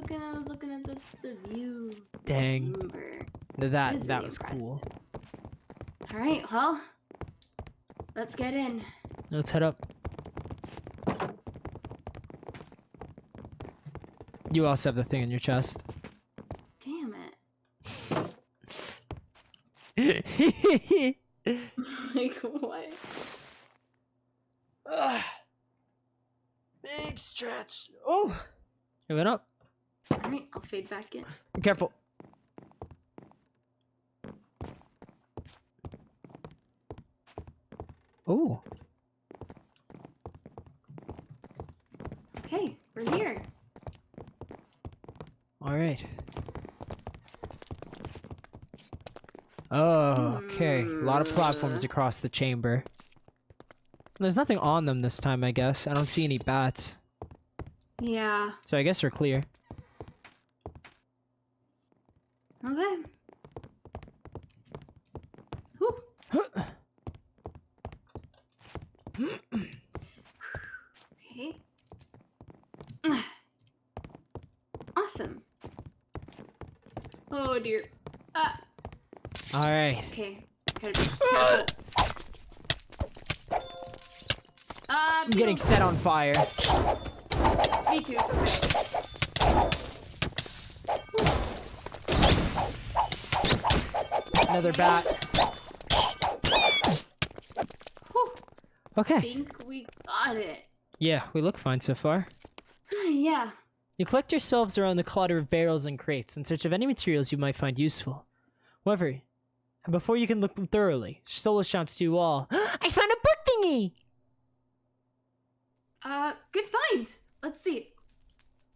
looking at the view. Dang. Chamber. That is that really was cool. All right, well, let's get in. Let's head up. You also have the thing in your chest. Damn it. Like what? Big stretch. Oh. It went up. All right, I'll fade back in. Be careful. Oh. Okay, we're here. All right. Oh, okay. A lot of platforms across the chamber. There's nothing on them this time, I guess. I don't see any bats. Yeah. So I guess we're clear. Okay. Whew. Okay. Awesome. Oh dear. All right. Okay. Gotta be careful. I'm getting set on fire. Me too. It's okay. Another bat. Whew. Okay. Think we got it. Yeah, we look fine so far. Yeah. You collect yourselves around the clutter of barrels and crates in search of any materials you might find useful. However, before you can look thoroughly, Solo shouts to you all, I found a book thingy! Good find. Let's see.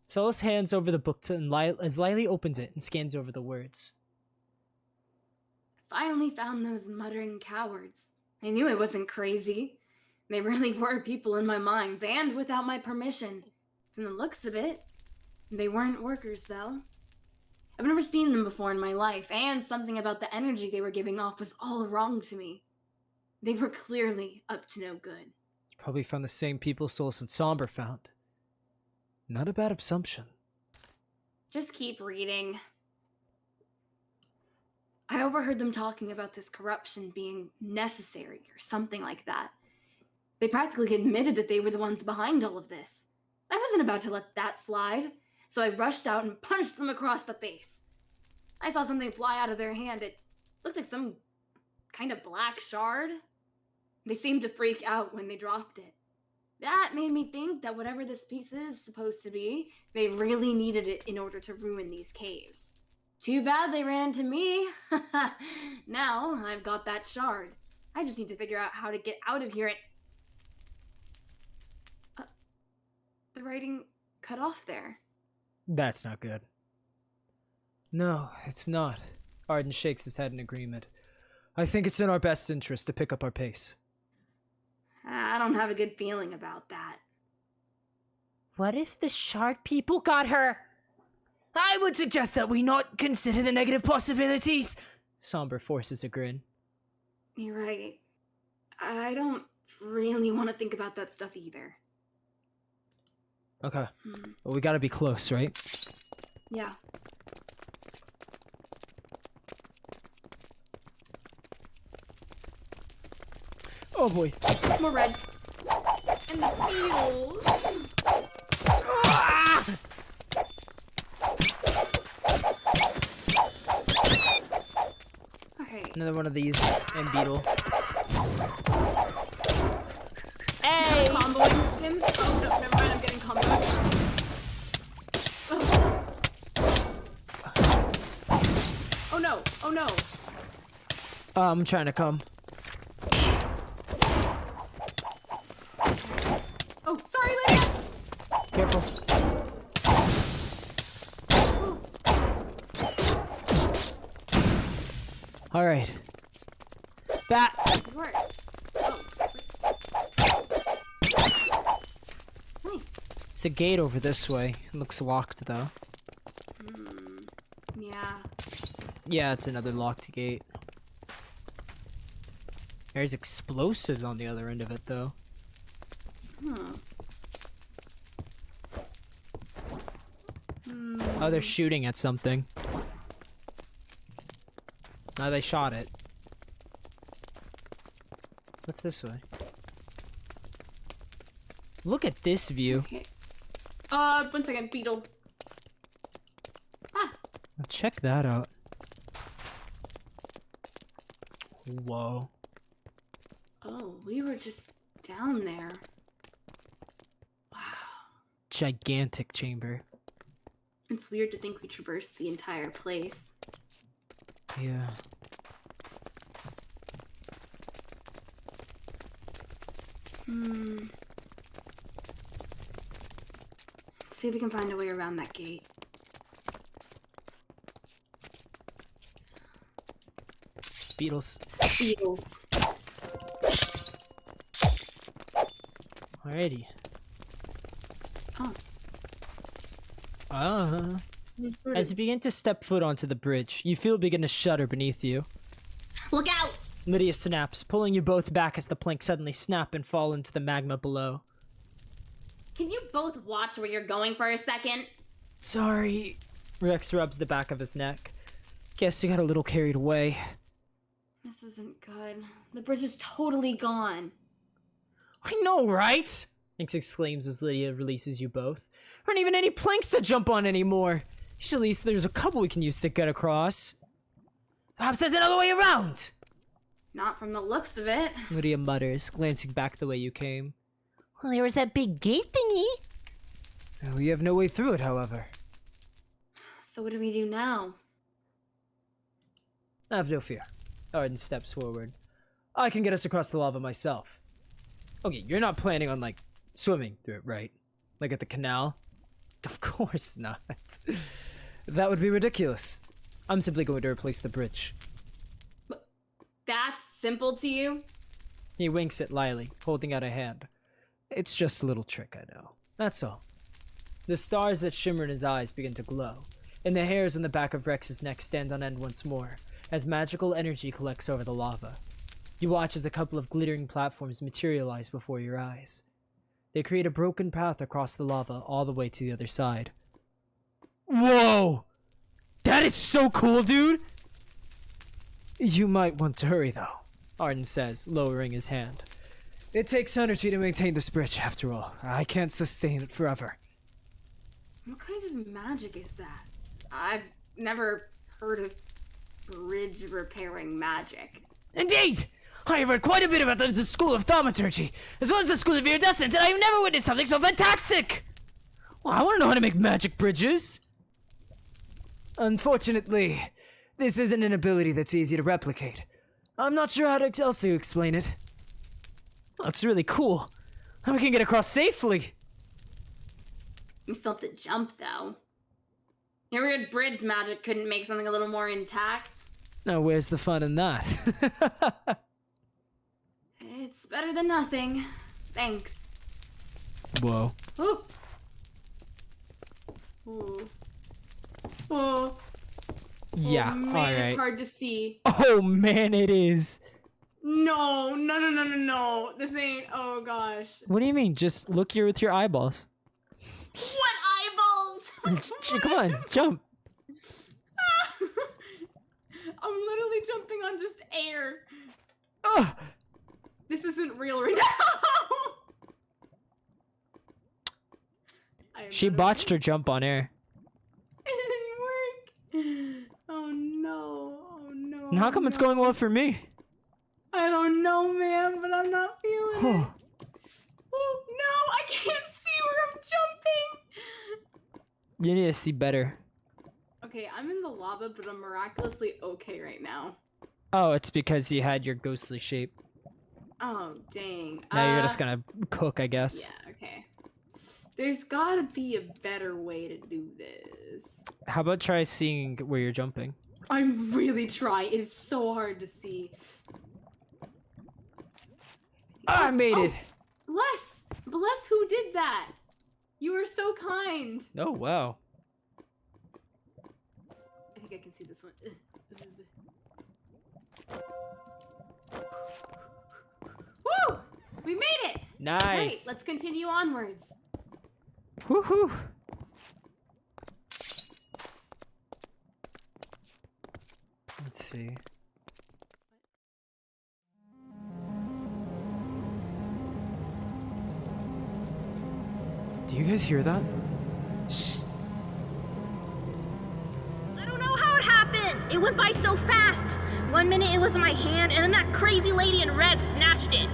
Solus hands over the book to as Lily opens it and scans over the words. Finally found those muttering cowards. I knew I wasn't crazy. They really were people in my minds, and without my permission. From the looks of it, they weren't workers, though. I've never seen them before in my life, and something about the energy they were giving off was all wrong to me. They were clearly up to no good. You probably found the same people Solus and Somber found. Not a bad assumption. Just keep reading. I overheard them talking about this corruption being necessary or something like that. They practically admitted that they were the ones behind all of this. I wasn't about to let that slide, so I rushed out and punched them across the face. I saw something fly out of their hand. It looked like some kind of black shard. They seemed to freak out when they dropped it. That made me think that whatever this piece is supposed to be, they really needed it in order to ruin these caves. Too bad they ran into me. Now I've got that shard. I just need to figure out how to get out of here and... the writing cut off there. That's not good. No, it's not. Arden shakes his head in agreement. I think it's in our best interest to pick up our pace. I don't have a good feeling about that. What if the shard people got her? I would suggest that we not consider the negative possibilities. Somber forces a grin. You're right. I don't really want to think about that stuff either. Okay. Well, we gotta be close, right? Yeah. Oh boy. More red. And the beetles. Okay. Another one of these, and beetle. Hey! Comboing him. Oh no, never mind, I'm getting comboed. Oh no, oh no. I'm trying to come. Oh, sorry, Lydia! Careful. Alright. Bat! Good work. Oh. Nice. It's a gate over this way. It looks locked, though. Yeah. Yeah, it's another locked gate. There's explosives on the other end of it, though. Oh, they're shooting at something. No, they shot it. What's this way? Look at this view. Okay. 1 second, beetle. Ah, Check that out. Whoa. oh, we were just down there. Wow. Gigantic chamber. It's weird to think we traversed the entire place. Yeah. See if we can find a way around that gate. Beetles. Beetles. Alrighty. Oh. As you begin to step foot onto the bridge, you feel it begin to shudder beneath you. Look out! Lydia snaps, pulling you both back as the planks suddenly snap and fall into the magma below. Can you both watch where you're going for a second? Sorry. Rex rubs the back of his neck. Guess you got a little carried away. This isn't good. The bridge is totally gone. I know, right? Nix exclaims as Lydia releases you both. There aren't even any planks to jump on anymore. At least there's a couple we can use to get across. Perhaps there's another way around. Not from the looks of it. Lydia mutters, glancing back the way you came. Well, there was that big gate thingy. We have no way through it, however. So what do we do now? Have no fear. Arden steps forward. I can get us across the lava myself. Okay, you're not planning on, like, swimming through it, right? Like at the canal? Of course not. That would be ridiculous. I'm simply going to replace the bridge. That's simple to you? He winks at Lily, holding out a hand. It's just a little trick, I know. That's all. The stars that shimmer in his eyes begin to glow, and the hairs on the back of Rex's neck stand on end once more, as magical energy collects over the lava. You watch as a couple of glittering platforms materialize before your eyes. They create a broken path across the lava all the way to the other side. Whoa! That is so cool, dude! You might want to hurry, though, Arden says, lowering his hand. It takes energy to maintain this bridge, after all. I can't sustain it forever. What kind of magic is that? I've never heard of bridge repairing magic. Indeed! I have heard quite a bit about the School of Thaumaturgy, as well as the School of Iridescence, and I have never witnessed something so fantastic! Well, I want to know how to make magic bridges. Unfortunately, this isn't an ability that's easy to replicate. I'm not sure how to else to explain it. That's really cool. Now we can get across safely. You still have to jump, though. Your weird bridge magic couldn't make something a little more intact. Now where's the fun in that? It's better than nothing. Thanks. Whoa. Ooh. Ooh. Oh. Yeah, Oh, man, alright. it's hard to see. Oh man, it is. No. This ain't. Oh gosh. What do you mean? Just look here with your eyeballs. What eyeballs? Come on, jump. I'm literally jumping on just air. Ugh. This isn't real right now. She botched her jump on air. It didn't work. Oh no. And how come it's going well for me? I don't know, man, but I'm not feeling Oh. it. Oh no, I can't see where I'm jumping. You need to see better. Okay, I'm in the lava, but I'm miraculously okay right now. Oh, it's because you had your ghostly shape. Oh, dang. Now you're just gonna cook, I guess. Yeah, okay. There's gotta be a better way to do this. How about try seeing where you're jumping? I'm really trying. It is so hard to see. I made it! Bless who did that? You were so kind. Oh, wow. I think I can see this one. Woo! We made it! Nice! Great, let's continue onwards. Woohoo! Let's see. Do you guys hear that? I don't know how it happened. It went by so fast. 1 minute it was in my hand, and then that crazy lady in red snatched it.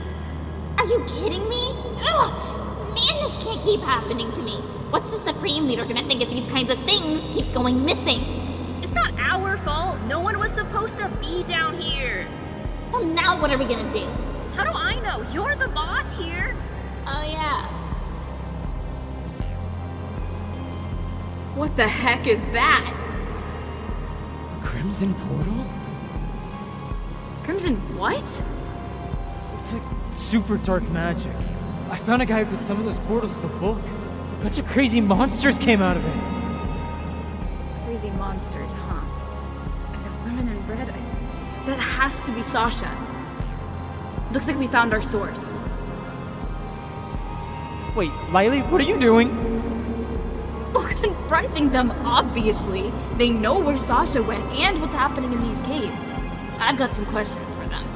Are you kidding me? Ugh! Man, this can't keep happening to me. What's the Supreme Leader gonna think if these kinds of things keep going missing? It's not our fault. No one was supposed to be down here. Well, now what are we gonna do? How do I know? You're the boss here. Oh, yeah. What the heck is that? Crimson portal? Crimson what? It's like super dark magic. I found a guy who could summon those portals with a book. A bunch of crazy monsters came out of it. Crazy monsters, huh? And the women in red. That has to be Sasha. Looks like we found our source. Wait, Lily, what are you doing? Well, confronting them, obviously. They know where Sasha went and what's happening in these caves. I've got some questions for them.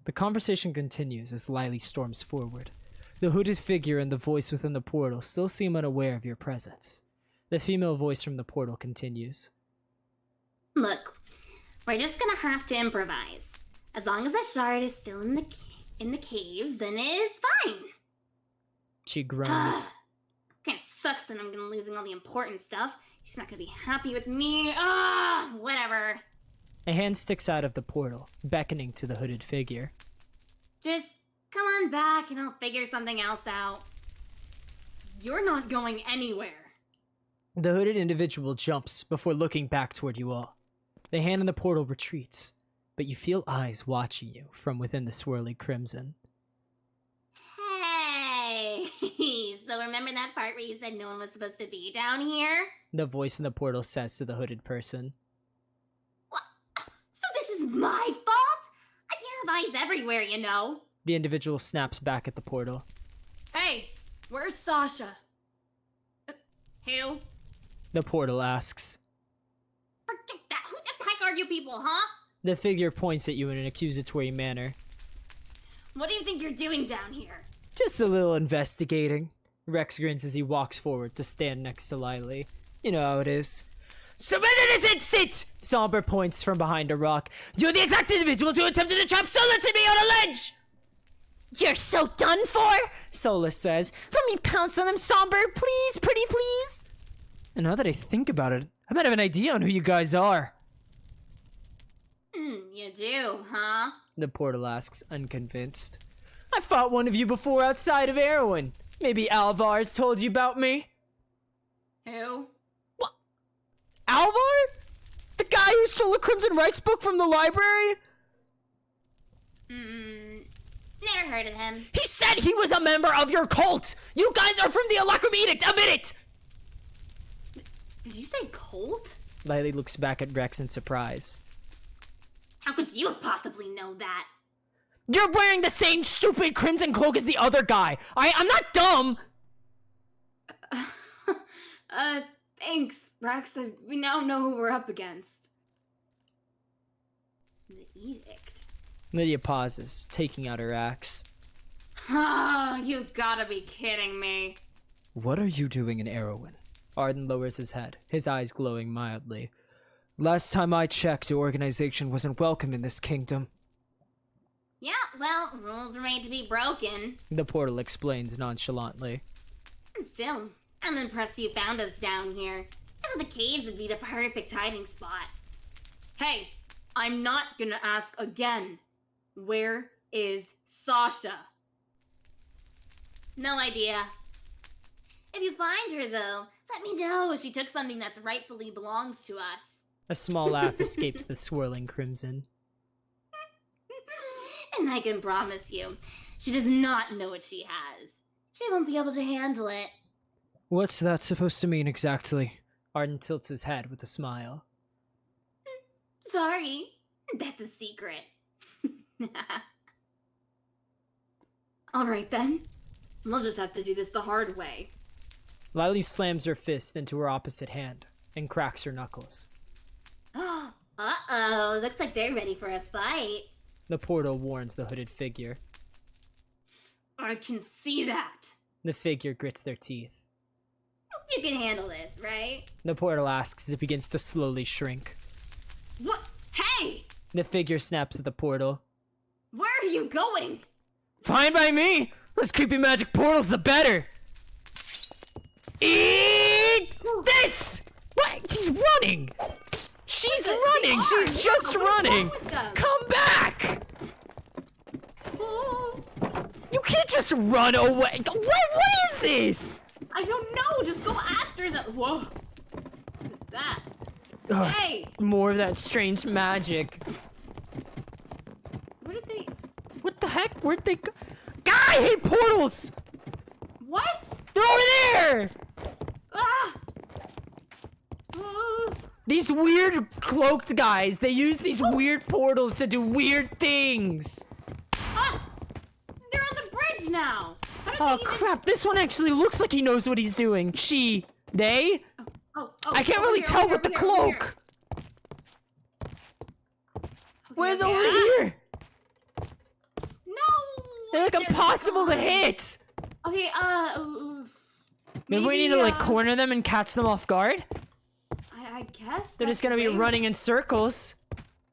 The conversation continues as Lily storms forward. The hooded figure and the voice within the portal still seem unaware of your presence. The female voice from the portal continues. Look, we're just gonna have to improvise. As long as that shard is still in the caves, then it's fine. She groans. Kinda sucks that I'm gonna losing all the important stuff. She's not gonna be happy with me. Whatever. A hand sticks out of the portal, beckoning to the hooded figure. Just come on back and I'll figure something else out. You're not going anywhere. The hooded individual jumps before looking back toward you all. The hand in the portal retreats, but you feel eyes watching you from within the swirly crimson. Hey! So remember that part where you said no one was supposed to be down here? The voice in the portal says to the hooded person. What? So this is my fault? I can't have eyes everywhere, you know. The individual snaps back at the portal. Hey, where's Sasha? Who? The portal asks. Forget that. Who the heck are you people, huh? The figure points at you in an accusatory manner. What do you think you're doing down here? Just a little investigating. Rex grins as he walks forward to stand next to Lily. You know how it is. Surrender this instant! Somber points from behind a rock. You're the exact individuals who attempted to trap Solus and me on a ledge! You're so done for! Solus says. Let me pounce on them, Somber, please, pretty please! And now that I think about it, I might have an idea on who you guys are. You do, huh? The portal asks, unconvinced. I fought one of you before outside of Erwin. Maybe Alvar's told you about me? Who? Alvar? The guy who stole a Crimson Rights book from the library? Never heard of him. He said he was a member of your cult! You guys are from the Alacrum Edict! Admit it! Did you say cult? Lily looks back at Rex in surprise. How could you possibly know that? You're wearing the same stupid crimson cloak as the other guy! I'm not dumb! Thanks, Rex. We now know who we're up against. The edict. Lydia pauses, taking out her axe. Oh, you gotta be kidding me. What are you doing in Erwin? Arden lowers his head, his eyes glowing mildly. Last time I checked, your organization wasn't welcome in this kingdom. Yeah, well, rules were made to be broken. The portal explains nonchalantly. Still, I'm impressed you found us down here. I thought the caves would be the perfect hiding spot. Hey, I'm not gonna ask again. Where is Sasha? No idea. If you find her, though, let me know. She took something that's rightfully belongs to us. A small laugh escapes the swirling crimson. And I can promise you, she does not know what she has. She won't be able to handle it. What's that supposed to mean exactly? Arden tilts his head with a smile. Sorry, that's a secret. Alright then. We'll just have to do this the hard way. Lily slams her fist into her opposite hand and cracks her knuckles. Uh-oh, looks like they're ready for a fight. The portal warns the hooded figure. I can see that. The figure grits their teeth. You can handle this, right? The portal asks as it begins to slowly shrink. What? Hey! The figure snaps at the portal. Where are you going? Fine by me! Less creepy magic portals, the better! Eat this! What? He's running! She's running! She's just running! Come back! You can't just run away! What is this? I don't know. Just go after them. Whoa. What's that? Ugh, Hey! more of that strange magic. Where did they... What the heck? Where'd they go? God, I hate portals! What? They're over there! Ah! Ah! These weird cloaked guys, they use these weird portals to do weird things. Ah! They're on the bridge now. How did Oh they even... crap, this one actually looks like he knows what he's doing. They? Oh, I can't over really here, tell over with the here, over here. cloak. Okay, Where's okay, over ah! here? No! They're like impossible to hit. Okay, Maybe we need to like corner them and catch them off guard. I guess They're just gonna be running in circles.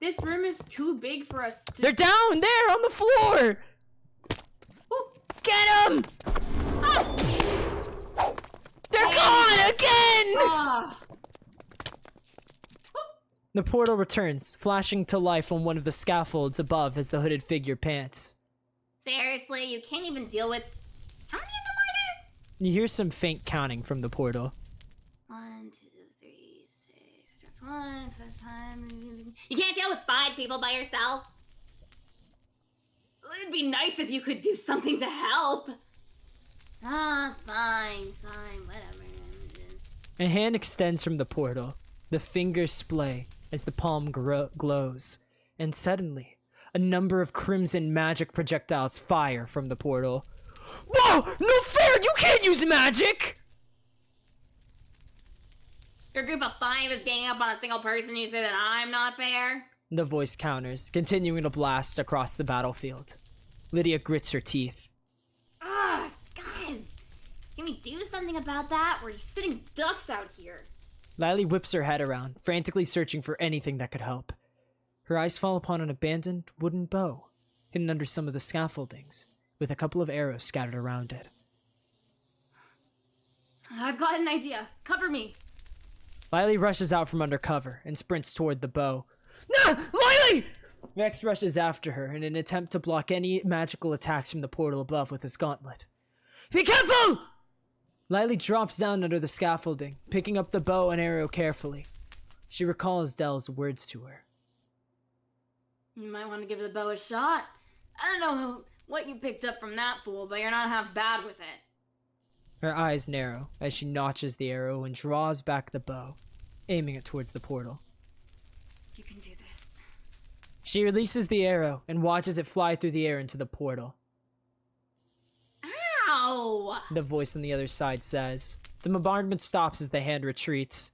This room is too big for us to... They're down there on the floor. Ooh. Get them! Ah! They're gone again! Ah! The portal returns, flashing to life on one of the scaffolds above as the hooded figure pants. Seriously, you can't even deal with... How many of them are there? You hear some faint counting from the portal. 1, 2, 3, 6, 1, 5. You can't deal with 5 people by yourself. It'd be nice if you could do something to help. Ah, fine, whatever. A hand extends from the portal. The fingers splay as the palm glows. And suddenly, a number of crimson magic projectiles fire from the portal. Whoa! No fair! You can't use magic! Your group of 5 is ganging up on a single person. You say that I'm not fair? The voice counters, continuing to blast across the battlefield. Lydia grits her teeth. Ah, guys. Give we do something about that? We're just sitting ducks out here. Lily whips her head around, frantically searching for anything that could help. Her eyes fall upon an abandoned wooden bow, hidden under some of the scaffoldings, with a couple of arrows scattered around it. I've got an idea. Cover me. Lily rushes out from under cover and sprints toward the bow. No! Lily! Rex rushes after her in an attempt to block any magical attacks from the portal above with his gauntlet. Be careful! Lily drops down under the scaffolding, picking up the bow and arrow carefully. She recalls Dell's words to her. You might want to give the bow a shot. I don't know what you picked up from that fool, but you're not half bad with it. Her eyes narrow as she notches the arrow and draws back the bow, aiming it towards the portal. You can do this. She releases the arrow and watches it fly through the air into the portal. Ow! The voice on the other side says. The bombardment stops as the hand retreats.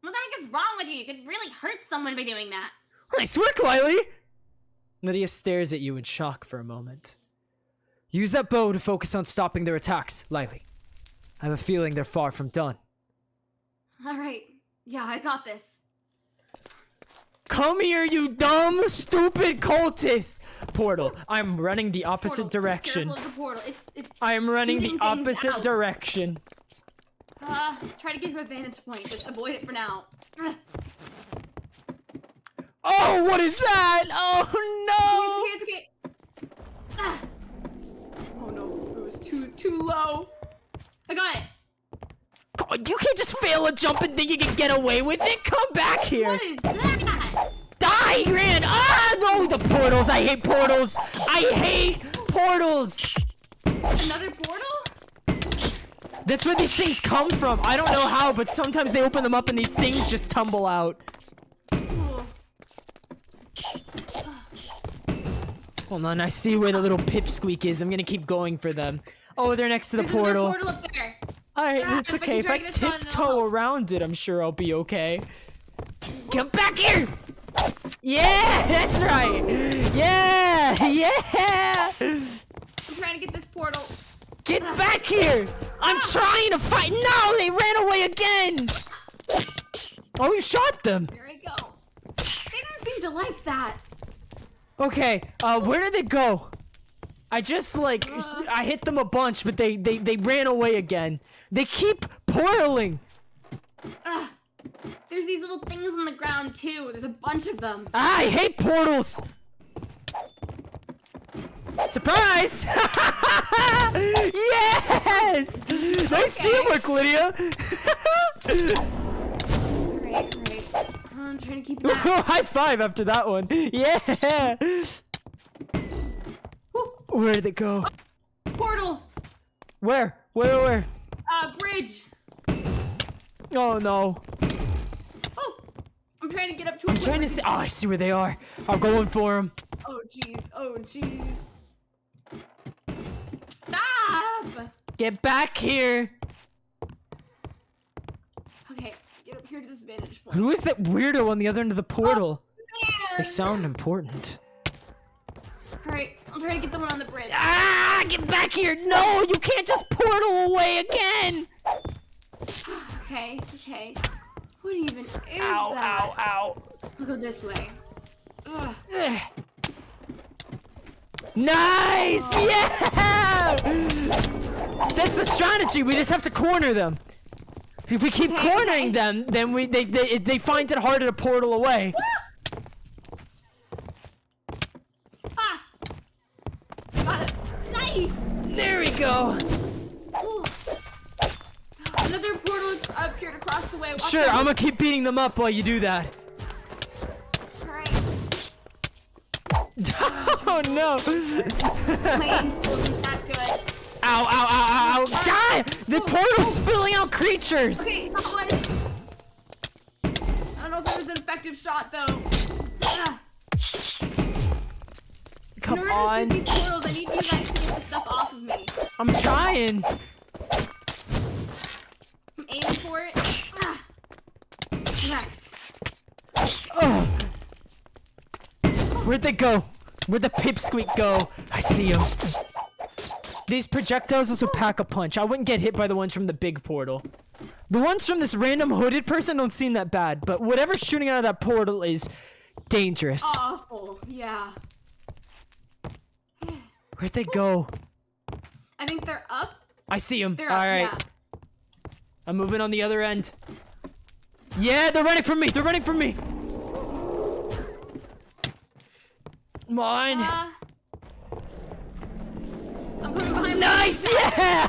What the heck is wrong with you? You could really hurt someone by doing that. Nice work, Lily! Lydia stares at you in shock for a moment. Use that bow to focus on stopping their attacks, Lily. I have a feeling they're far from done. All right. Yeah, I got this. Come here, you dumb, stupid cultist! Portal. I'm running the opposite Portal. direction. Careful of the portal. It's I am running the shooting things opposite out. direction. Try to get to a vantage point. Just avoid it for now. Oh, what is that? Oh, It's okay. Ah. Oh no, it was too low. I got it. no! God, you can't just fail a jump and think you can get away with it. Come back here. What is that? Die, Ran! Ah, no, the portals. I hate portals. I hate portals. Another portal? That's where these things come from. I don't know how, but sometimes they open them up and these things just tumble out. Oh. Hold on, I see where the little pipsqueak is. I'm gonna keep going for them. Oh, they're next to the There's another portal. portal up there. Alright, Ah, it's if I okay. can If I drag this on, it'll tiptoe help. around it, I'm sure I'll be okay. Come back here! Yeah, that's right! Yeah! Yeah! I'm trying to get this portal. Get back here! I'm trying to fight! No, they ran away again! Oh, you shot them! Here I go. They don't seem to like that. Okay, where did they go? I just, like, I hit them a bunch, but they ran away again. They keep portaling! There's these little things on the ground too. There's a bunch of them. I hate portals! Surprise! Yes! Nice teamwork, Lydia! Alright. I'm trying to keep it back. High five after that one. Yeah! Woo. Where did it go? Portal. Where? Bridge. Oh no. Oh, I'm trying to get up to. I'm trying to see. Oh, I see where they are. I'm going for them. Oh jeez. Stop. Get back here! Okay, get up here to this vantage point. Who is that weirdo on the other end of the portal? Man. They sound important. Alright, I'll try to get the one on the bridge. Ah! Get back here! No! You can't just portal away again! Okay. What even is Ow, that? ow. I'll go this way. Ugh. Ugh. Nice! Yeah! That's the strategy. We just have to corner them. If we keep Okay, cornering them, then they find it harder to portal away. Ah! Got it. Nice! There we go. Ooh. Another portal appeared across the way. Watch Sure, out. I'm gonna keep beating them up while you do that. Alright. Oh no! My aim still isn't that good. Ow! Die! The portal's spilling out creatures! Okay, that one. I don't know if it was an effective shot though. Ah. Come In order on. to shoot these portals, I need you guys to get the stuff off of me. I'm trying. I'm aiming for it. Ah. Correct. Oh. Where'd they go? Where'd the pipsqueak go? I see him. These projectiles also pack a punch. I wouldn't get hit by the ones from the big portal. The ones from this random hooded person don't seem that bad, but whatever's shooting out of that portal is dangerous. Awful, yeah. Where'd they go? I think they're up. I see them. They're All up, right. yeah. I'm moving on the other end. Yeah, they're running from me. They're running from me. Come on. I'm coming behind. Nice. Yeah.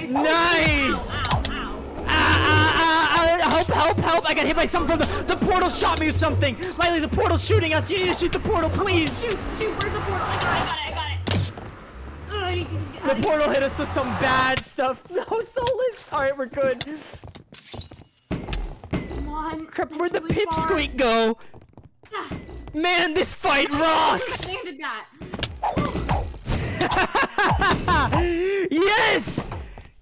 Nice. Nice. Ow, ow, ow. Help. I got hit by something from the portal shot me with something. Miley, the portal's shooting us. You need to shoot the portal, please. Shoot, where's the portal? I got it. Ugh, I need to just get out The of here. portal hit us with some bad stuff. No, Soulless. All right, we're good. Come on. Crap, where'd the Really far. pipsqueak go? Ah, Man, this fight rocks. I landed that. Yes!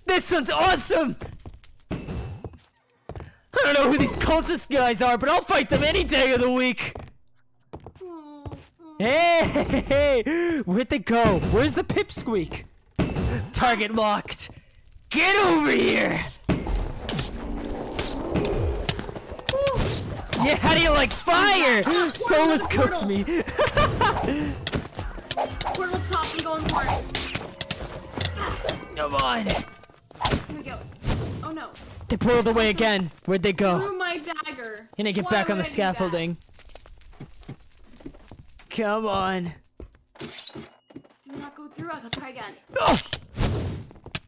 This one's awesome! I don't know who these cultist guys are, but I'll fight them any day of the week! Hey! Where'd they go? Where's the pipsqueak? Target locked! Get over here! Yeah, how do you like fire? Soulless cooked me. Portal's top, I'm going for it. Come on! Here we go. Oh no. They pulled away again. Where'd they go? Threw my dagger. Can I get Why back on would the I do that? scaffolding? Come on. Did not go through. I'll try again. Ugh!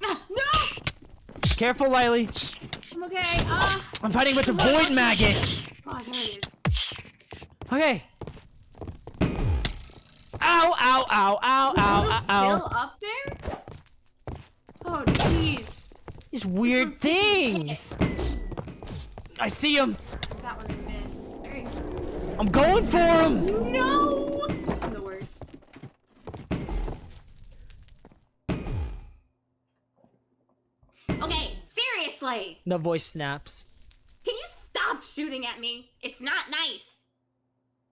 Ah, no! Careful, Lily. I'm okay. I'm fighting a bunch of void maggots. Oh, there it is. Okay. Ow, ow, ow, ow, ow, Portal's ow, still up there? Oh, jeez. These weird one's taking things. I see him. That one missed. Very I'm going for him. No! I'm the worst. Okay, seriously! The voice snaps. Can you stop shooting at me? It's not nice.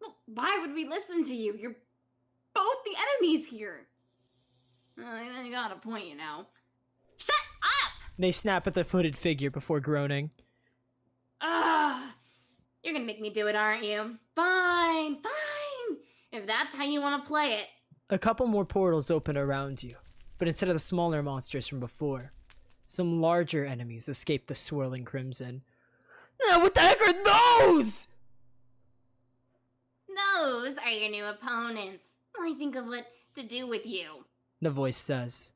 Well, why would we listen to you? You're both the enemies here. I got a point, you know. Shut up! They snap at the hooded figure before groaning. Ah, you're gonna make me do it, aren't you? Fine. If that's how you want to play it. A couple more portals open around you, but instead of the smaller monsters from before, some larger enemies escape the swirling crimson. What the heck are those? Those are your new opponents. I think of what to do with you. The voice says.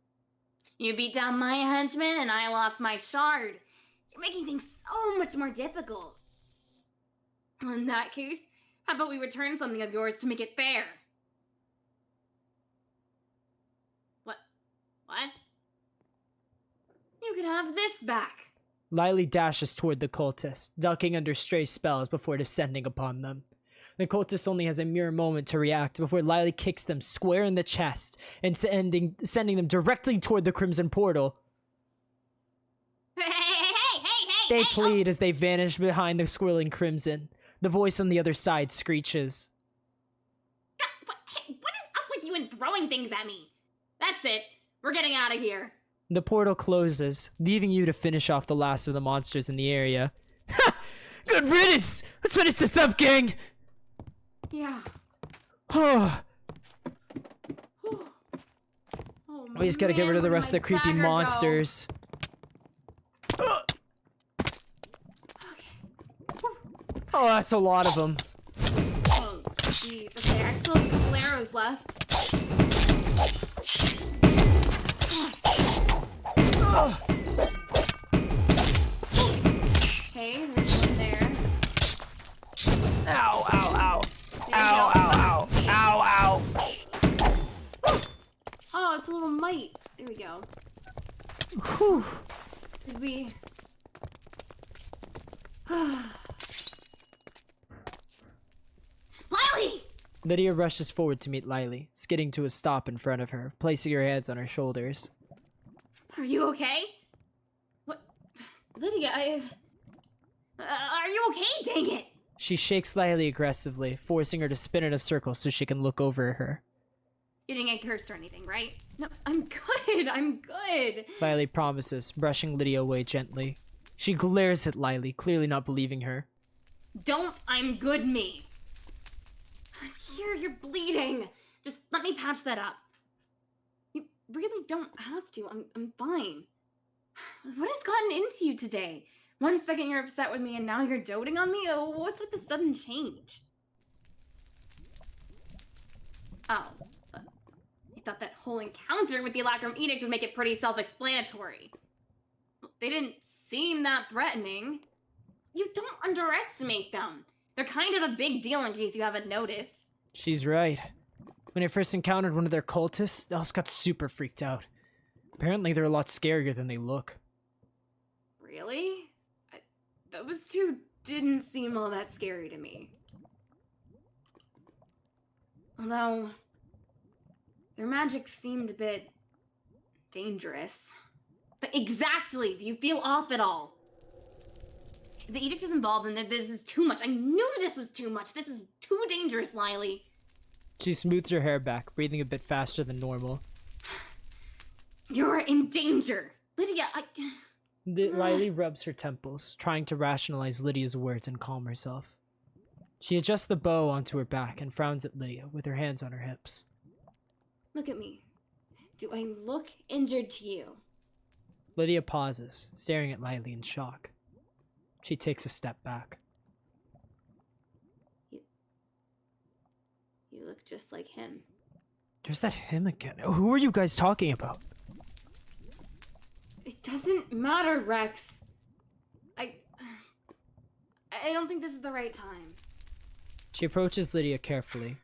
You beat down my henchman and I lost my shard. You're making things so much more difficult. In that case, how about we return something of yours to make it fair? What? You could have this back. Lily dashes toward the cultist, ducking under stray spells before descending upon them. The cultist only has a mere moment to react before Lily kicks them square in the chest and sending them directly toward the crimson portal. Hey! They hey, plead as they vanish behind the swirling crimson. The voice on the other side screeches. Hey, what is up with you and throwing things at me? That's it. We're getting out of here. The portal closes, leaving you to finish off the last of the monsters in the area. Ha! Good riddance! Let's finish this up, gang! Yeah. Oh, Oh, we just gotta get rid of the rest of the creepy dagger go? monsters. Oh, that's a lot of them. Oh, jeez. Okay, I still have a couple arrows left. Okay, there's one there. Ow, ow, ow. There you Ow, go. ow, ow. Ow, ow. Oh, it's a little mite. There we go. Whew. Did we... Lily! Lydia rushes forward to meet Lily, skidding to a stop in front of her, placing her hands on her shoulders. Are you okay? What? Lydia, are you okay? Dang it! She shakes Lily aggressively, forcing her to spin in a circle so she can look over her. You didn't get cursed or anything, right? No, I'm good. I'm good. Lily promises, brushing Lydia away gently. She glares at Lily, clearly not believing her. Don't I'm good me. Here, you're bleeding. Just let me patch that up. You really don't have to. I'm fine. What has gotten into you today? 1 second you're upset with me and now you're doting on me? Oh, what's with the sudden change? Oh, I thought that whole encounter with the Lacrim Edict would make it pretty self-explanatory. They didn't seem that threatening. You don't underestimate them. They're kind of a big deal in case you haven't noticed. She's right. When I first encountered one of their cultists, Ellis got super freaked out. Apparently they're a lot scarier than they look. Really? Those two didn't seem all that scary to me. Although, their magic seemed a bit dangerous. But exactly! Do you feel off at all? The Edict is involved and this is too much. I knew this was too much. This is too dangerous, Lily. She smooths her hair back, breathing a bit faster than normal. You're in danger. Lydia, Riley rubs her temples, trying to rationalize Lydia's words and calm herself. She adjusts the bow onto her back and frowns at Lydia with her hands on her hips. Look at me. Do I look injured to you? Lydia pauses, staring at Lily in shock. She takes a step back. You look just like him. There's that him again. Who are you guys talking about? It doesn't matter, Rex. I don't think this is the right time. She approaches Lydia carefully,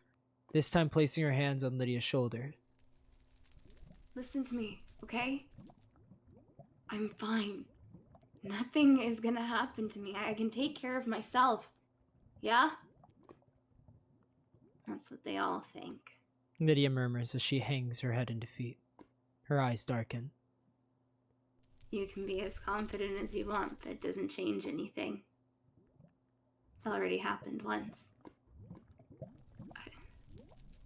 this time placing her hands on Lydia's shoulder. Listen to me, okay? I'm fine. Nothing is gonna happen to me. I can take care of myself. Yeah? That's what they all think. Lydia murmurs as she hangs her head in defeat. Her eyes darken. You can be as confident as you want, but it doesn't change anything. It's already happened once.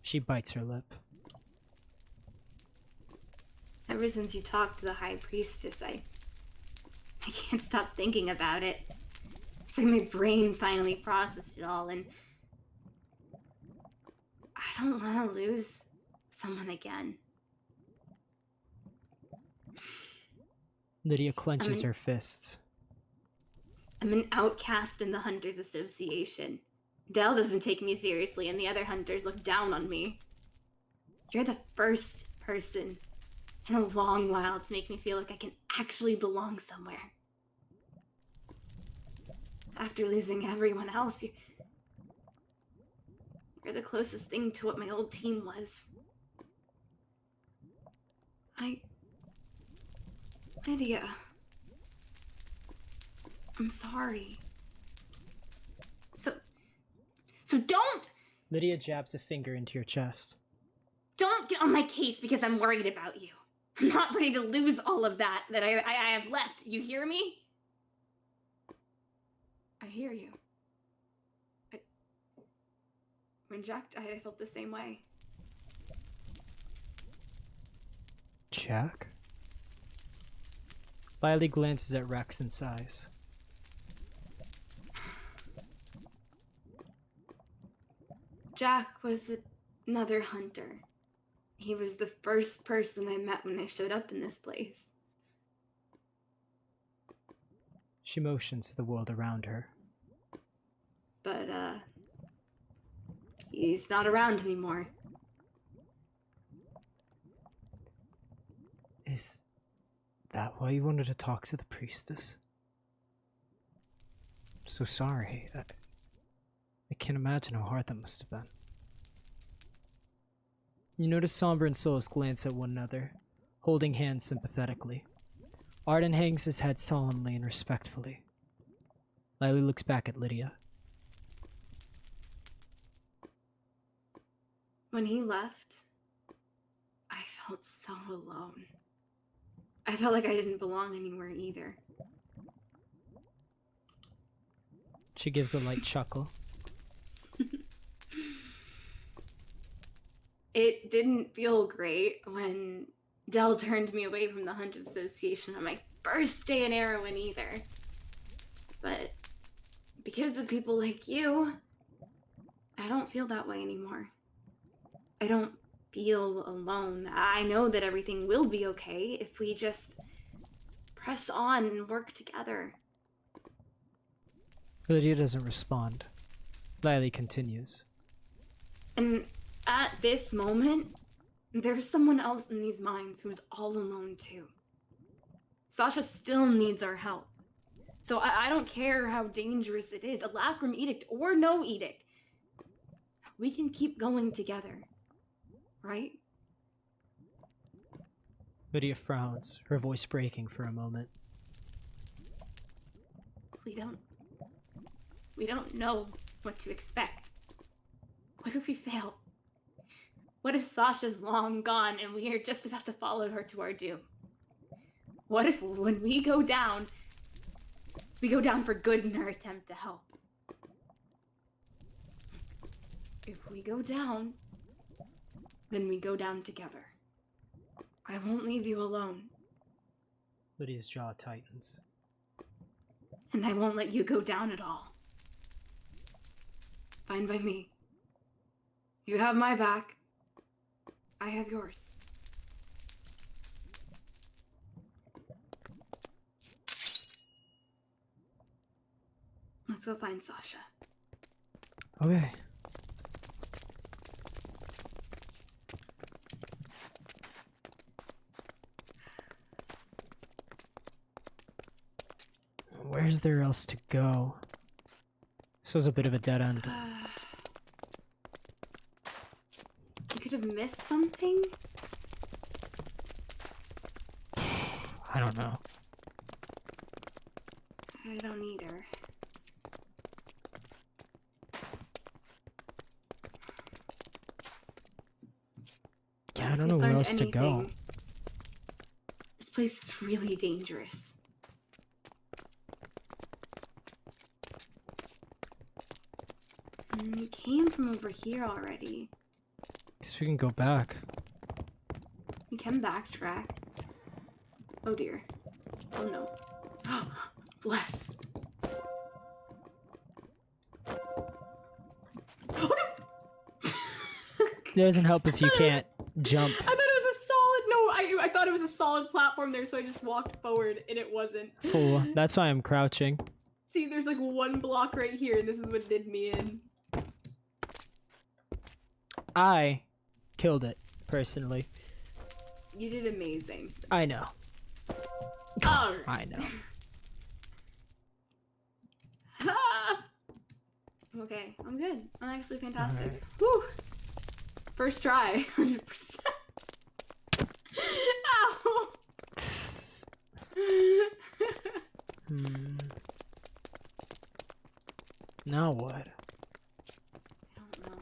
She bites her lip. Ever since you talked to the High Priestess, I can't stop thinking about it. It's like my brain finally processed it all, and I don't want to lose someone again. Lydia clenches her fists. I'm an outcast in the Hunters Association. Dell doesn't take me seriously, and the other hunters look down on me. You're the first person in a long while to make me feel like I can actually belong somewhere. After losing everyone else, you're the closest thing to what my old team was. Lydia. I'm sorry. So don't! Lydia jabs a finger into your chest. Don't get on my case because I'm worried about you. I'm not ready to lose all of that I have left. You hear me? I hear you. When Jack died, I felt the same way. Jack? Lily glances at Rex and sighs. Jack was another hunter. He was the first person I met when I showed up in this place. She motions to the world around her. But, he's not around anymore. Is that why you wanted to talk to the priestess? I'm so sorry. I can't imagine how hard that must have been. You notice Somber and Solus glance at one another, holding hands sympathetically. Arden hangs his head solemnly and respectfully. Lily looks back at Lydia. When he left, I felt so alone. I felt like I didn't belong anywhere either. She gives a light chuckle. It didn't feel great when Dell turned me away from the Hunters Association on my first day in Erewhon either. But because of people like you, I don't feel that way anymore. I don't feel alone. I know that everything will be okay if we just press on and work together. Lydia doesn't respond. Lily continues. And at this moment, there's someone else in these mines who's all alone too. Sasha still needs our help. So I don't care how dangerous it is, a Lacrim edict or no edict. We can keep going together, right? Lydia frowns, her voice breaking for a moment. We don't know what to expect. What if we fail? What if Sasha's long gone and we are just about to follow her to our doom? What if when we go down for good in our attempt to help? If we go down, then we go down together. I won't leave you alone. Lydia's jaw tightens. And I won't let you go down at all. Fine by me. You have my back. I have yours. Let's go find Sasha. Okay. Where's there else to go? This was a bit of a dead end. You could have missed something? I don't know. I don't either. Yeah, I don't If know you've where learned else to go. anything, this place is really dangerous. You came from over here already. Guess we can go back. We can backtrack. Oh dear. Oh no. Bless. Oh no! It doesn't help if you can't jump. I thought it was a solid. No, I thought it was a solid platform there, so I just walked forward, and it wasn't. Fool. That's why I'm crouching. See, there's like one block right here, and this is what did me in. I killed it, personally. You did amazing. I know. Oh. I know. Okay, I'm good. I'm actually fantastic. Right. Whew. First try, 100%. Ow. Now what? I don't know.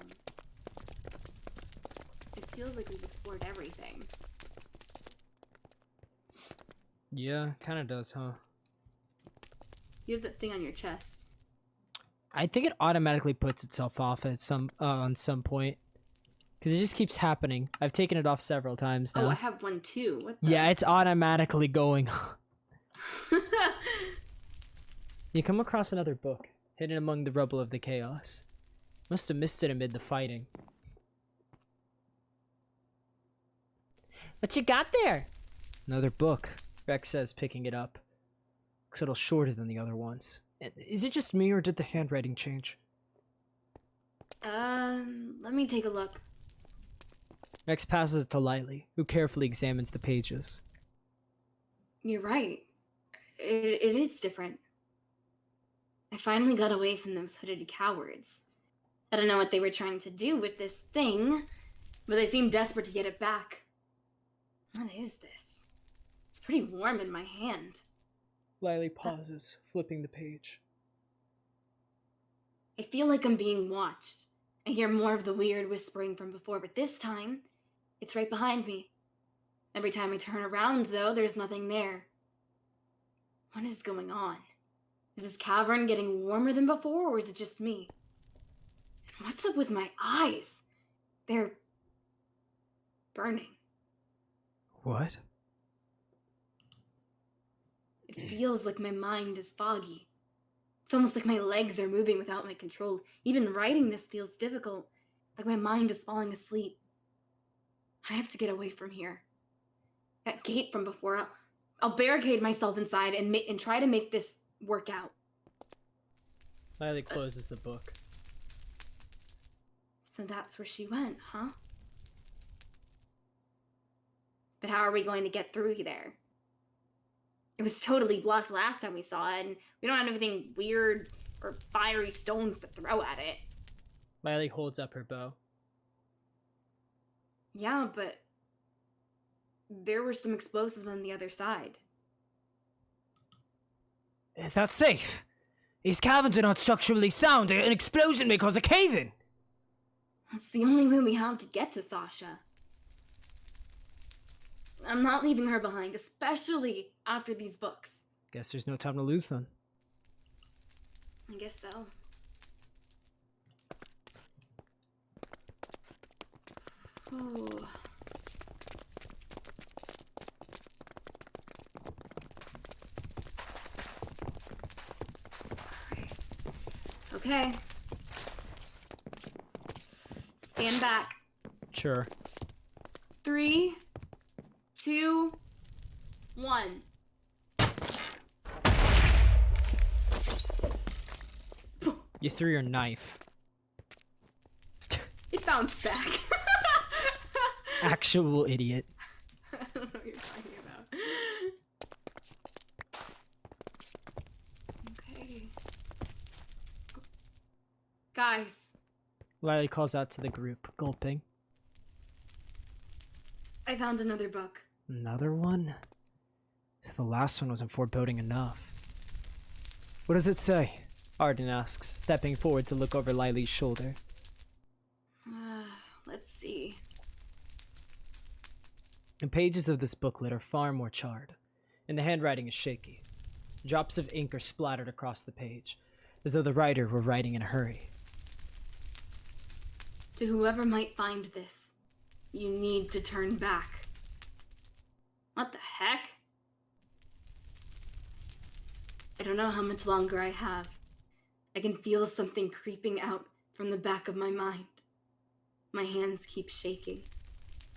It feels like we've explored everything. Yeah, kind of does, huh? You have that thing on your chest. I think it automatically puts itself off at some on some point, because it just keeps happening. I've taken it off several times now. Oh, I have one too. What the? Yeah, it's automatically going. You come across another book hidden among the rubble of the chaos. Must have missed it amid the fighting. What you got there? Another book, Rex says, picking it up. Looks a little shorter than the other ones. Is it just me, or did the handwriting change? Let me take a look. Rex passes it to Lily, who carefully examines the pages. You're right. It is different. I finally got away from those hooded cowards. I don't know what they were trying to do with this thing, but they seemed desperate to get it back. What is this? It's pretty warm in my hand. Lily pauses, flipping the page. I feel like I'm being watched. I hear more of the weird whispering from before, but this time, it's right behind me. Every time I turn around, though, there's nothing there. What is going on? Is this cavern getting warmer than before, or is it just me? And what's up with my eyes? They're burning. What? It feels like my mind is foggy. It's almost like my legs are moving without my control. Even writing this feels difficult, like my mind is falling asleep. I have to get away from here. That gate from before, I'll barricade myself inside and try to make this work out. Riley closes the book. So that's where she went, huh? But how are we going to get through there? It was totally blocked last time we saw it, and we don't have anything weird or fiery stones to throw at it. Riley holds up her bow. Yeah, but there were some explosives on the other side. Is that safe? These caverns are not structurally sound. An explosion may cause a cave-in. That's the only way we have to get to Sasha. I'm not leaving her behind, especially after these books. Guess there's no time to lose then. I guess so. Ooh. Okay. Stand back. Sure. 3, 2, 1. You threw your knife. It bounced back. Actual idiot. I don't know what you're talking about. Okay. Guys, Riley calls out to the group, gulping. I found another book. Another one? The last one wasn't foreboding enough. What does it say? Arden asks, stepping forward to look over Riley's shoulder. Let's see. The pages of this booklet are far more charred, and the handwriting is shaky. Drops of ink are splattered across the page, as though the writer were writing in a hurry. To whoever might find this, you need to turn back. What the heck? I don't know how much longer I have. I can feel something creeping out from the back of my mind. My hands keep shaking,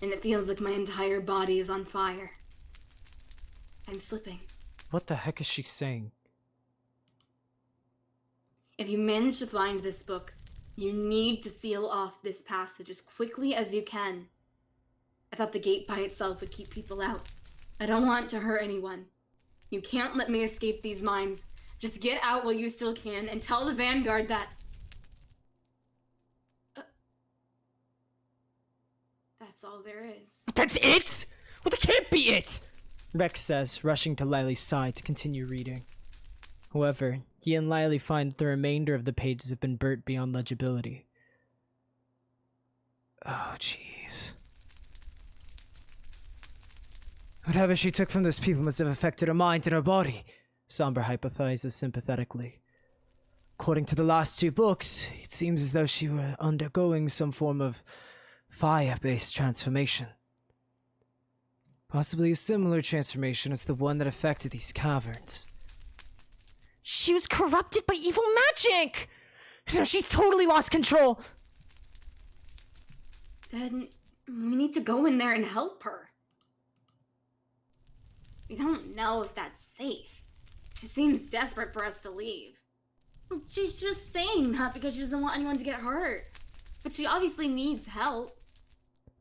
and it feels like my entire body is on fire. I'm slipping. What the heck is she saying? If you manage to find this book, you need to seal off this passage as quickly as you can. I thought the gate by itself would keep people out. I don't want to hurt anyone. You can't let me escape these mines. Just get out while you still can and tell the Vanguard that... That's all there is. That's it? Well, that can't be it! Rex says, rushing to Lily's side to continue reading. However, he and Lily find that the remainder of the pages have been burnt beyond legibility. Oh, jeez. Whatever she took from those people must have affected her mind and her body, Somber hypothesizes sympathetically. According to the last two books, it seems as though she were undergoing some form of fire-based transformation. Possibly a similar transformation as the one that affected these caverns. She was corrupted by evil magic! No, she's totally lost control! Then we need to go in there and help her. We don't know if that's safe. She seems desperate for us to leave. Well, she's just saying that because she doesn't want anyone to get hurt. But she obviously needs help.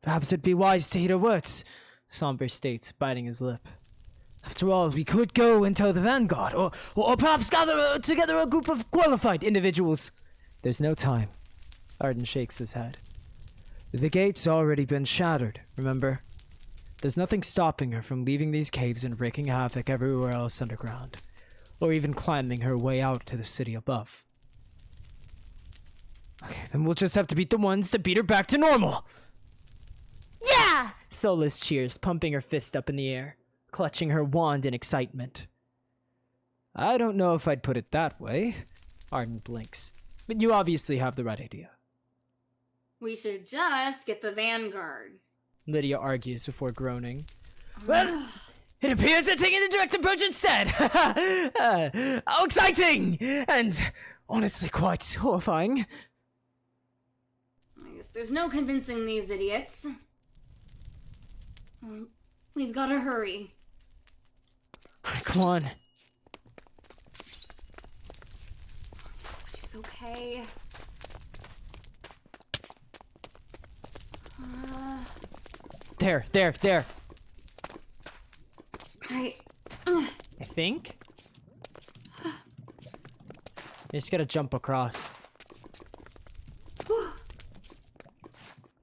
Perhaps it'd be wise to heed her words, Somber states, biting his lip. After all, we could go and tell the Vanguard, or perhaps gather together a group of qualified individuals. There's no time. Arden shakes his head. The gate's already been shattered, remember? There's nothing stopping her from leaving these caves and wreaking havoc everywhere else underground, or even climbing her way out to the city above. Okay, then we'll just have to beat the ones that beat her back to normal. Yeah! Solus cheers, pumping her fist up in the air, clutching her wand in excitement. I don't know if I'd put it that way, Arden blinks, but you obviously have the right idea. We should just get the Vanguard. Lydia argues before groaning. Well, it appears they're taking the direct approach instead! How exciting! And honestly quite horrifying. I guess there's no convincing these idiots. We've gotta hurry. Come on. She's okay. There. Right. I think? You just gotta jump across. Did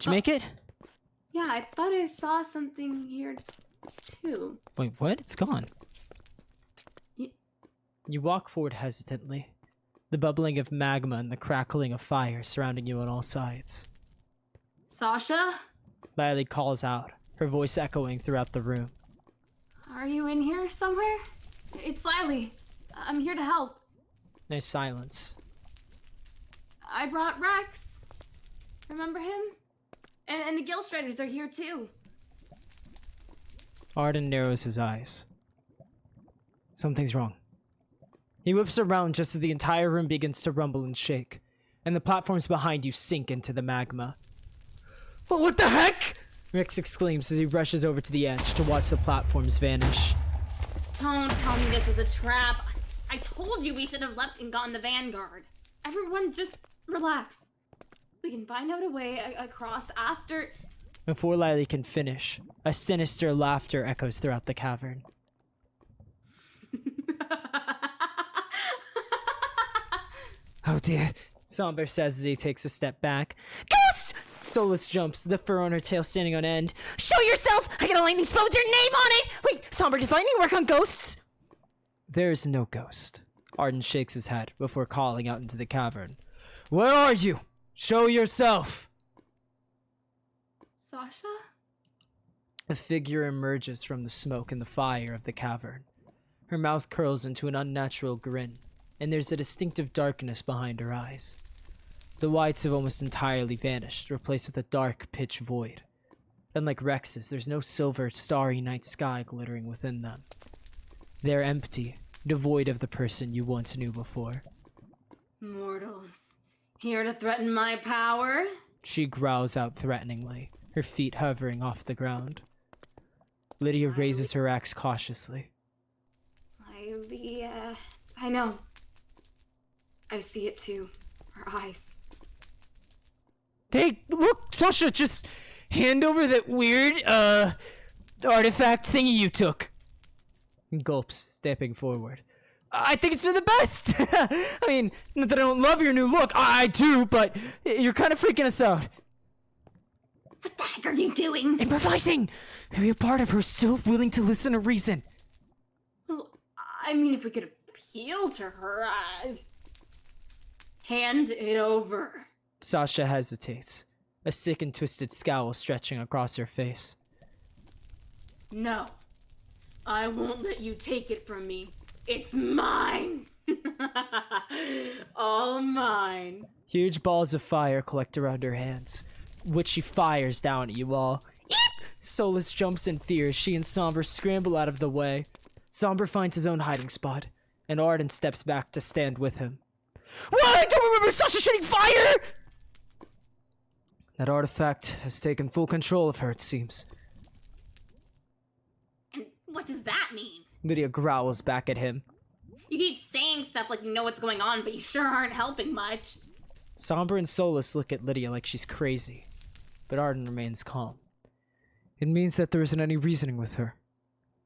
you make it? Yeah, I thought I saw something here too. Wait, what? It's gone. Y- You walk forward hesitantly, the bubbling of magma and the crackling of fire surrounding you on all sides. Sasha? Lily calls out, her voice echoing throughout the room. Are you in here somewhere? It's Lily. I'm here to help. There's silence. I brought Rex. Remember him? And the Gill Striders are here too. Arden narrows his eyes. Something's wrong. He whips around just as the entire room begins to rumble and shake, and the platforms behind you sink into the magma. Oh, what the heck? Rex exclaims as he rushes over to the edge to watch the platforms vanish. Don't tell me this was a trap. I told you we should have left and gotten the Vanguard. Everyone just relax. We can find out a way across after... Before Lily can finish, a sinister laughter echoes throughout the cavern. Oh dear, Somber says as he takes a step back. Ghost! Solus jumps, the fur on her tail standing on end. Show yourself! I got a lightning spell with your name on it! Wait, Somber, does lightning work on ghosts? There's no ghost. Arden shakes his head before calling out into the cavern. Where are you? Show yourself! Sasha? A figure emerges from the smoke and the fire of the cavern. Her mouth curls into an unnatural grin, and there's a distinctive darkness behind her eyes. The whites have almost entirely vanished, replaced with a dark pitch void. Unlike Rex's, there's no silver, starry night sky glittering within them. They're empty, devoid of the person you once knew before. Mortals. Here to threaten my power? She growls out threateningly, her feet hovering off the ground. Lydia raises her axe cautiously. I know. I see it too. Her eyes. Hey, look, Sasha, just hand over that weird, artifact thingy you took. Gulps, stepping forward. I think it's for the best! I mean, not that I don't love your new look. I do, but you're kind of freaking us out. What the heck are you doing? Improvising! Maybe a part of her is still willing to listen to reason. Well, I mean, if we could appeal to her, hand it over. Sasha hesitates, a sick and twisted scowl stretching across her face. No. I won't let you take it from me. It's mine! All mine. Huge balls of fire collect around her hands, which she fires down at you all. Eep! Solus jumps in fear as she and Somber scramble out of the way. Somber finds his own hiding spot, and Arden steps back to stand with him. What? I don't remember Sasha shooting fire! That artifact has taken full control of her, it seems. And what does that mean? Lydia growls back at him. You keep saying stuff like you know what's going on, but you sure aren't helping much. Somber and Solus look at Lydia like she's crazy, but Arden remains calm. It means that there isn't any reasoning with her.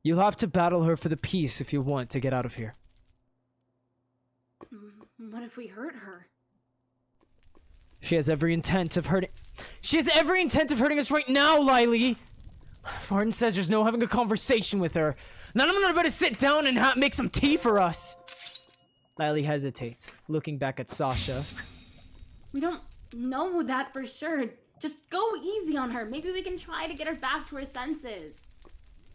You'll have to battle her for the peace if you want to get out of here. What if we hurt her? She has every intent of hurting us right now, Lily! Arden says there's no having a conversation with her. None of them are about to sit down and make some tea for us. Lily hesitates, looking back at Sasha. We don't know that for sure. Just go easy on her. Maybe we can try to get her back to her senses.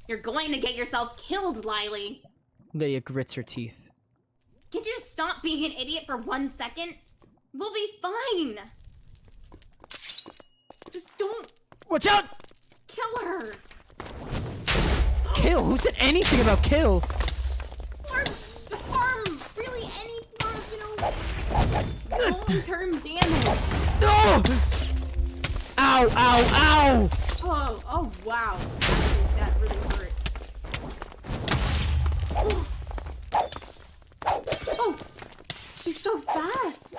You're going to get yourself killed, Lily. Lydia grits her teeth. Can't you just stop being an idiot for 1 second? We'll be fine. Just don't... Watch out! Kill her! Kill? Who said anything about kill? Or harm! Really, any form of, long-term damage. No! Ow, ow, ow! Oh, wow. Actually, that really hurt. Oh, she's so fast.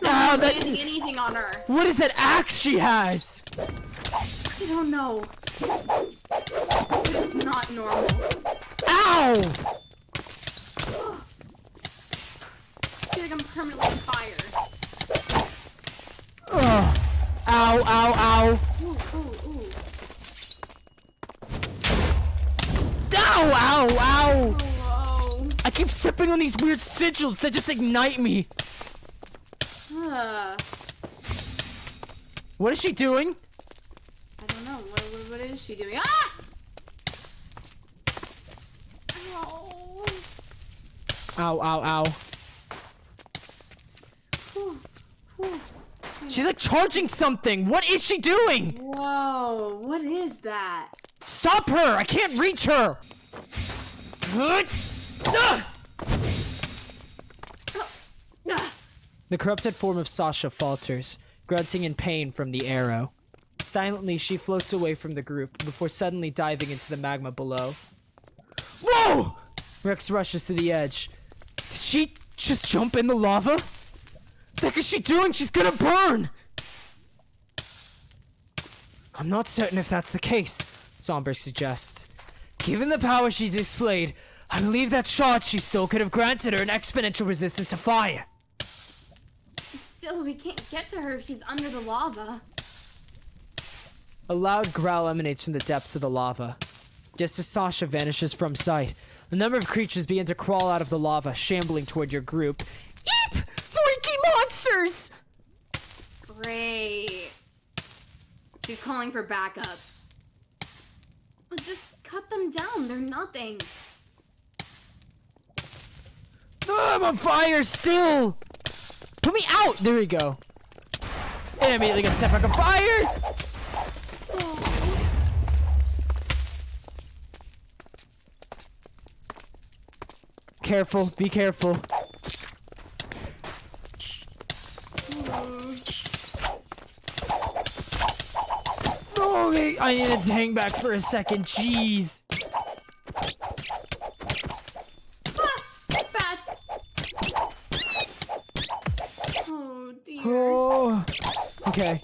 Ow, that... Landing anything on her. What is that axe she has? I don't know. It's not normal. Ow! I feel like I'm permanently on fire. Ugh. Ow, ow, ow. Ooh, ooh, ooh. Ow, ow, ow! Oh, I keep stepping on these weird sigils that just ignite me. whoa. What is she doing? I don't know. What is she doing? Ah! Ow. Ow, ow, ow. Whew, whew. She's like charging something. What is she doing? Whoa, what is that? Stop her! I can't reach her! Ah! The corrupted form of Sasha falters, grunting in pain from the arrow. Silently, she floats away from the group before suddenly diving into the magma below. Whoa! Rex rushes to the edge. Did she just jump in the lava? What the heck is she doing? She's gonna burn! I'm not certain if that's the case, Somber suggests. Given the power she's displayed, I believe that shot she still could have granted her an exponential resistance to fire. Still, we can't get to her if she's under the lava. A loud growl emanates from the depths of the lava. Just as Sasha vanishes from sight, a number of creatures begin to crawl out of the lava, shambling toward your group. Eep! Freaky monsters! Great. She's calling for backup. Well, just cut them down. They're nothing. I'm on fire still! Put me out! There we go. And immediately get set back on fire! Careful, be careful. Okay, I needed to hang back for a second, jeez. Bats! Oh, dear. Oh, okay.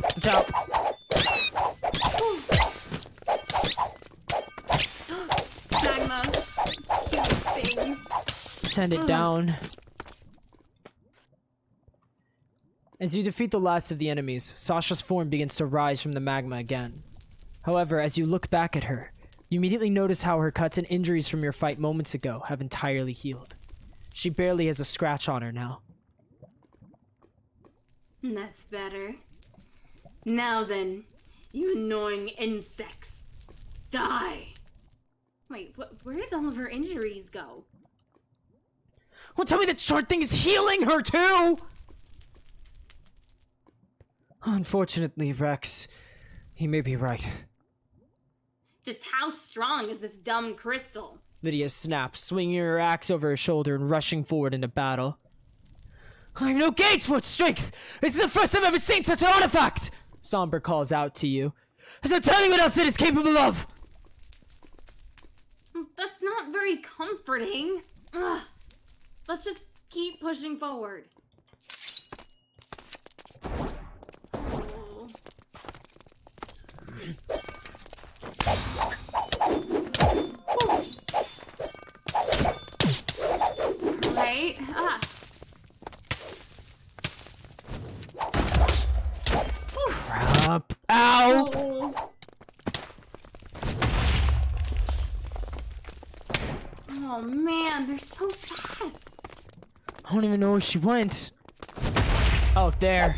Watch out. Magma. Cute things. Send it down. As you defeat the last of the enemies, Sasha's form begins to rise from the magma again. However, as you look back at her, you immediately notice how her cuts and injuries from your fight moments ago have entirely healed. She barely has a scratch on her now. That's better. Now then, you annoying insects. Die! Wait, where did all of her injuries go? Well, tell me that short thing is healing her too! Unfortunately, Rex, he may be right. Just how strong is this dumb crystal? Lydia snaps, swinging her axe over her shoulder and rushing forward into battle. I have no gauge for its strength! This is the first time I've ever seen such an artifact! Somber calls out to you. So tell me what else it is capable of! That's not very comforting. Ugh. Let's just keep pushing forward. Oh. Right? Ah. Crap. Ow! Oh. Oh man, they're so fast. I don't even know where she went. Oh, there.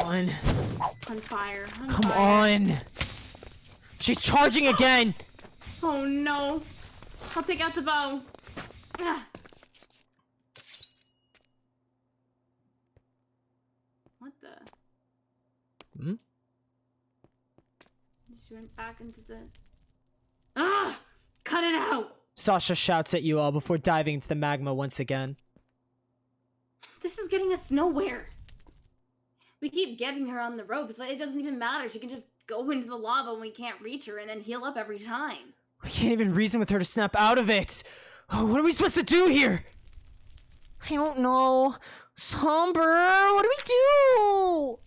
on. On fire. On Come fire. on. She's charging again. Oh no. I'll take out the bow. Ah. What the? Hmm? She went back into the... Ah! Cut it out! Sasha shouts at you all before diving into the magma once again. This is getting us nowhere. We keep getting her on the ropes, but it doesn't even matter. She can just go into the lava when we can't reach her and then heal up every time. I can't even reason with her to snap out of it. Oh, what are we supposed to do here? I don't know. Somber, what do we do?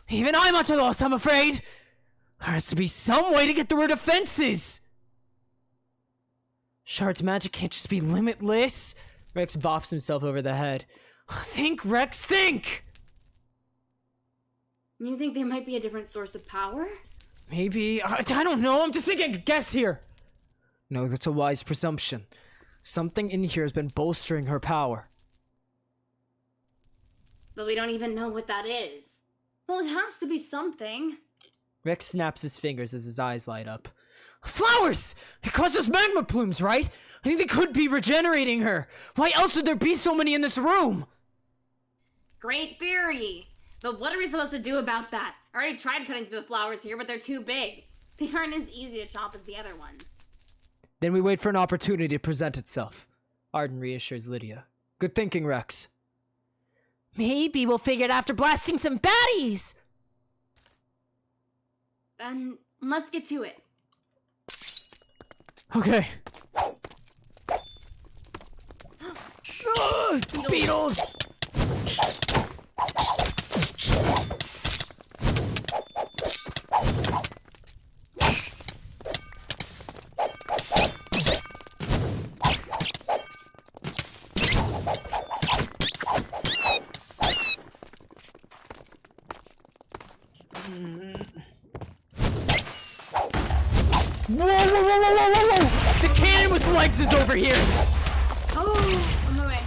Even I'm at a loss, I'm afraid. There has to be some way to get through her defenses. Shard's magic can't just be limitless. Rex bops himself over the head. Think, Rex, think! You think there might be a different source of power? Maybe. I don't know. I'm just making a guess here. No, that's a wise presumption. Something in here has been bolstering her power. But we don't even know what that is. Well, it has to be something. Rex snaps his fingers as his eyes light up. Flowers! It causes magma plumes, right? I think they could be regenerating her. Why else would there be so many in this room? Great theory. But what are we supposed to do about that? I already tried cutting through the flowers here, but they're too big. They aren't as easy to chop as the other ones. Then we wait for an opportunity to present itself. Arden reassures Lydia. Good thinking, Rex. Maybe we'll figure it out after blasting some baddies. Then let's get to it. Okay. Beetles! Whoa! The cannon with legs is over here! Oh, on my way.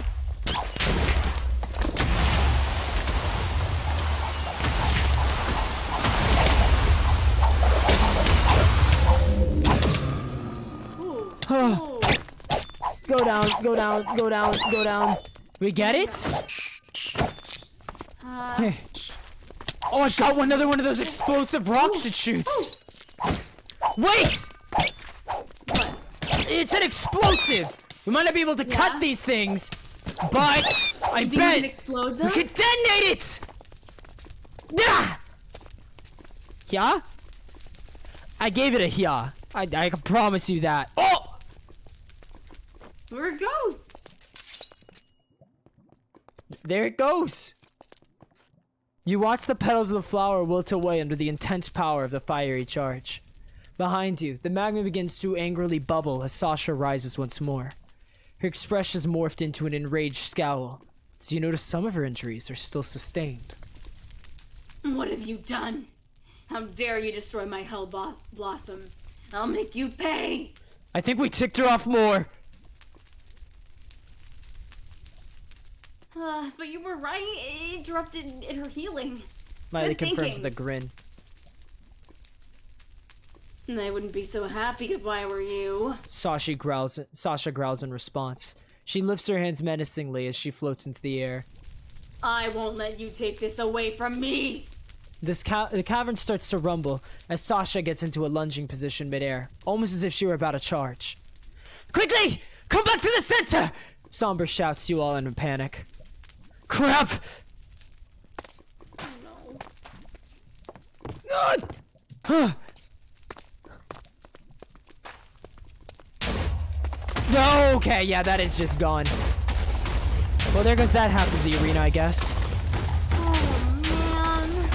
Ooh. Ooh. Go down, go down, go down, go down. We get it? Hey. Oh, I got another one of those explosive rocks it shoots. Wait! It's an explosive! We might not be able to cut these things, but I You can bet explode we them? can detonate it! Yeah! Yeah? I gave it a yeah. I can promise you that. Oh! Where it goes? There it goes. You watch the petals of the flower wilt away under the intense power of the fiery charge. Behind you, the magma begins to angrily bubble as Sasha rises once more. Her expression is morphed into an enraged scowl, so you notice some of her injuries are still sustained. What have you done? How dare you destroy my hell blossom? I'll make you pay! I think we ticked her off more. But you were right. It interrupted in her healing. Miley Good confirms thinking. with a grin. And I wouldn't be so happy if I were you. Sasha growls in response. She lifts her hands menacingly as she floats into the air. I won't let you take this away from me! The cavern starts to rumble as Sasha gets into a lunging position midair, almost as if she were about to charge. Quickly! Come back to the center! Somber shouts to you all in a panic. Crap! No. Okay, yeah, that is just gone. Well, there goes that half of the arena, I guess. Oh, man.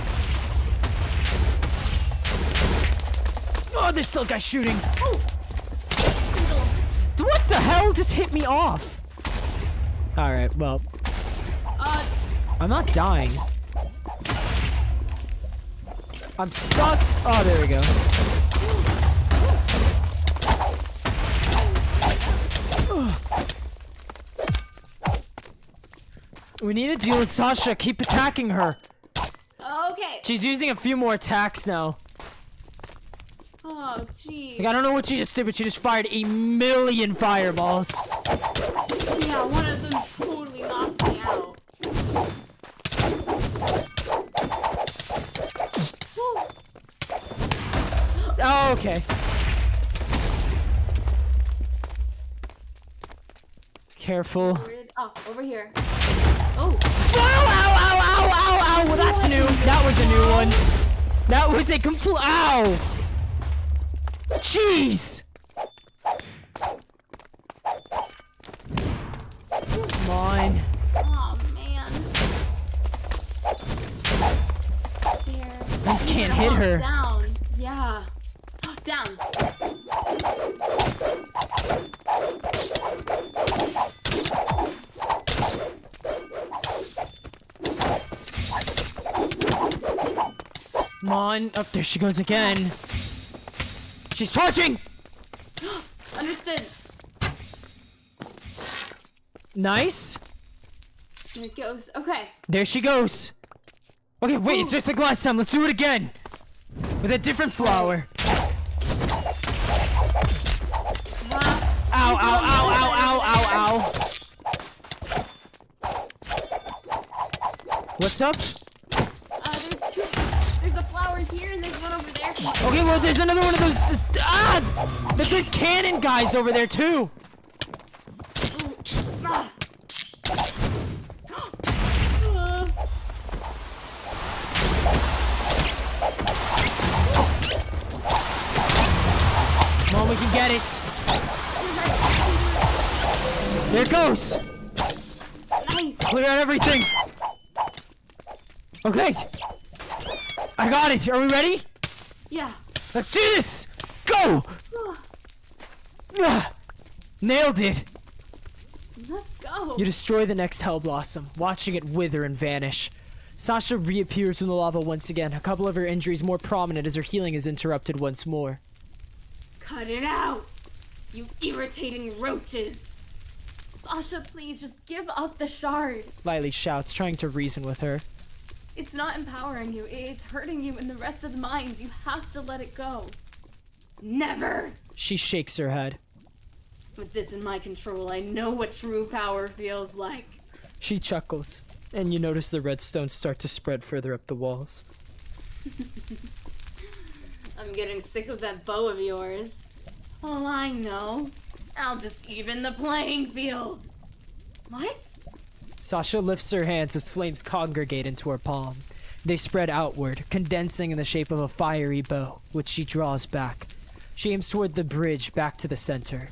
Oh, there's still a guy shooting. Oh! What the hell just hit me off? Alright, well. I'm not dying. I'm stuck. Oh, there we go. We need to deal with Sasha. Keep attacking her. Okay. Okay. She's using a few more attacks now. Oh, jeez. Like, I don't know what she just did, but she just fired 1,000,000 fireballs. Yeah, one of them totally knocked me out. Oh, okay. Careful. Oh, over here. Oh. Ow, ow, ow, ow, ow, ow. Well, that's new. That was a new one. That was a complete. Ow. Jeez. Come on. Oh, man. Here. I just can't hit her. Down. Yeah. Down. Come on. Oh, there she goes again. She's charging. Understood. Nice. Here it goes. Okay. There she goes. Okay, wait, it's just like last time. Let's do it again. With a different flower. Ow, ow, ow, ow, ow, ow, ow. What's up? There's two. There's a flower here and there's one over there. Okay, well, there's another one of those. The good cannon guys over there, too. Ah. Come on, we can get it. There it goes. Nice. Clear out everything. Okay. I got it. Are we ready? Yeah. Let's do this. Go. Nailed it. Let's go. You destroy the next Hell Blossom, watching it wither and vanish. Sasha reappears from the lava once again, a couple of her injuries more prominent as her healing is interrupted once more. Cut it out, you irritating roaches. Sasha, please just give up the shard. Lily shouts, trying to reason with her. It's not empowering you. It's hurting you and the rest of the mines. You have to let it go. Never. She shakes her head. With this in my control, I know what true power feels like. She chuckles, and you notice the redstones start to spread further up the walls. I'm getting sick of that bow of yours. Oh, I know. I'll just even the playing field. What? Sasha lifts her hands as flames congregate into her palm. They spread outward, condensing in the shape of a fiery bow, which she draws back. She aims toward the bridge back to the center.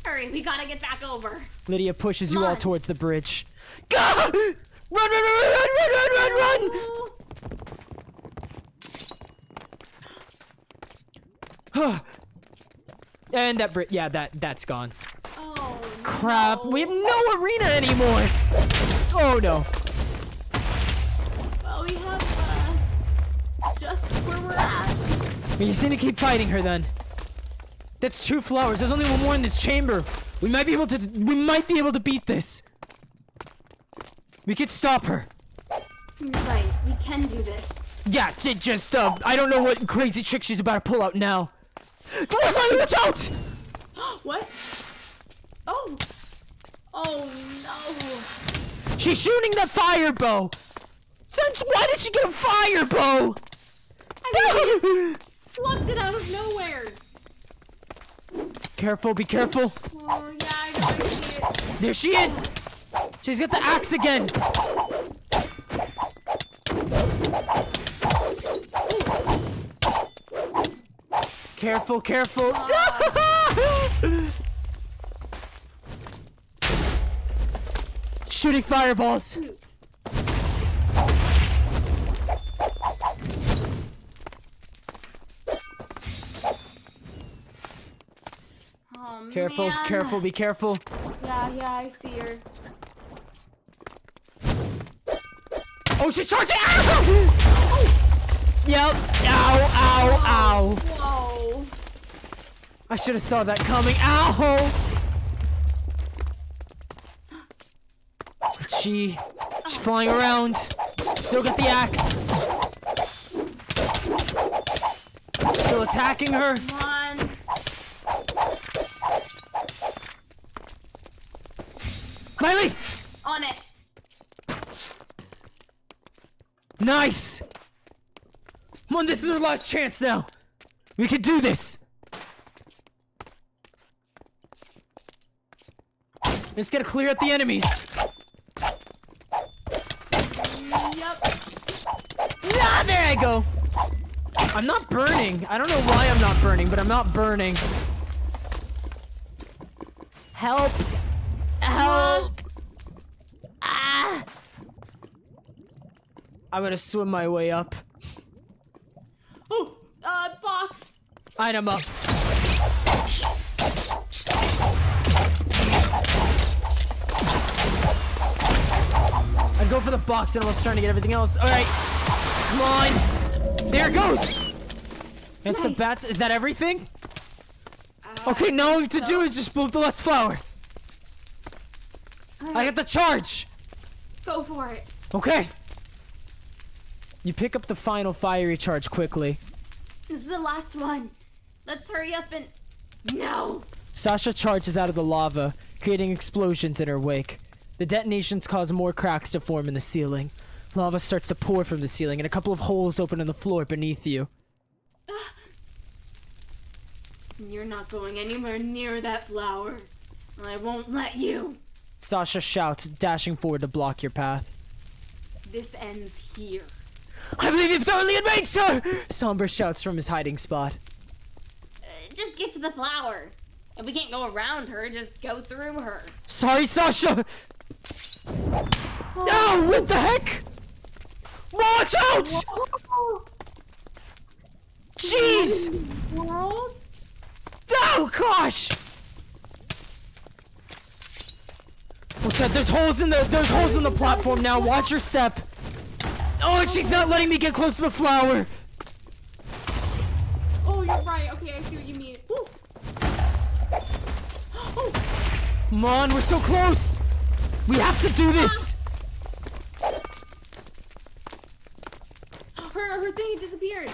Hurry, we gotta get back over. Lydia pushes you Come all on. towards the bridge. Go! Run, run, run, run, run, run, run, run! And that bridge, yeah, that's gone. Oh, Crap, no. we have no arena anymore! Oh no. Well, we have, just where we're at. We just need to keep fighting her then. That's 2 flowers. There's only one more in this chamber. We might be able to beat this. We could stop her. You're right, we can do this. Yeah, just I don't know what crazy trick she's about to pull out now. Watch out! What? Oh! Oh no! She's shooting the fire bow. Since why did she get a fire bow? Plucked it out of nowhere! Careful, be careful. Oh yeah, I know, I see it. There she is. She's got the axe again. Careful, careful. Shooting fireballs. Oh, Careful, man. careful, be careful. Yeah, I see her. Oh, she's charging! Ow! Yep. Ow, ow, ow. Whoa. I should have saw that coming. Ow! But she's flying around. Still got the axe. Still attacking her. Come on. Miley! On it. Nice! Come on, this is our last chance now. We can do this. Just gotta clear out the enemies. Yep. Ah, there I go. I'm not burning. I don't know why I'm not burning, but I'm not burning. Help. Help. Ah. I'm gonna swim my way up. Oh, box. Item up. I go for the box and I was trying to get everything else. Alright. Come on. There it goes. It's the bats. Is that everything? Okay, now all we have to do is just blow up the last flower. I got the charge. Go for it. Okay. You pick up the final fiery charge quickly. This is the last one. Let's hurry up and... No! Sasha charges out of the lava, creating explosions in her wake. The detonations cause more cracks to form in the ceiling. Lava starts to pour from the ceiling, and a couple of holes open in the floor beneath you. You're not going anywhere near that flower. I won't let you. Sasha shouts, dashing forward to block your path. This ends here. I believe you've thoroughly enraged her! Somber shouts from his hiding spot. Just get to the flower. If we can't go around her, just go through her. Sorry, Sasha! No, what the heck? Watch out! Whoa. Jeez! World? Oh, gosh! Watch out, there's holes in the platform now. Watch your step. Oh, and she's not letting me get close to the flower. Oh, you're right. Okay, I see what you mean. Ooh. Oh. Come on, we're so close. We have to do this. Her thing disappeared.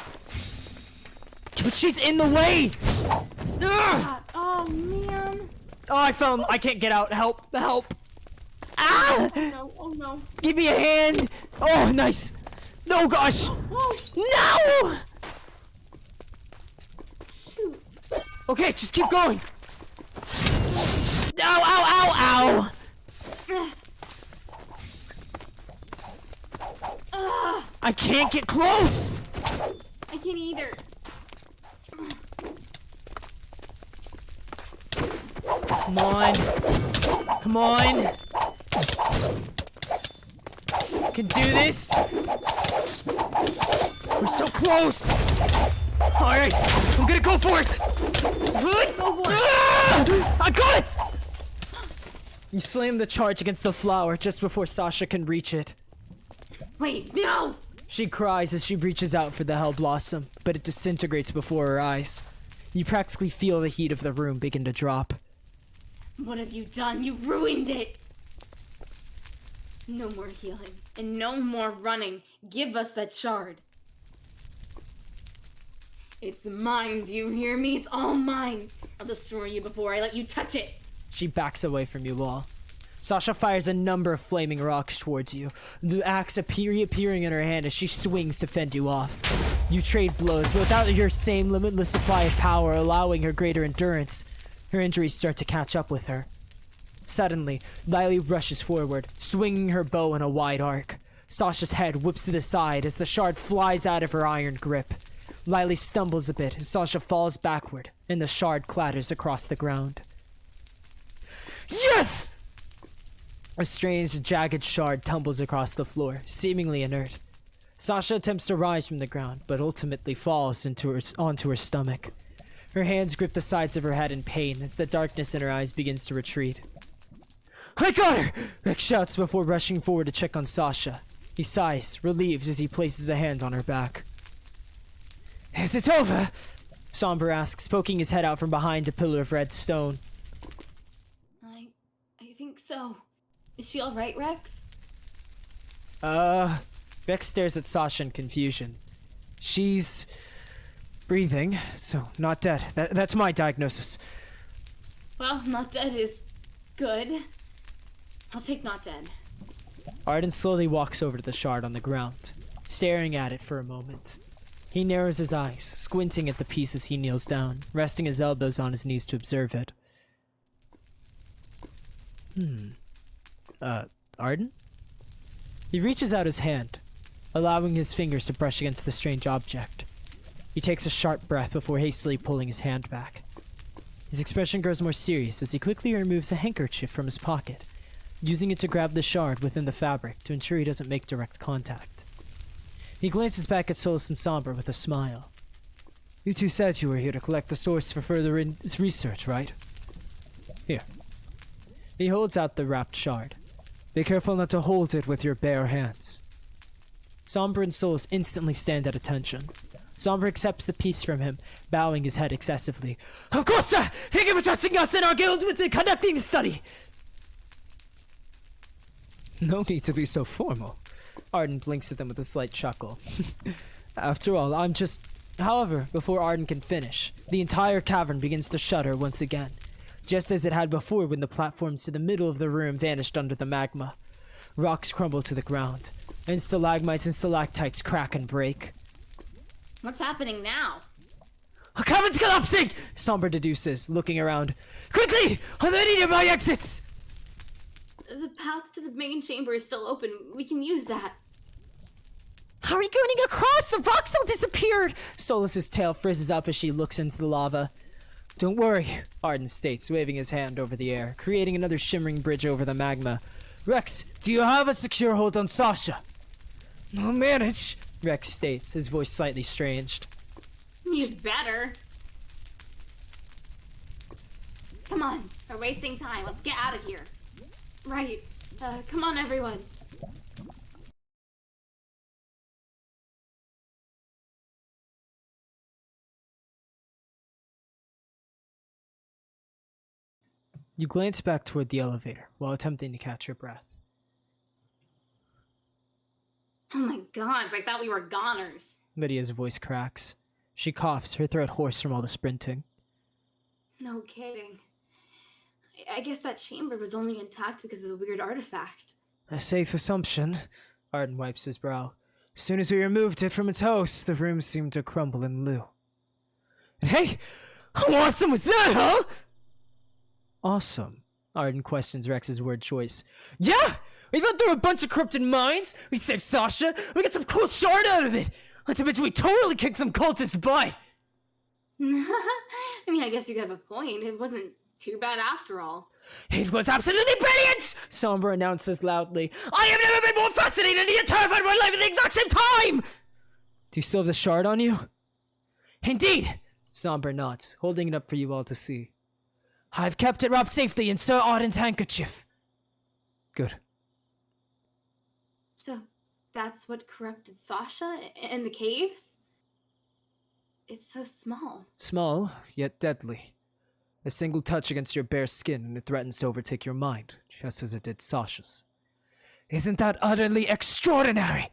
But she's in the way. Ugh. God. Oh, man. Oh, I can't get out. Help, help. Ah! Oh, no. Oh, no. Give me a hand. Oh, nice. No, gosh. Oh, No! shoot. Okay, just keep going. Ow, ow, ow, ow. I can't get close. I can't either. Come on. Come on. Can do this. We're so close. Alright, I'm gonna go for it. Go for it. I got it. You slam the charge against the flower just before Sasha can reach it. Wait, no! She cries as she reaches out for the Hell Blossom, but it disintegrates before her eyes. You practically feel the heat of the room begin to drop. What have you done? You ruined it! No more healing, and no more running. Give us that shard. It's mine, do you hear me? It's all mine. I'll destroy you before I let you touch it. She backs away from you all. Sasha fires a number of flaming rocks towards you, the axe reappearing in her hand as she swings to fend you off. You trade blows, but without your same limitless supply of power allowing her greater endurance, her injuries start to catch up with her. Suddenly, Lily rushes forward, swinging her bow in a wide arc. Sasha's head whips to the side as the shard flies out of her iron grip. Lily stumbles a bit as Sasha falls backward, and the shard clatters across the ground. Yes! A strange, jagged shard tumbles across the floor, seemingly inert. Sasha attempts to rise from the ground, but ultimately falls onto her stomach. Her hands grip the sides of her head in pain as the darkness in her eyes begins to retreat. I got her! Rex shouts before rushing forward to check on Sasha. He sighs, relieved as he places a hand on her back. Is it over? Somber asks, poking his head out from behind a pillar of red stone. I think so. Is she alright, Rex? Rex stares at Sasha in confusion. She's breathing, so not dead. That's my diagnosis. Well, not dead is good. I'll take not dead. Arden slowly walks over to the shard on the ground, staring at it for a moment. He narrows his eyes, squinting at the piece as he kneels down, resting his elbows on his knees to observe it. Arden? He reaches out his hand, allowing his fingers to brush against the strange object. He takes a sharp breath before hastily pulling his hand back. His expression grows more serious as he quickly removes a handkerchief from his pocket, using it to grab the shard within the fabric to ensure he doesn't make direct contact. He glances back at Solus and Somber with a smile. You two said you were here to collect the source for further research, right? Here. He holds out the wrapped shard. Be careful not to hold it with your bare hands. Somber and Solus instantly stand at attention. Somber accepts the piece from him, bowing his head excessively. Of course, sir! Thank you for trusting us and our guild with the conducting the study! No need to be so formal. Arden blinks at them with a slight chuckle. After all, I'm just... However, before Arden can finish, the entire cavern begins to shudder once again, just as it had before when the platforms to the middle of the room vanished under the magma. Rocks crumble to the ground, and stalagmites and stalactites crack and break. What's happening now? A cavern's collapsing! Somber deduces, looking around. Quickly! Are there any nearby exits? The path to the main chamber is still open. We can use that. How are you going across? The rocks all disappeared! Solus's tail frizzes up as she looks into the lava. Don't worry, Arden states, waving his hand over the air, creating another shimmering bridge over the magma. Rex, do you have a secure hold on Sasha? I'll manage, Rex states, his voice slightly stranged. You'd better. Come on, we're wasting time. Let's get out of here. Right. Come on, everyone. You glance back toward the elevator while attempting to catch your breath. Oh my gods, I thought we were goners. Lydia's voice cracks. She coughs, her throat hoarse from all the sprinting. No kidding. I guess that chamber was only intact because of the weird artifact. A safe assumption. Arden wipes his brow. As soon as we removed it from its host, the room seemed to crumble in lieu. And hey, how awesome was that, huh? Awesome? Arden questions Rex's word choice. Yeah! We went through a bunch of corrupted mines, we saved Sasha, we got some cool shard out of it! Not to mention we totally kicked some cultists' butt! I mean, I guess you have a point. It wasn't too bad after all. It was absolutely brilliant! Somber announces loudly. I have never been more fascinated and terrified of my life at the exact same time! Do you still have the shard on you? Indeed! Somber nods, holding it up for you all to see. I've kept it wrapped safely in Sir Arden's handkerchief. Good. So, that's what corrupted Sasha in the caves? It's so small. Small, yet deadly. A single touch against your bare skin and it threatens to overtake your mind, just as it did Sasha's. Isn't that utterly extraordinary?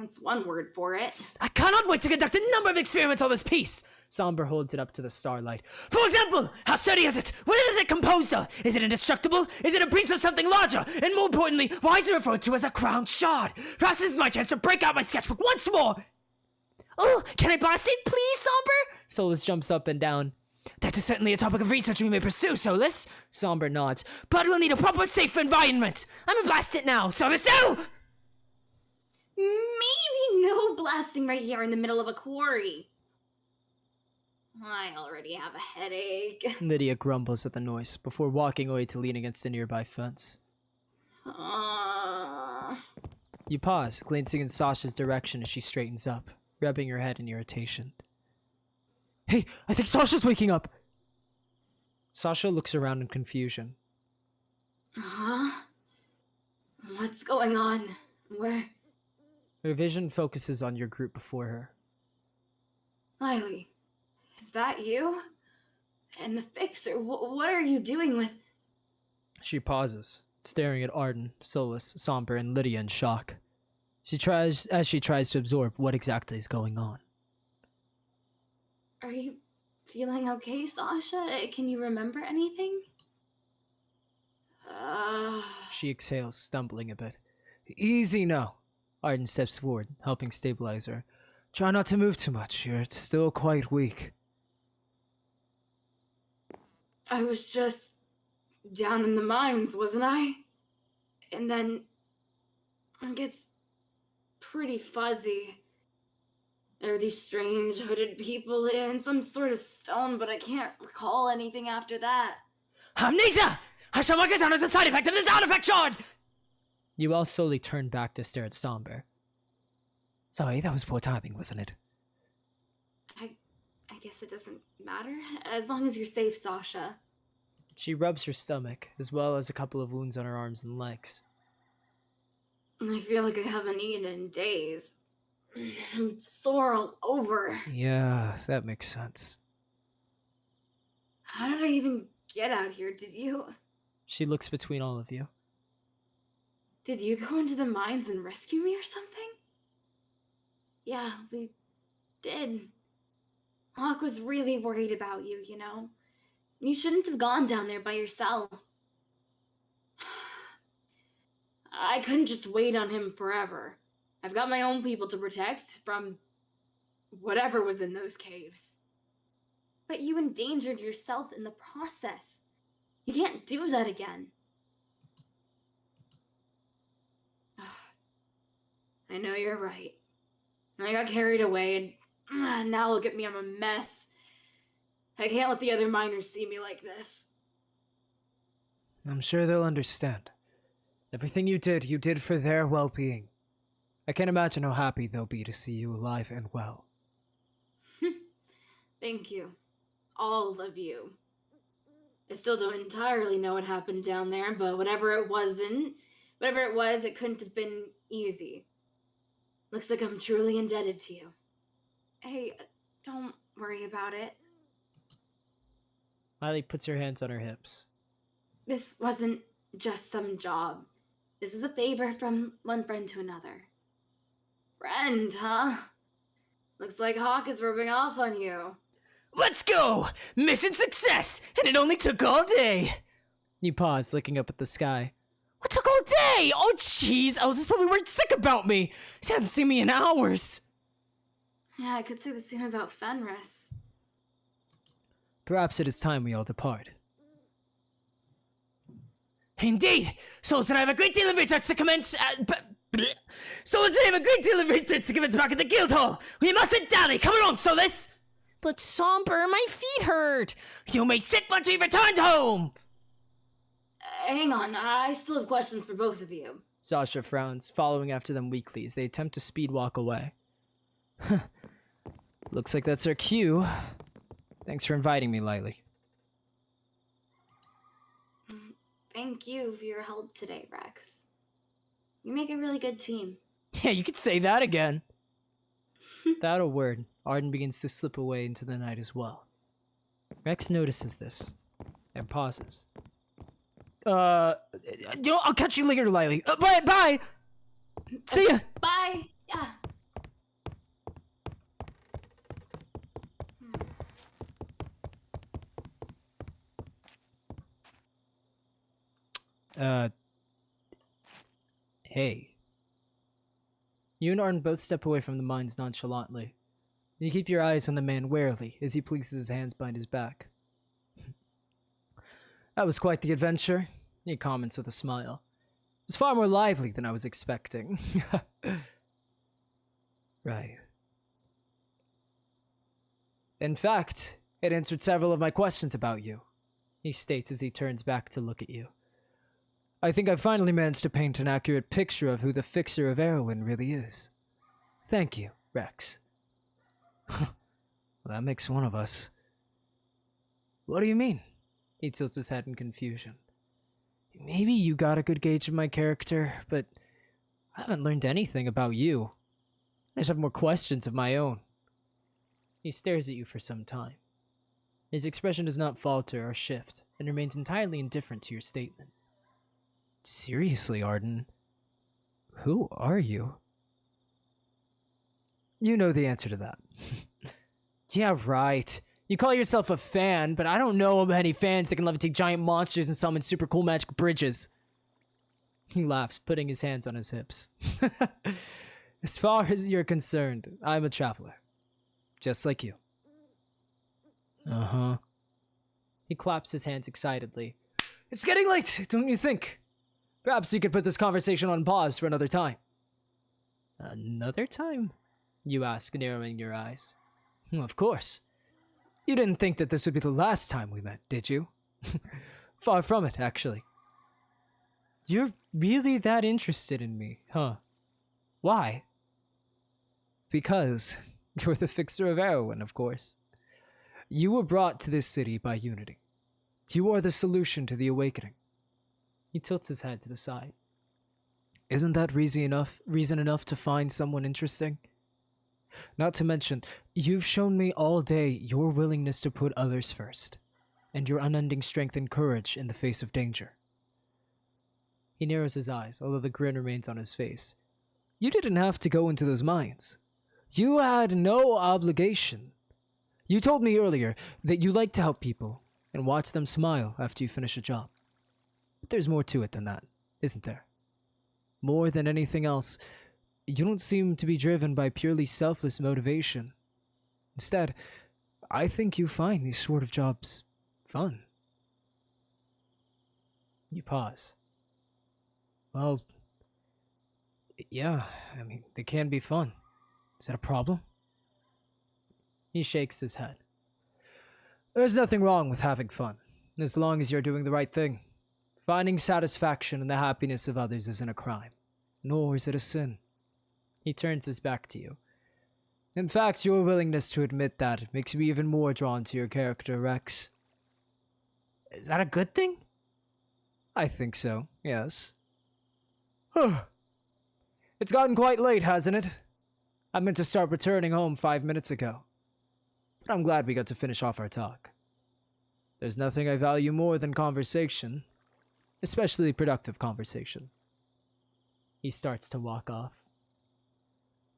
That's one word for it. I cannot wait to conduct a number of experiments on this piece! Somber holds it up to the starlight. For example, how sturdy is it? What is it composed of? Is it indestructible? Is it a piece of something larger? And more importantly, why is it referred to as a crown shard? Perhaps this is my chance to break out my sketchbook once more! Oh, can I blast it, please, Somber? Solus jumps up and down. That is certainly a topic of research we may pursue, Solus. Somber nods. But we'll need a proper safe environment. I'm gonna blast it now, Solus, no! Maybe no blasting right here in the middle of a quarry. I already have a headache. Lydia grumbles at the noise before walking away to lean against a nearby fence. You pause, glancing in Sasha's direction as she straightens up, rubbing her head in irritation. Hey, I think Sasha's waking up! Sasha looks around in confusion. Huh? What's going on? Where? Her vision focuses on your group before her. Miley, is that you? And the fixer, what are you doing with... She pauses, staring at Arden, Solus, Somber, and Lydia in shock. She tries to absorb what exactly is going on. Are you feeling okay, Sasha? Can you remember anything? She exhales, stumbling a bit. Easy now. Arden steps forward, helping stabilize her. Try not to move too much. You're still quite weak. I was just down in the mines, wasn't I? And then it gets pretty fuzzy. There are these strange hooded people and some sort of stone, but I can't recall anything after that. Amnesia! I shall mark it down as a side effect of the sound effect shard! You all slowly turn back to stare at Somber. Sorry, that was poor timing, wasn't it? I guess it doesn't matter, as long as you're safe, Sasha. She rubs her stomach, as well as a couple of wounds on her arms and legs. I feel like I haven't eaten in days. I'm sore all over. Yeah, that makes sense. How did I even get out here, did you? She looks between all of you. Did you go into the mines and rescue me or something? Yeah, we did. Hawk was really worried about you, you know? You shouldn't have gone down there by yourself. I couldn't just wait on him forever. I've got my own people to protect from whatever was in those caves. But you endangered yourself in the process. You can't do that again. I know you're right. I got carried away, and now look at me, I'm a mess. I can't let the other miners see me like this. I'm sure they'll understand. Everything you did for their well-being. I can't imagine how happy they'll be to see you alive and well. Thank you. All of you. I still don't entirely know what happened down there, but whatever it was, it couldn't have been easy. Looks like I'm truly indebted to you. Hey, don't worry about it. Miley puts her hands on her hips. This wasn't just some job. This was a favor from one friend to another. Friend, huh? Looks like Hawk is rubbing off on you. Let's go! Mission success! And it only took all day! You pause, looking up at the sky. What took all day? Oh, jeez, Alice is probably worried sick about me. She hasn't seen me in hours. Yeah, I could say the same about Fenris. Perhaps it is time we all depart. Indeed! Souls and I have a great deal of research to commence. Souls and I have a great deal of research to commence back at the guild hall. We mustn't dally. Come along, Solus. But Somber, my feet hurt. You may sit once we've returned home. Hang on, I still have questions for both of you. Sasha frowns, following after them weakly as they attempt to speed walk away. Looks like that's our cue. Thanks for inviting me, Lily. Thank you for your help today, Rex. You make a really good team. Yeah, you could say that again. Without a word, Arden begins to slip away into the night as well. Rex notices this and pauses. I'll catch you later, Lily. Bye! See ya! Bye! Yeah. Hey. You and Arden both step away from the mines nonchalantly. You keep your eyes on the man warily as he places his hands behind his back. That was quite the adventure, he comments with a smile. It was far more lively than I was expecting. Right. In fact, it answered several of my questions about you, he states as he turns back to look at you. I think I finally managed to paint an accurate picture of who the fixer of Erwin really is. Thank you, Rex. Well, that makes one of us. What do you mean? He tilts his head in confusion. Maybe you got a good gauge of my character, but I haven't learned anything about you. I just have more questions of my own. He stares at you for some time. His expression does not falter or shift, and remains entirely indifferent to your statement. Seriously, Arden, who are you? You know the answer to that. Yeah, right. You call yourself a fan, but I don't know of any fans that can levitate giant monsters and summon super cool magic bridges. He laughs, putting his hands on his hips. As far as you're concerned, I'm a traveler. Just like you. Uh-huh. He claps his hands excitedly. It's getting late, don't you think? Perhaps you could put this conversation on pause for another time. Another time? You ask, narrowing your eyes. Of course. You didn't think that this would be the last time we met, did you? Far from it, actually. You're really that interested in me, huh? Why? Because you're the fixer of heroin, of course. You were brought to this city by Unity. You are the solution to the awakening. He tilts his head to the side. Isn't that reason enough to find someone interesting? Not to mention, you've shown me all day your willingness to put others first, and your unending strength and courage in the face of danger. He narrows his eyes, although the grin remains on his face. You didn't have to go into those mines. You had no obligation. You told me earlier that you like to help people and watch them smile after you finish a job. But there's more to it than that, isn't there? More than anything else, you don't seem to be driven by purely selfless motivation. Instead, I think you find these sort of jobs fun. You pause. Well, yeah, I mean, they can be fun. Is that a problem? He shakes his head. There's nothing wrong with having fun, as long as you're doing the right thing. Finding satisfaction in the happiness of others isn't a crime, nor is it a sin. He turns his back to you. In fact, your willingness to admit that makes me even more drawn to your character, Rex. Is that a good thing? I think so, yes. It's gotten quite late, hasn't it? I meant to start returning home 5 minutes ago. But I'm glad we got to finish off our talk. There's nothing I value more than conversation, especially productive conversation. He starts to walk off.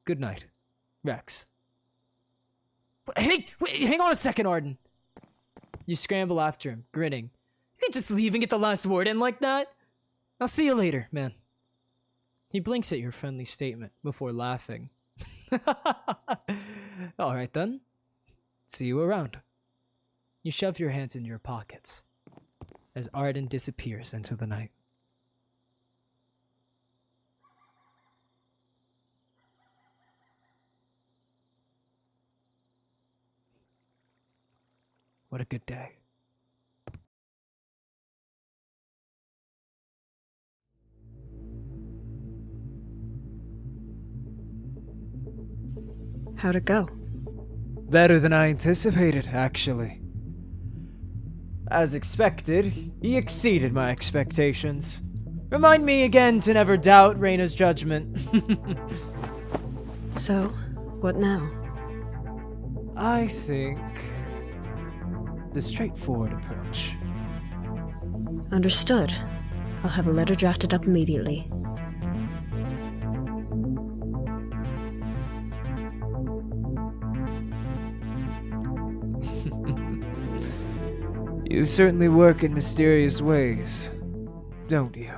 Good night, Rex. Hey, wait, hang on a second, Arden. You scramble after him, grinning. You ain't just leaving at the last word in like that. I'll see you later, man. He blinks at your friendly statement before laughing. Alright then. See you around. You shove your hands into your pockets as Arden disappears into the night. What a good day. How'd it go? Better than I anticipated, actually. As expected, he exceeded my expectations. Remind me again to never doubt Reyna's judgment. So, what now? I think the straightforward approach. Understood. I'll have a letter drafted up immediately. You certainly work in mysterious ways, don't you?